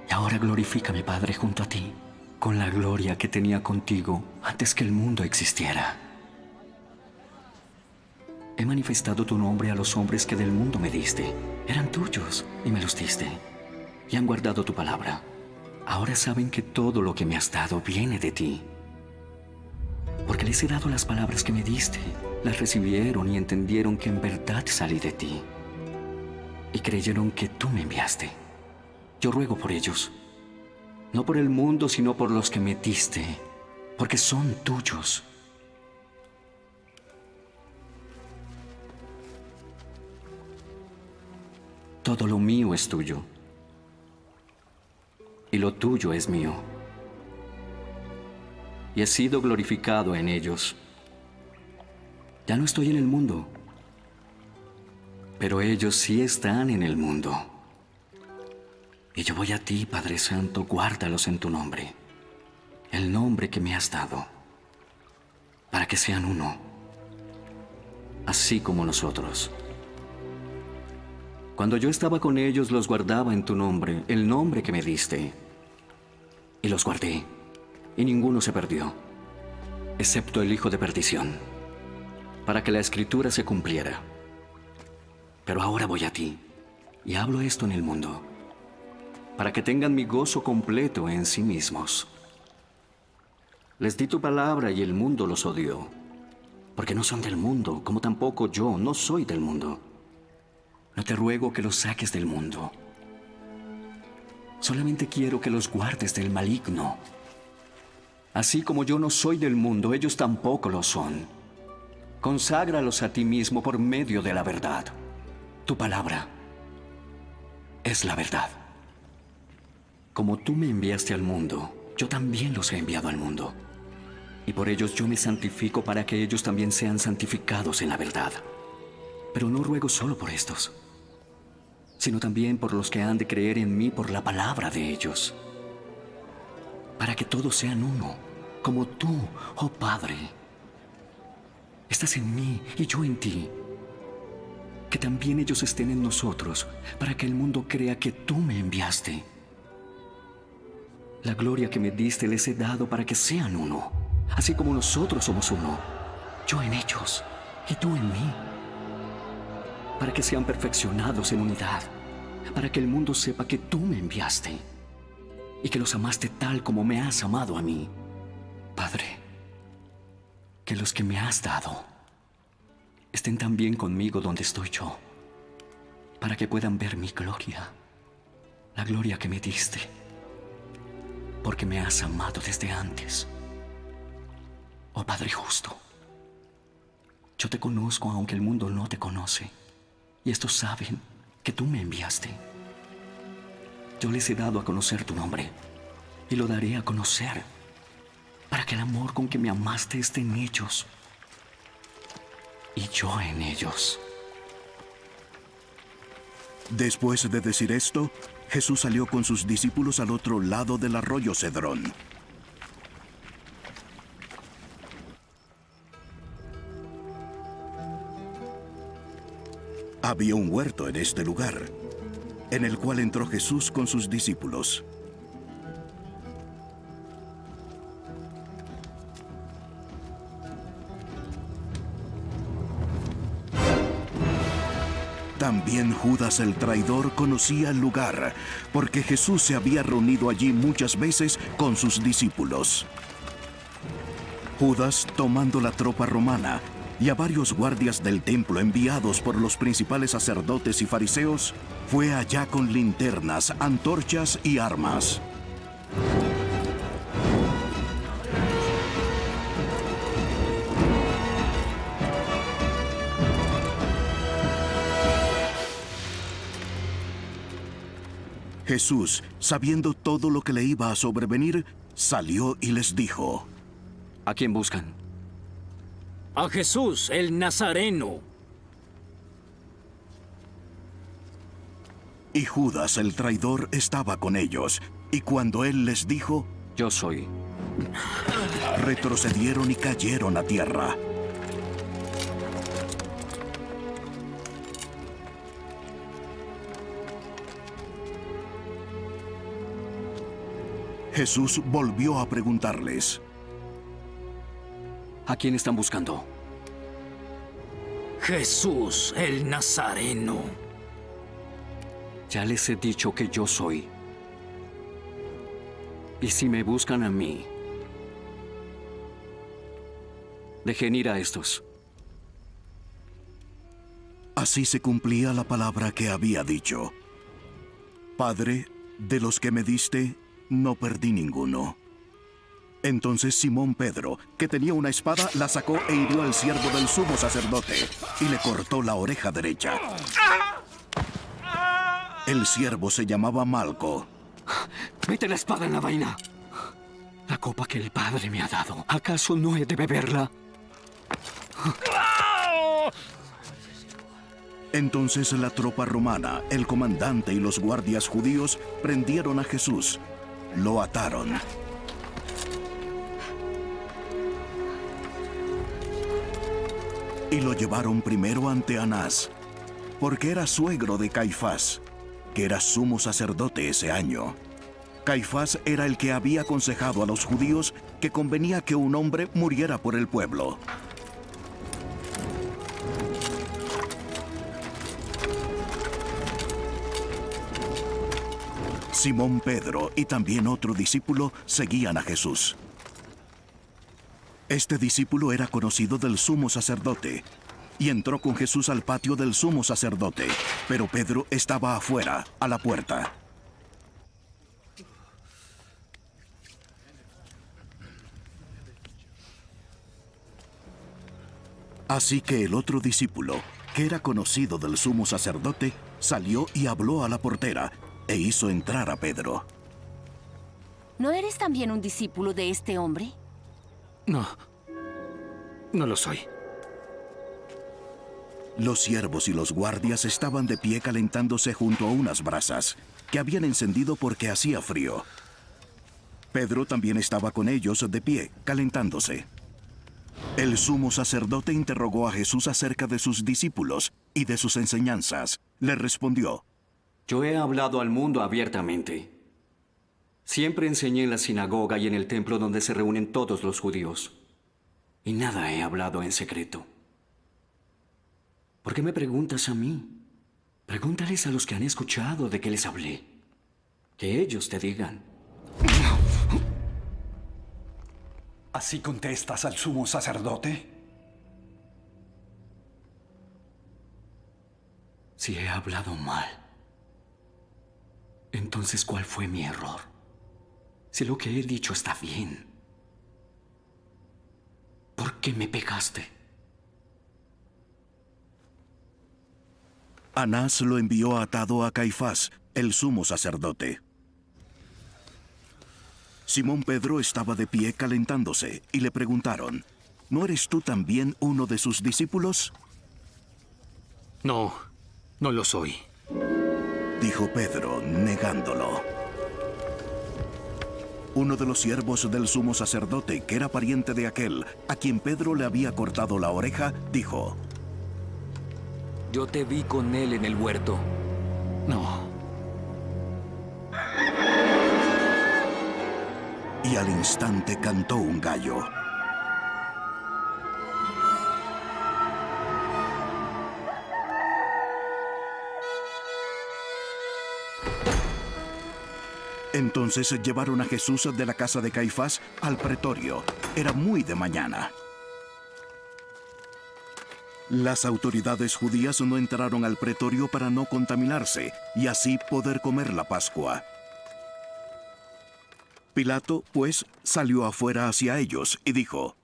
Y ahora glorifícame, Padre, junto a ti, con la gloria que tenía contigo antes que el mundo existiera. He manifestado tu nombre a los hombres que del mundo me diste. Eran tuyos y me los diste. Y han guardado tu palabra. Ahora saben que todo lo que me has dado viene de ti. Porque les he dado las palabras que me diste. Las recibieron y entendieron que en verdad salí de ti. Y creyeron que tú me enviaste. Yo ruego por ellos. No por el mundo, sino por los que me diste, porque son tuyos. Todo lo mío es tuyo, y lo tuyo es mío. Y he sido glorificado en ellos. Ya no estoy en el mundo, pero ellos sí están en el mundo. Y yo voy a ti, Padre Santo, guárdalos en tu nombre, el nombre que me has dado, para que sean uno, así como nosotros. Cuando yo estaba con ellos, los guardaba en tu nombre, el nombre que me diste. Y los guardé, y ninguno se perdió, excepto el hijo de perdición, para que la escritura se cumpliera. Pero ahora voy a ti, y hablo esto en el mundo, para que tengan mi gozo completo en sí mismos. Les di tu palabra y el mundo los odió, porque no son del mundo, como tampoco yo no soy del mundo. No te ruego que los saques del mundo. Solamente quiero que los guardes del maligno. Así como yo no soy del mundo, ellos tampoco lo son. Conságralos a ti mismo por medio de la verdad. Tu palabra es la verdad. Como tú me enviaste al mundo, yo también los he enviado al mundo. Y por ellos yo me santifico para que ellos también sean santificados en la verdad. Pero no ruego solo por estos, sino también por los que han de creer en mí por la palabra de ellos, para que todos sean uno, como tú, oh Padre, estás en mí y yo en ti. Que también ellos estén en nosotros, para que el mundo crea que tú me enviaste. La gloria que me diste les he dado para que sean uno, así como nosotros somos uno, yo en ellos y tú en mí, para que sean perfeccionados en unidad, para que el mundo sepa que tú me enviaste y que los amaste tal como me has amado a mí. Padre, que los que me has dado estén también conmigo donde estoy yo, para que puedan ver mi gloria, la gloria que me diste, porque me has amado desde antes. Oh Padre justo, yo te conozco aunque el mundo no te conoce, y estos saben que tú me enviaste. Yo les he dado a conocer tu nombre, y lo daré a conocer, para que el amor con que me amaste esté en ellos, y yo en ellos. Después de decir esto, Jesús salió con sus discípulos al otro lado del arroyo Cedrón. Había un huerto en este lugar, en el cual entró Jesús con sus discípulos. También Judas el traidor conocía el lugar, porque Jesús se había reunido allí muchas veces con sus discípulos. Judas, tomando la tropa romana y a varios guardias del templo enviados por los principales sacerdotes y fariseos, fue allá con linternas, antorchas y armas. Jesús, sabiendo todo lo que le iba a sobrevenir, salió y les dijo: ¿A quién buscan? A Jesús, el Nazareno. Y Judas el traidor estaba con ellos, y cuando él les dijo: Yo soy, retrocedieron y cayeron a tierra. Jesús volvió a preguntarles: ¿A quién están buscando? Jesús, el Nazareno. Ya les he dicho que yo soy. Y si me buscan a mí, dejen ir a estos. Así se cumplía la palabra que había dicho: Padre, de los que me diste, no perdí ninguno. Entonces Simón Pedro, que tenía una espada, la sacó e hirió al siervo del sumo sacerdote y le cortó la oreja derecha. El siervo se llamaba Malco. Mete la espada en la vaina. La copa que el Padre me ha dado, ¿acaso no he de beberla? Entonces la tropa romana, el comandante y los guardias judíos prendieron a Jesús. Lo ataron. Y lo llevaron primero ante Anás, porque era suegro de Caifás, que era sumo sacerdote ese año. Caifás era el que había aconsejado a los judíos que convenía que un hombre muriera por el pueblo. Simón Pedro y también otro discípulo seguían a Jesús. Este discípulo era conocido del sumo sacerdote y entró con Jesús al patio del sumo sacerdote, pero Pedro estaba afuera, a la puerta. Así que el otro discípulo, que era conocido del sumo sacerdote, salió y habló a la portera e hizo entrar a Pedro. ¿No eres también un discípulo de este hombre? No, no lo soy. Los siervos y los guardias estaban de pie calentándose junto a unas brasas que habían encendido porque hacía frío. Pedro también estaba con ellos de pie, calentándose. El sumo sacerdote interrogó a Jesús acerca de sus discípulos y de sus enseñanzas. Le respondió: Yo he hablado al mundo abiertamente. Siempre enseñé en la sinagoga y en el templo donde se reúnen todos los judíos. Y nada he hablado en secreto. ¿Por qué me preguntas a mí? Pregúntales a los que han escuchado de qué les hablé. Que ellos te digan. ¿Así contestas al sumo sacerdote? Si he hablado mal, entonces ¿cuál fue mi error? Si lo que he dicho está bien, ¿por qué me pegaste? Anás lo envió atado a Caifás, el sumo sacerdote. Simón Pedro estaba de pie calentándose y le preguntaron: ¿No eres tú también uno de sus discípulos? No, no lo soy. Dijo Pedro, negándolo. Uno de los siervos del sumo sacerdote, que era pariente de aquel a quien Pedro le había cortado la oreja, dijo: Yo te vi con él en el huerto. No. Y al instante cantó un gallo. Entonces llevaron a Jesús de la casa de Caifás al pretorio. Era muy de mañana. Las autoridades judías no entraron al pretorio para no contaminarse y así poder comer la Pascua. Pilato, pues, salió afuera hacia ellos y dijo: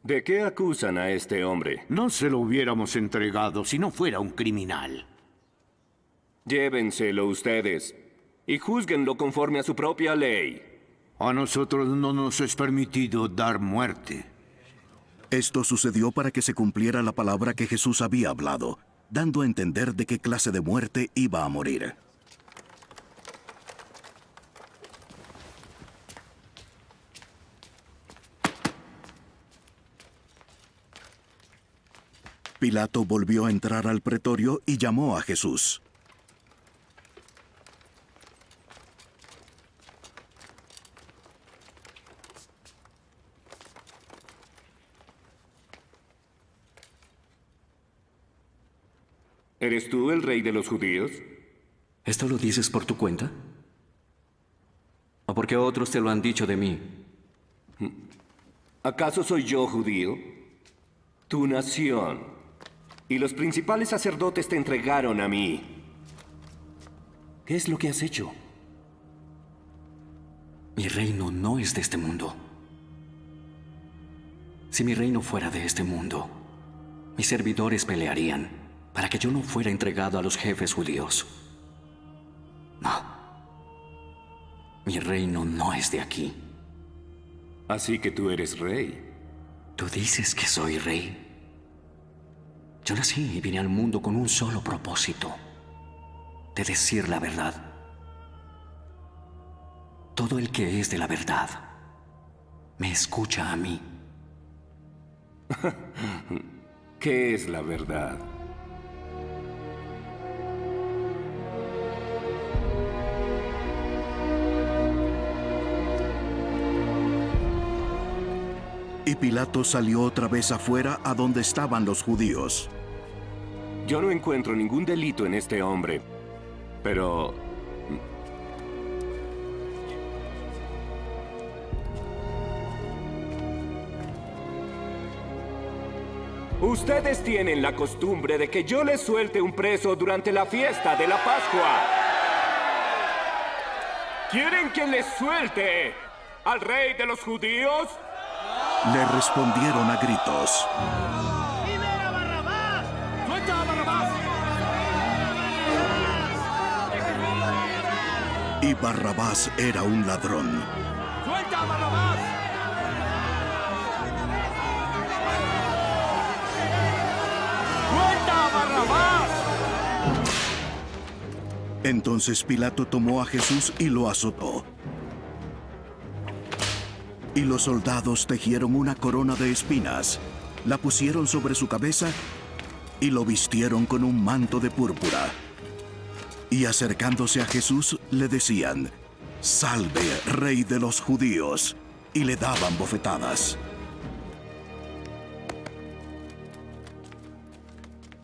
¿De qué acusan a este hombre? No se lo hubiéramos entregado si no fuera un criminal. Llévenselo ustedes y júzguenlo conforme a su propia ley. A nosotros no nos es permitido dar muerte. Esto sucedió para que se cumpliera la palabra que Jesús había hablado, dando a entender de qué clase de muerte iba a morir. Pilato volvió a entrar al pretorio y llamó a Jesús. ¿Eres tú el rey de los judíos? ¿Esto lo dices por tu cuenta? ¿O porque otros te lo han dicho de mí? ¿Acaso soy yo judío? Tu nación y los principales sacerdotes te entregaron a mí. ¿Qué es lo que has hecho? Mi reino no es de este mundo. Si mi reino fuera de este mundo, mis servidores pelearían para que yo no fuera entregado a los jefes judíos. No. Mi reino no es de aquí. Así que tú eres rey. Tú dices que soy rey. Yo nací y vine al mundo con un solo propósito: de decir la verdad. Todo el que es de la verdad me escucha a mí. ¿Qué es la verdad? Y Pilato salió otra vez afuera a donde estaban los judíos. Yo no encuentro ningún delito en este hombre, pero... Ustedes tienen la costumbre de que yo les suelte un preso durante la fiesta de la Pascua. ¿Quieren que les suelte al rey de los judíos? Le respondieron a gritos. ¡Libera a Barrabás! ¡Suelta a Barrabás! Y Barrabás era un ladrón. ¡Suelta a Barrabás! ¡Suelta a Barrabás! Entonces Pilato tomó a Jesús y lo azotó. Y los soldados tejieron una corona de espinas, la pusieron sobre su cabeza y lo vistieron con un manto de púrpura. Y acercándose a Jesús le decían: «Salve, Rey de los judíos», y le daban bofetadas.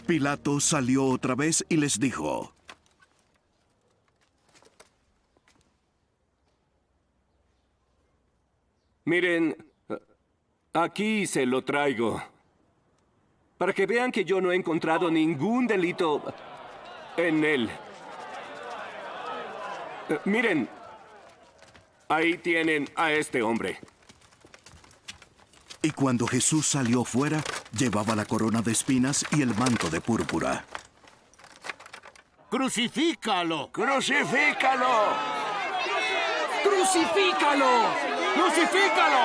Pilato salió otra vez y les dijo: Miren, aquí se lo traigo. Para que vean que yo no he encontrado ningún delito en él. Miren, ahí tienen a este hombre. Y cuando Jesús salió fuera, llevaba la corona de espinas y el manto de púrpura. ¡Crucifícalo! ¡Crucifícalo! ¡Crucifícalo! ¡Crucifícalo!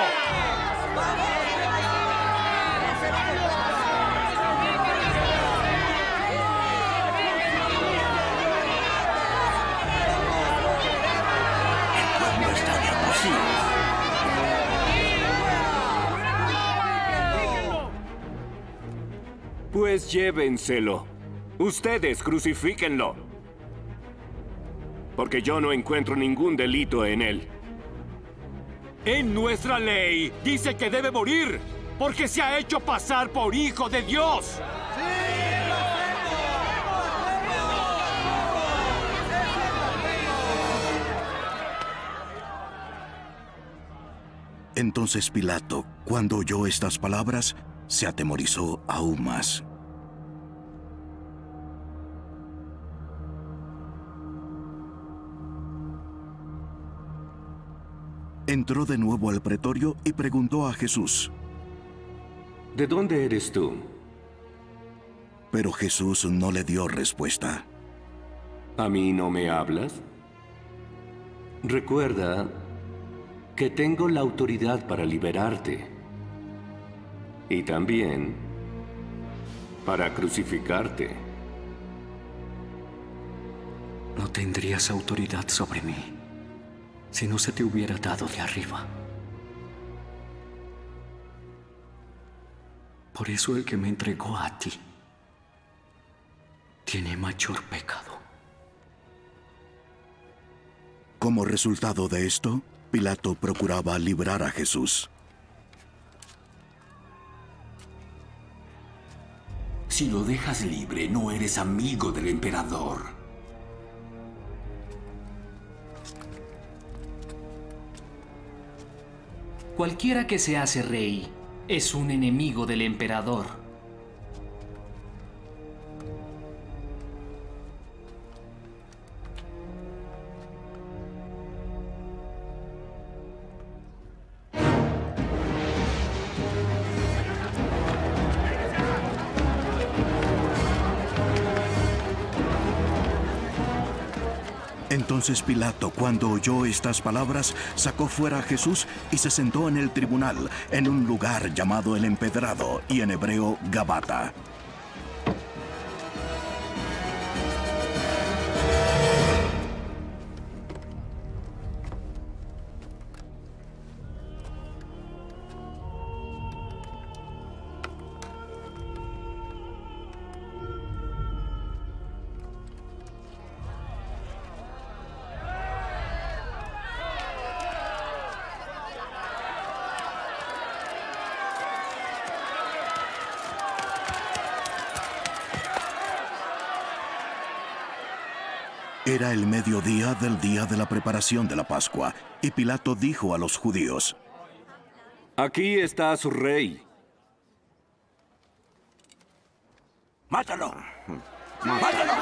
El pueblo está de acuerdo. Pues llévenselo. Ustedes crucifíquenlo. Porque yo no encuentro ningún delito en él. En nuestra ley dice que debe morir porque se ha hecho pasar por hijo de Dios. Entonces Pilato, cuando oyó estas palabras, se atemorizó aún más. Entró de nuevo al pretorio y preguntó a Jesús: ¿De dónde eres tú? Pero Jesús no le dio respuesta. ¿A mí no me hablas? Recuerda que tengo la autoridad para liberarte. Y también para crucificarte. No tendrías autoridad sobre mí si no se te hubiera dado de arriba. Por eso el que me entregó a ti tiene mayor pecado. Como resultado de esto, Pilato procuraba librar a Jesús. Si lo dejas libre, no eres amigo del emperador. Cualquiera que se hace rey es un enemigo del emperador. Entonces Pilato, cuando oyó estas palabras, sacó fuera a Jesús y se sentó en el tribunal, en un lugar llamado el Empedrado, y en hebreo Gabata. Era el mediodía del día de la preparación de la Pascua, y Pilato dijo a los judíos: Aquí está su rey. ¡Mátalo! ¡Mátalo!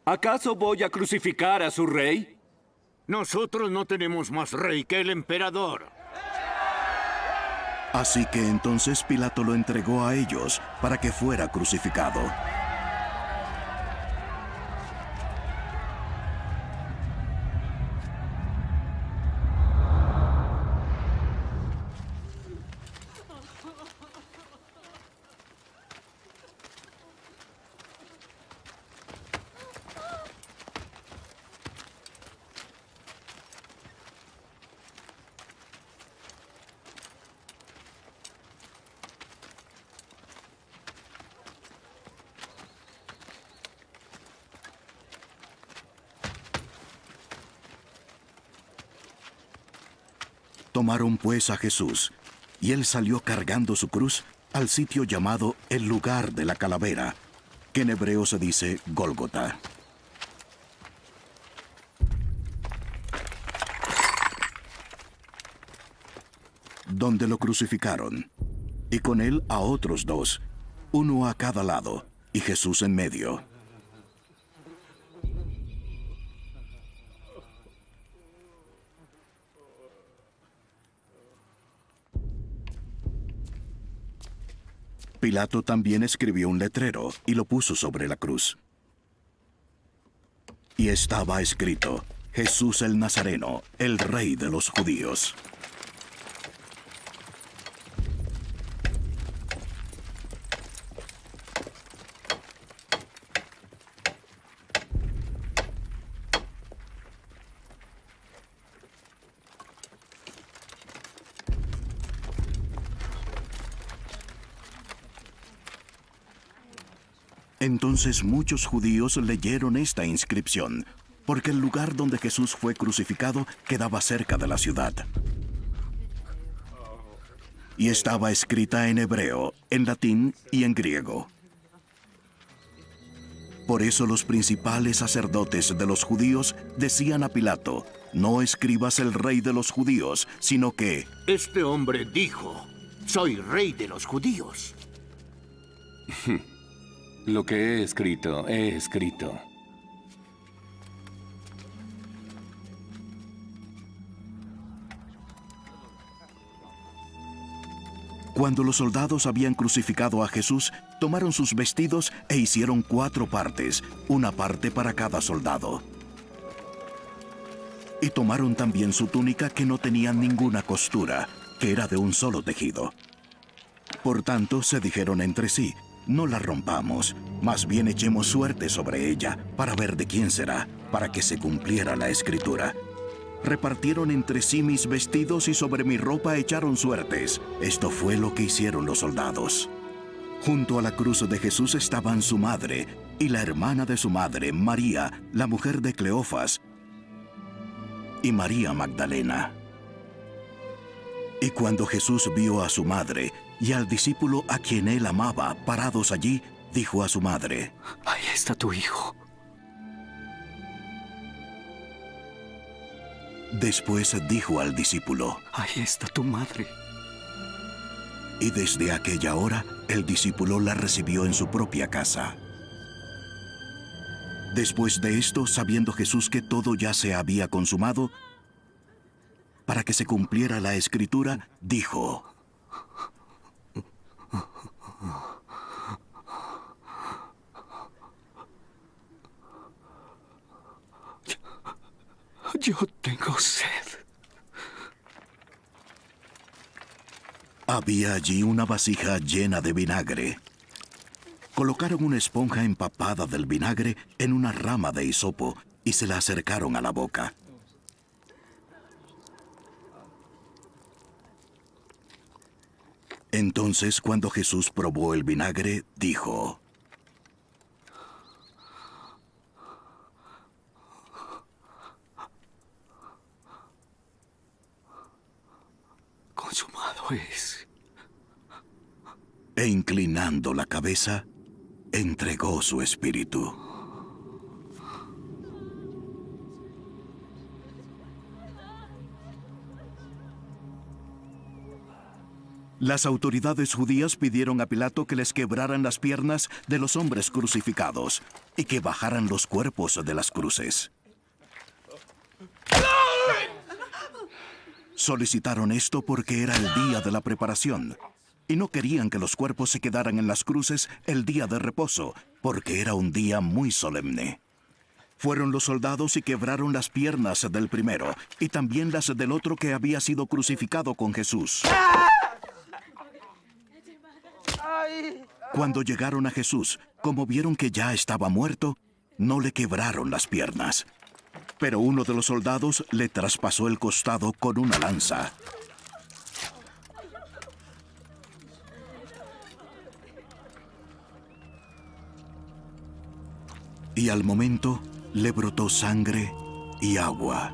¿Acaso voy a crucificar a su rey? Nosotros no tenemos más rey que el emperador. Así que entonces Pilato lo entregó a ellos para que fuera crucificado. Tomaron pues a Jesús, y él salió cargando su cruz al sitio llamado el lugar de la calavera, que en hebreo se dice Gólgota. Donde lo crucificaron, y con él a otros dos, uno a cada lado, y Jesús en medio. Pilato también escribió un letrero y lo puso sobre la cruz. Y estaba escrito: Jesús el Nazareno, el Rey de los Judíos. Entonces muchos judíos leyeron esta inscripción, porque el lugar donde Jesús fue crucificado quedaba cerca de la ciudad. Y estaba escrita en hebreo, en latín y en griego. Por eso los principales sacerdotes de los judíos decían a Pilato: no escribas el rey de los judíos, sino que... Este hombre dijo: soy rey de los judíos. Lo que he escrito, he escrito. Cuando los soldados habían crucificado a Jesús, tomaron sus vestidos e hicieron 4 partes, una parte para cada soldado. Y tomaron también su túnica, que no tenía ninguna costura, que era de un solo tejido. Por tanto, se dijeron entre sí: no la rompamos, más bien echemos suerte sobre ella, para ver de quién será, para que se cumpliera la escritura. Repartieron entre sí mis vestidos y sobre mi ropa echaron suertes. Esto fue lo que hicieron los soldados. Junto a la cruz de Jesús estaban su madre y la hermana de su madre, María, la mujer de Cleofas, y María Magdalena. Y cuando Jesús vio a su madre y al discípulo a quien él amaba parados allí, dijo a su madre: ahí está tu hijo. Después dijo al discípulo: ahí está tu madre. Y desde aquella hora, el discípulo la recibió en su propia casa. Después de esto, sabiendo Jesús que todo ya se había consumado, para que se cumpliera la escritura, dijo: yo tengo sed. Había allí una vasija llena de vinagre. Colocaron una esponja empapada del vinagre en una rama de hisopo y se la acercaron a la boca. Entonces, cuando Jesús probó el vinagre, dijo: consumado pues. E inclinando la cabeza, entregó su espíritu. Las autoridades judías pidieron a Pilato que les quebraran las piernas de los hombres crucificados y que bajaran los cuerpos de las cruces. Solicitaron esto porque era el día de la preparación y no querían que los cuerpos se quedaran en las cruces el día de reposo, porque era un día muy solemne. Fueron los soldados y quebraron las piernas del primero y también las del otro que había sido crucificado con Jesús. Cuando llegaron a Jesús, como vieron que ya estaba muerto, no le quebraron las piernas. Pero uno de los soldados le traspasó el costado con una lanza. Y al momento le brotó sangre y agua.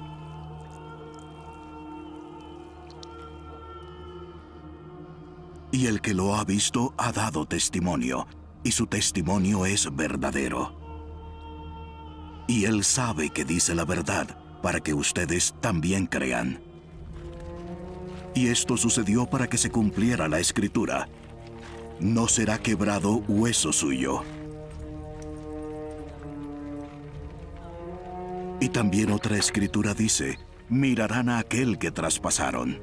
Y el que lo ha visto ha dado testimonio, y su testimonio es verdadero. Y él sabe que dice la verdad, para que ustedes también crean. Y esto sucedió para que se cumpliera la Escritura: no será quebrado hueso suyo. Y también otra Escritura dice: mirarán a aquel que traspasaron.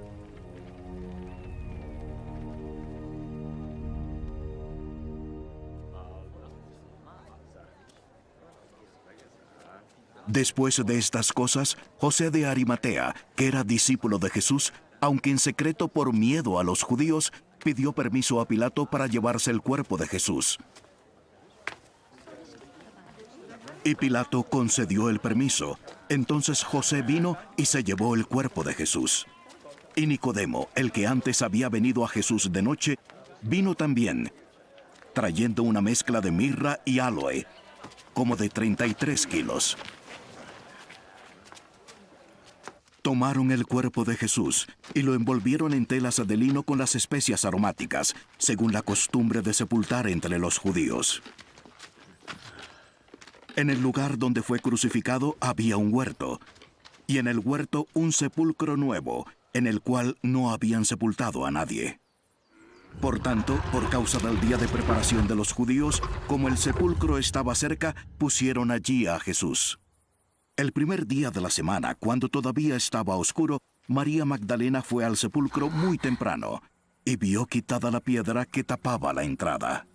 Después de estas cosas, José de Arimatea, que era discípulo de Jesús, aunque en secreto por miedo a los judíos, pidió permiso a Pilato para llevarse el cuerpo de Jesús. Y Pilato concedió el permiso. Entonces José vino y se llevó el cuerpo de Jesús. Y Nicodemo, el que antes había venido a Jesús de noche, vino también, trayendo una mezcla de mirra y áloe, como de 33 kilos. Tomaron el cuerpo de Jesús y lo envolvieron en telas de lino con las especias aromáticas, según la costumbre de sepultar entre los judíos. En el lugar donde fue crucificado había un huerto, y en el huerto un sepulcro nuevo, en el cual no habían sepultado a nadie. Por tanto, por causa del día de preparación de los judíos, como el sepulcro estaba cerca, pusieron allí a Jesús. El primer día de la semana, cuando todavía estaba oscuro, María Magdalena fue al sepulcro muy temprano y vio quitada la piedra que tapaba la entrada.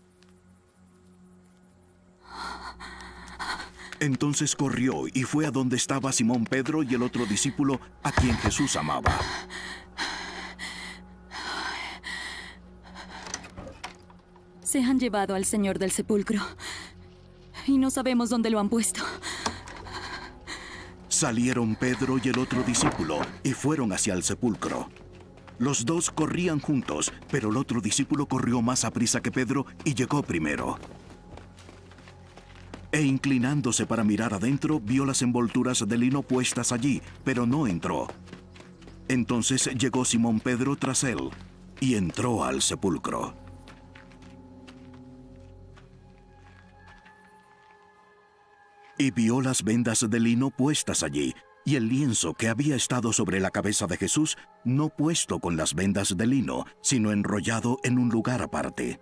Entonces corrió y fue a donde estaba Simón Pedro y el otro discípulo a quien Jesús amaba. Se han llevado al Señor del sepulcro y no sabemos dónde lo han puesto. Salieron Pedro y el otro discípulo y fueron hacia el sepulcro. Los dos corrían juntos, pero el otro discípulo corrió más aprisa que Pedro y llegó primero. E inclinándose para mirar adentro, vio las envolturas de lino puestas allí, pero no entró. Entonces llegó Simón Pedro tras él y entró al sepulcro. Y vio las vendas de lino puestas allí, y el lienzo que había estado sobre la cabeza de Jesús, no puesto con las vendas de lino, sino enrollado en un lugar aparte.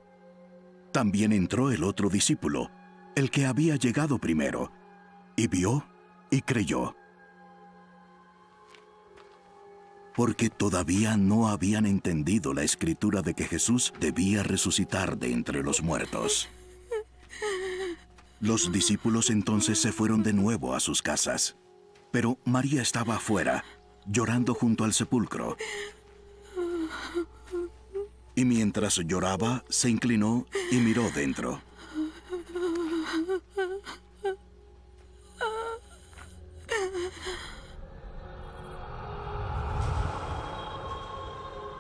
También entró el otro discípulo, el que había llegado primero, y vio y creyó. Porque todavía no habían entendido la escritura de que Jesús debía resucitar de entre los muertos. Los discípulos entonces se fueron de nuevo a sus casas, pero María estaba afuera, llorando junto al sepulcro. Y mientras lloraba, se inclinó y miró dentro.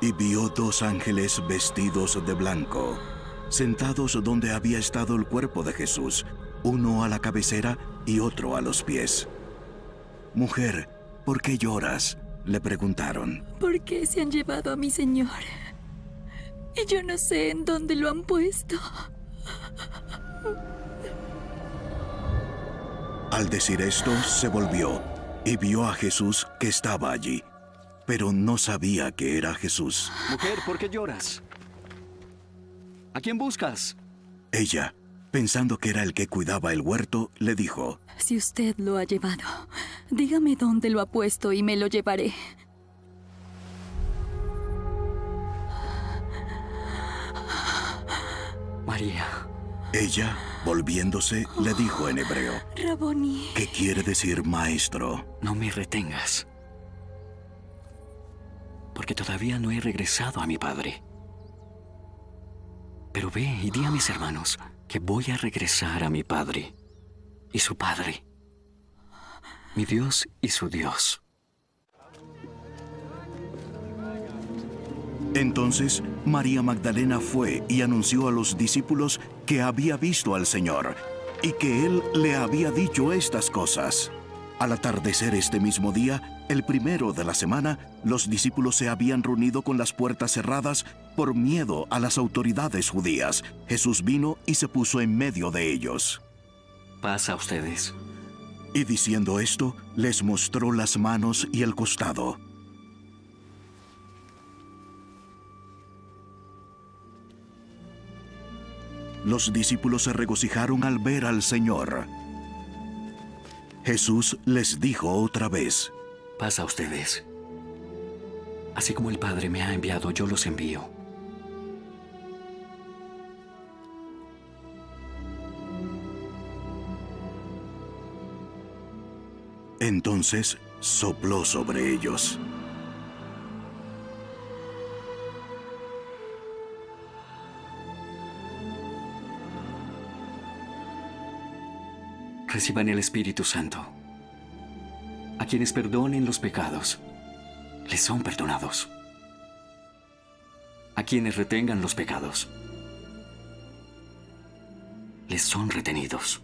Y vio dos ángeles vestidos de blanco, sentados donde había estado el cuerpo de Jesús, uno a la cabecera y otro a los pies. «Mujer, ¿por qué lloras?», le preguntaron. ¿Por qué se han llevado a mi Señor? y yo no sé en dónde lo han puesto. Al decir esto, se volvió y vio a Jesús que estaba allí, pero no sabía que era Jesús. Mujer, ¿por qué lloras? ¿A quién buscas? Ella, pensando que era el que cuidaba el huerto, le dijo: Si usted lo ha llevado, dígame dónde lo ha puesto y me lo llevaré. María. Ella, volviéndose, le dijo en hebreo, Raboni. que quiere decir maestro. No me retengas, porque todavía no he regresado a mi padre. Pero ve y di a mis hermanos que voy a regresar a mi padre y su padre, mi Dios y su Dios. Entonces María Magdalena fue y anunció a los discípulos que había visto al Señor y que Él le había dicho estas cosas. Al atardecer este mismo día, el primero de la semana, los discípulos se habían reunido con las puertas cerradas por miedo a las autoridades judías. Jesús vino y se puso en medio de ellos. Paz a ustedes. Y diciendo esto, les mostró las manos y el costado. Los discípulos se regocijaron al ver al Señor. Jesús les dijo otra vez: Paz a ustedes. Así como el Padre me ha enviado, yo los envío. Entonces sopló sobre ellos. Reciban el Espíritu Santo. A quienes perdonen los pecados, les son perdonados. A quienes retengan los pecados, les son retenidos.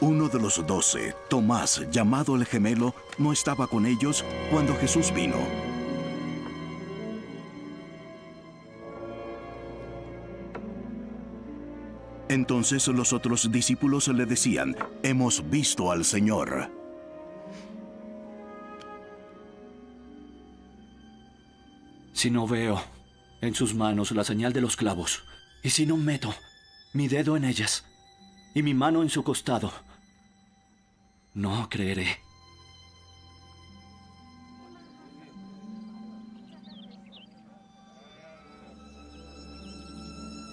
Uno de los 12, Tomás, llamado el Gemelo, no estaba con ellos cuando Jesús vino. Entonces los otros discípulos le decían: Hemos visto al Señor. Si no veo en sus manos la señal de los clavos, y si no meto mi dedo en ellas y mi mano en su costado, no creeré.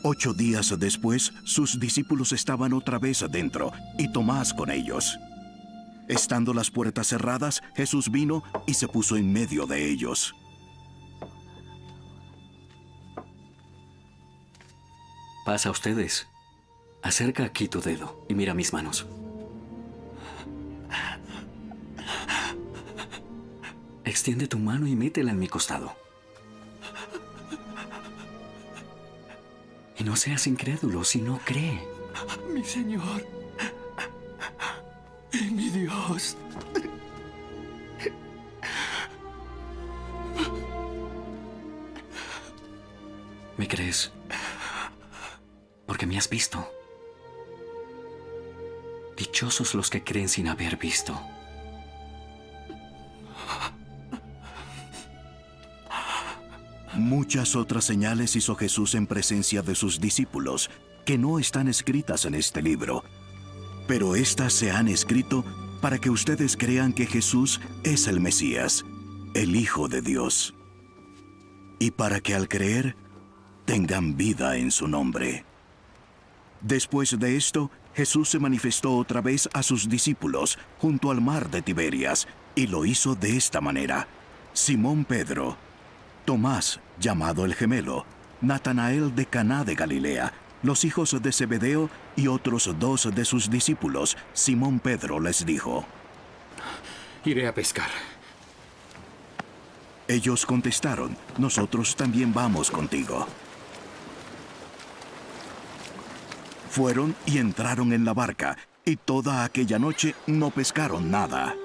Ocho días después, sus discípulos estaban otra vez adentro, y Tomás con ellos. Estando las puertas cerradas, Jesús vino y se puso en medio de ellos. Paz a ustedes. Acerca aquí tu dedo y mira mis manos. Extiende tu mano y métela en mi costado. Y no seas incrédulo, sino cree. Mi Señor y mi Dios. ¿Me crees? Porque me has visto. Dichosos los que creen sin haber visto. Muchas otras señales hizo Jesús en presencia de sus discípulos, que no están escritas en este libro. Pero estas se han escrito para que ustedes crean que Jesús es el Mesías, el Hijo de Dios. Y para que al creer, tengan vida en su nombre. Después de esto, Jesús se manifestó otra vez a sus discípulos junto al mar de Tiberias, y lo hizo de esta manera: Simón Pedro, Tomás, llamado el Gemelo, Natanael de Caná de Galilea, los hijos de Zebedeo y otros 2 de sus discípulos. Simón Pedro les dijo: Iré a pescar. Ellos contestaron: Nosotros también vamos contigo. Fueron y entraron en la barca, y toda aquella noche no pescaron nada.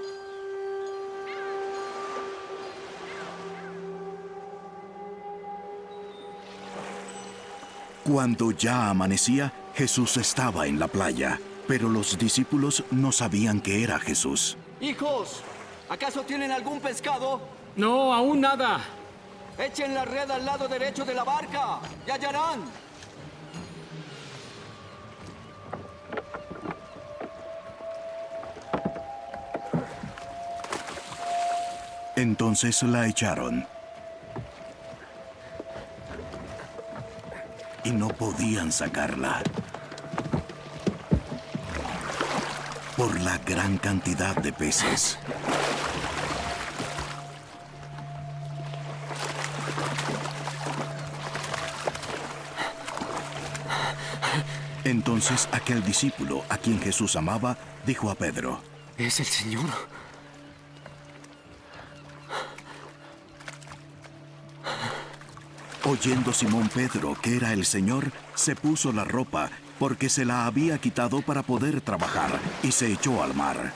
Cuando ya amanecía, Jesús estaba en la playa, pero los discípulos no sabían que era Jesús. Hijos, ¿acaso tienen algún pescado? No, aún nada. Echen la red al lado derecho de la barca y hallarán. Entonces la echaron. Y no podían sacarla. Por la gran cantidad de peces. Entonces aquel discípulo a quien Jesús amaba dijo a Pedro: Es el Señor. Oyendo Simón Pedro que era el Señor, se puso la ropa porque se la había quitado para poder trabajar y se echó al mar.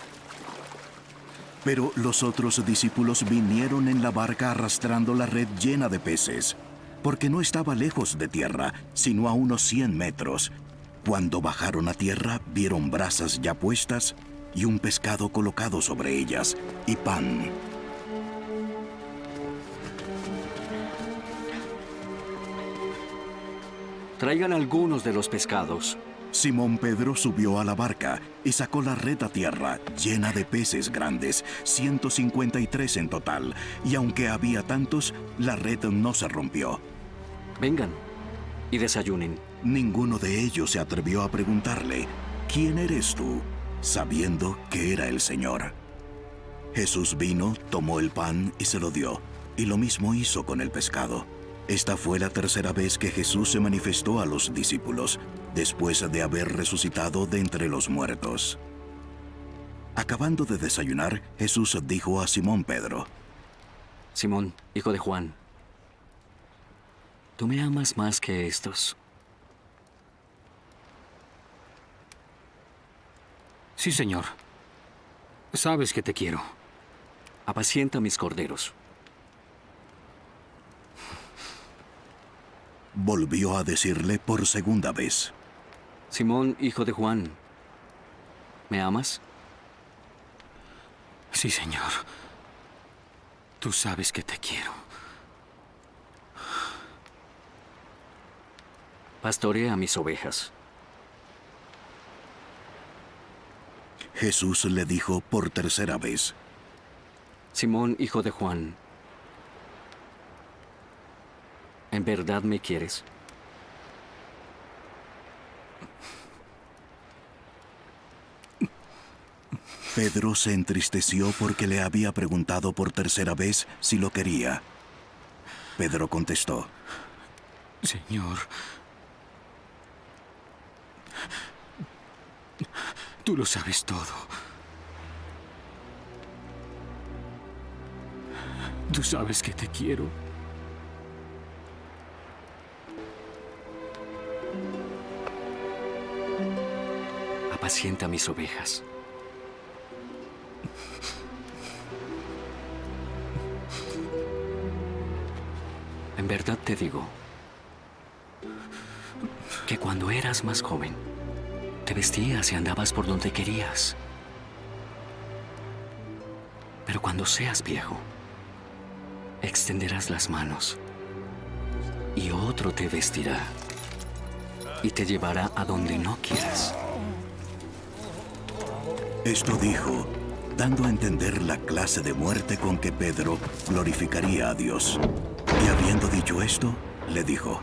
Pero los otros discípulos vinieron en la barca arrastrando la red llena de peces, porque no estaba lejos de tierra, sino a unos 100 metros. Cuando bajaron a tierra, vieron brasas ya puestas y un pescado colocado sobre ellas, y pan. Traigan algunos de los pescados. Simón Pedro subió a la barca y sacó la red a tierra, llena de peces grandes, 153 en total, y aunque había tantos, la red no se rompió. Vengan y desayunen. Ninguno de ellos se atrevió a preguntarle: ¿quién eres tú?, sabiendo que era el Señor. Jesús vino, tomó el pan y se lo dio, y lo mismo hizo con el pescado. Esta fue la tercera vez que Jesús se manifestó a los discípulos, después de haber resucitado de entre los muertos. Acabando de desayunar, Jesús dijo a Simón Pedro: Simón, hijo de Juan, ¿tú me amas más que estos? Sí, Señor. Sabes que te quiero. Apacienta mis corderos. Volvió a decirle por segunda vez: Simón, hijo de Juan, ¿me amas? Sí, Señor. Tú sabes que te quiero. Pastorea mis ovejas. Jesús le dijo por tercera vez: Simón, hijo de Juan, ¿en verdad me quieres? Pedro se entristeció porque le había preguntado por tercera vez si lo quería. Pedro contestó: Señor, tú lo sabes todo. Tú sabes que te quiero. Apacienta mis ovejas. En verdad te digo que cuando eras más joven, te vestías y andabas por donde querías. Pero cuando seas viejo, extenderás las manos y otro te vestirá y te llevará a donde no quieras. Esto dijo, dando a entender la clase de muerte con que Pedro glorificaría a Dios. Y habiendo dicho esto, le dijo: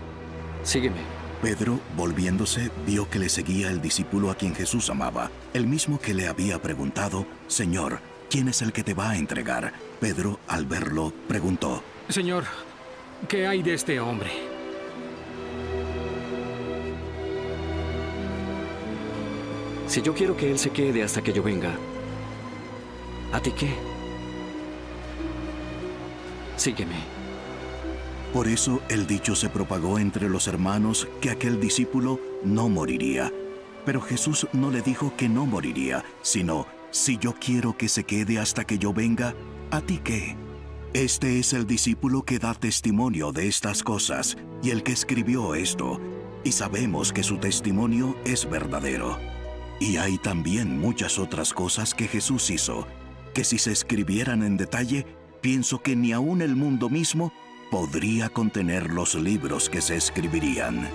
Sígueme. Pedro, volviéndose, vio que le seguía el discípulo a quien Jesús amaba, el mismo que le había preguntado: Señor, ¿quién es el que te va a entregar? Pedro, al verlo, preguntó: Señor, ¿qué hay de este hombre? Si yo quiero que él se quede hasta que yo venga, ¿a ti qué? Sígueme. Por eso el dicho se propagó entre los hermanos que aquel discípulo no moriría. Pero Jesús no le dijo que no moriría, sino: si yo quiero que se quede hasta que yo venga, ¿a ti qué? Este es el discípulo que da testimonio de estas cosas, y el que escribió esto. y sabemos que su testimonio es verdadero. Y hay también muchas otras cosas que Jesús hizo, que si se escribieran en detalle, pienso que ni aún el mundo mismo podría contener los libros que se escribirían.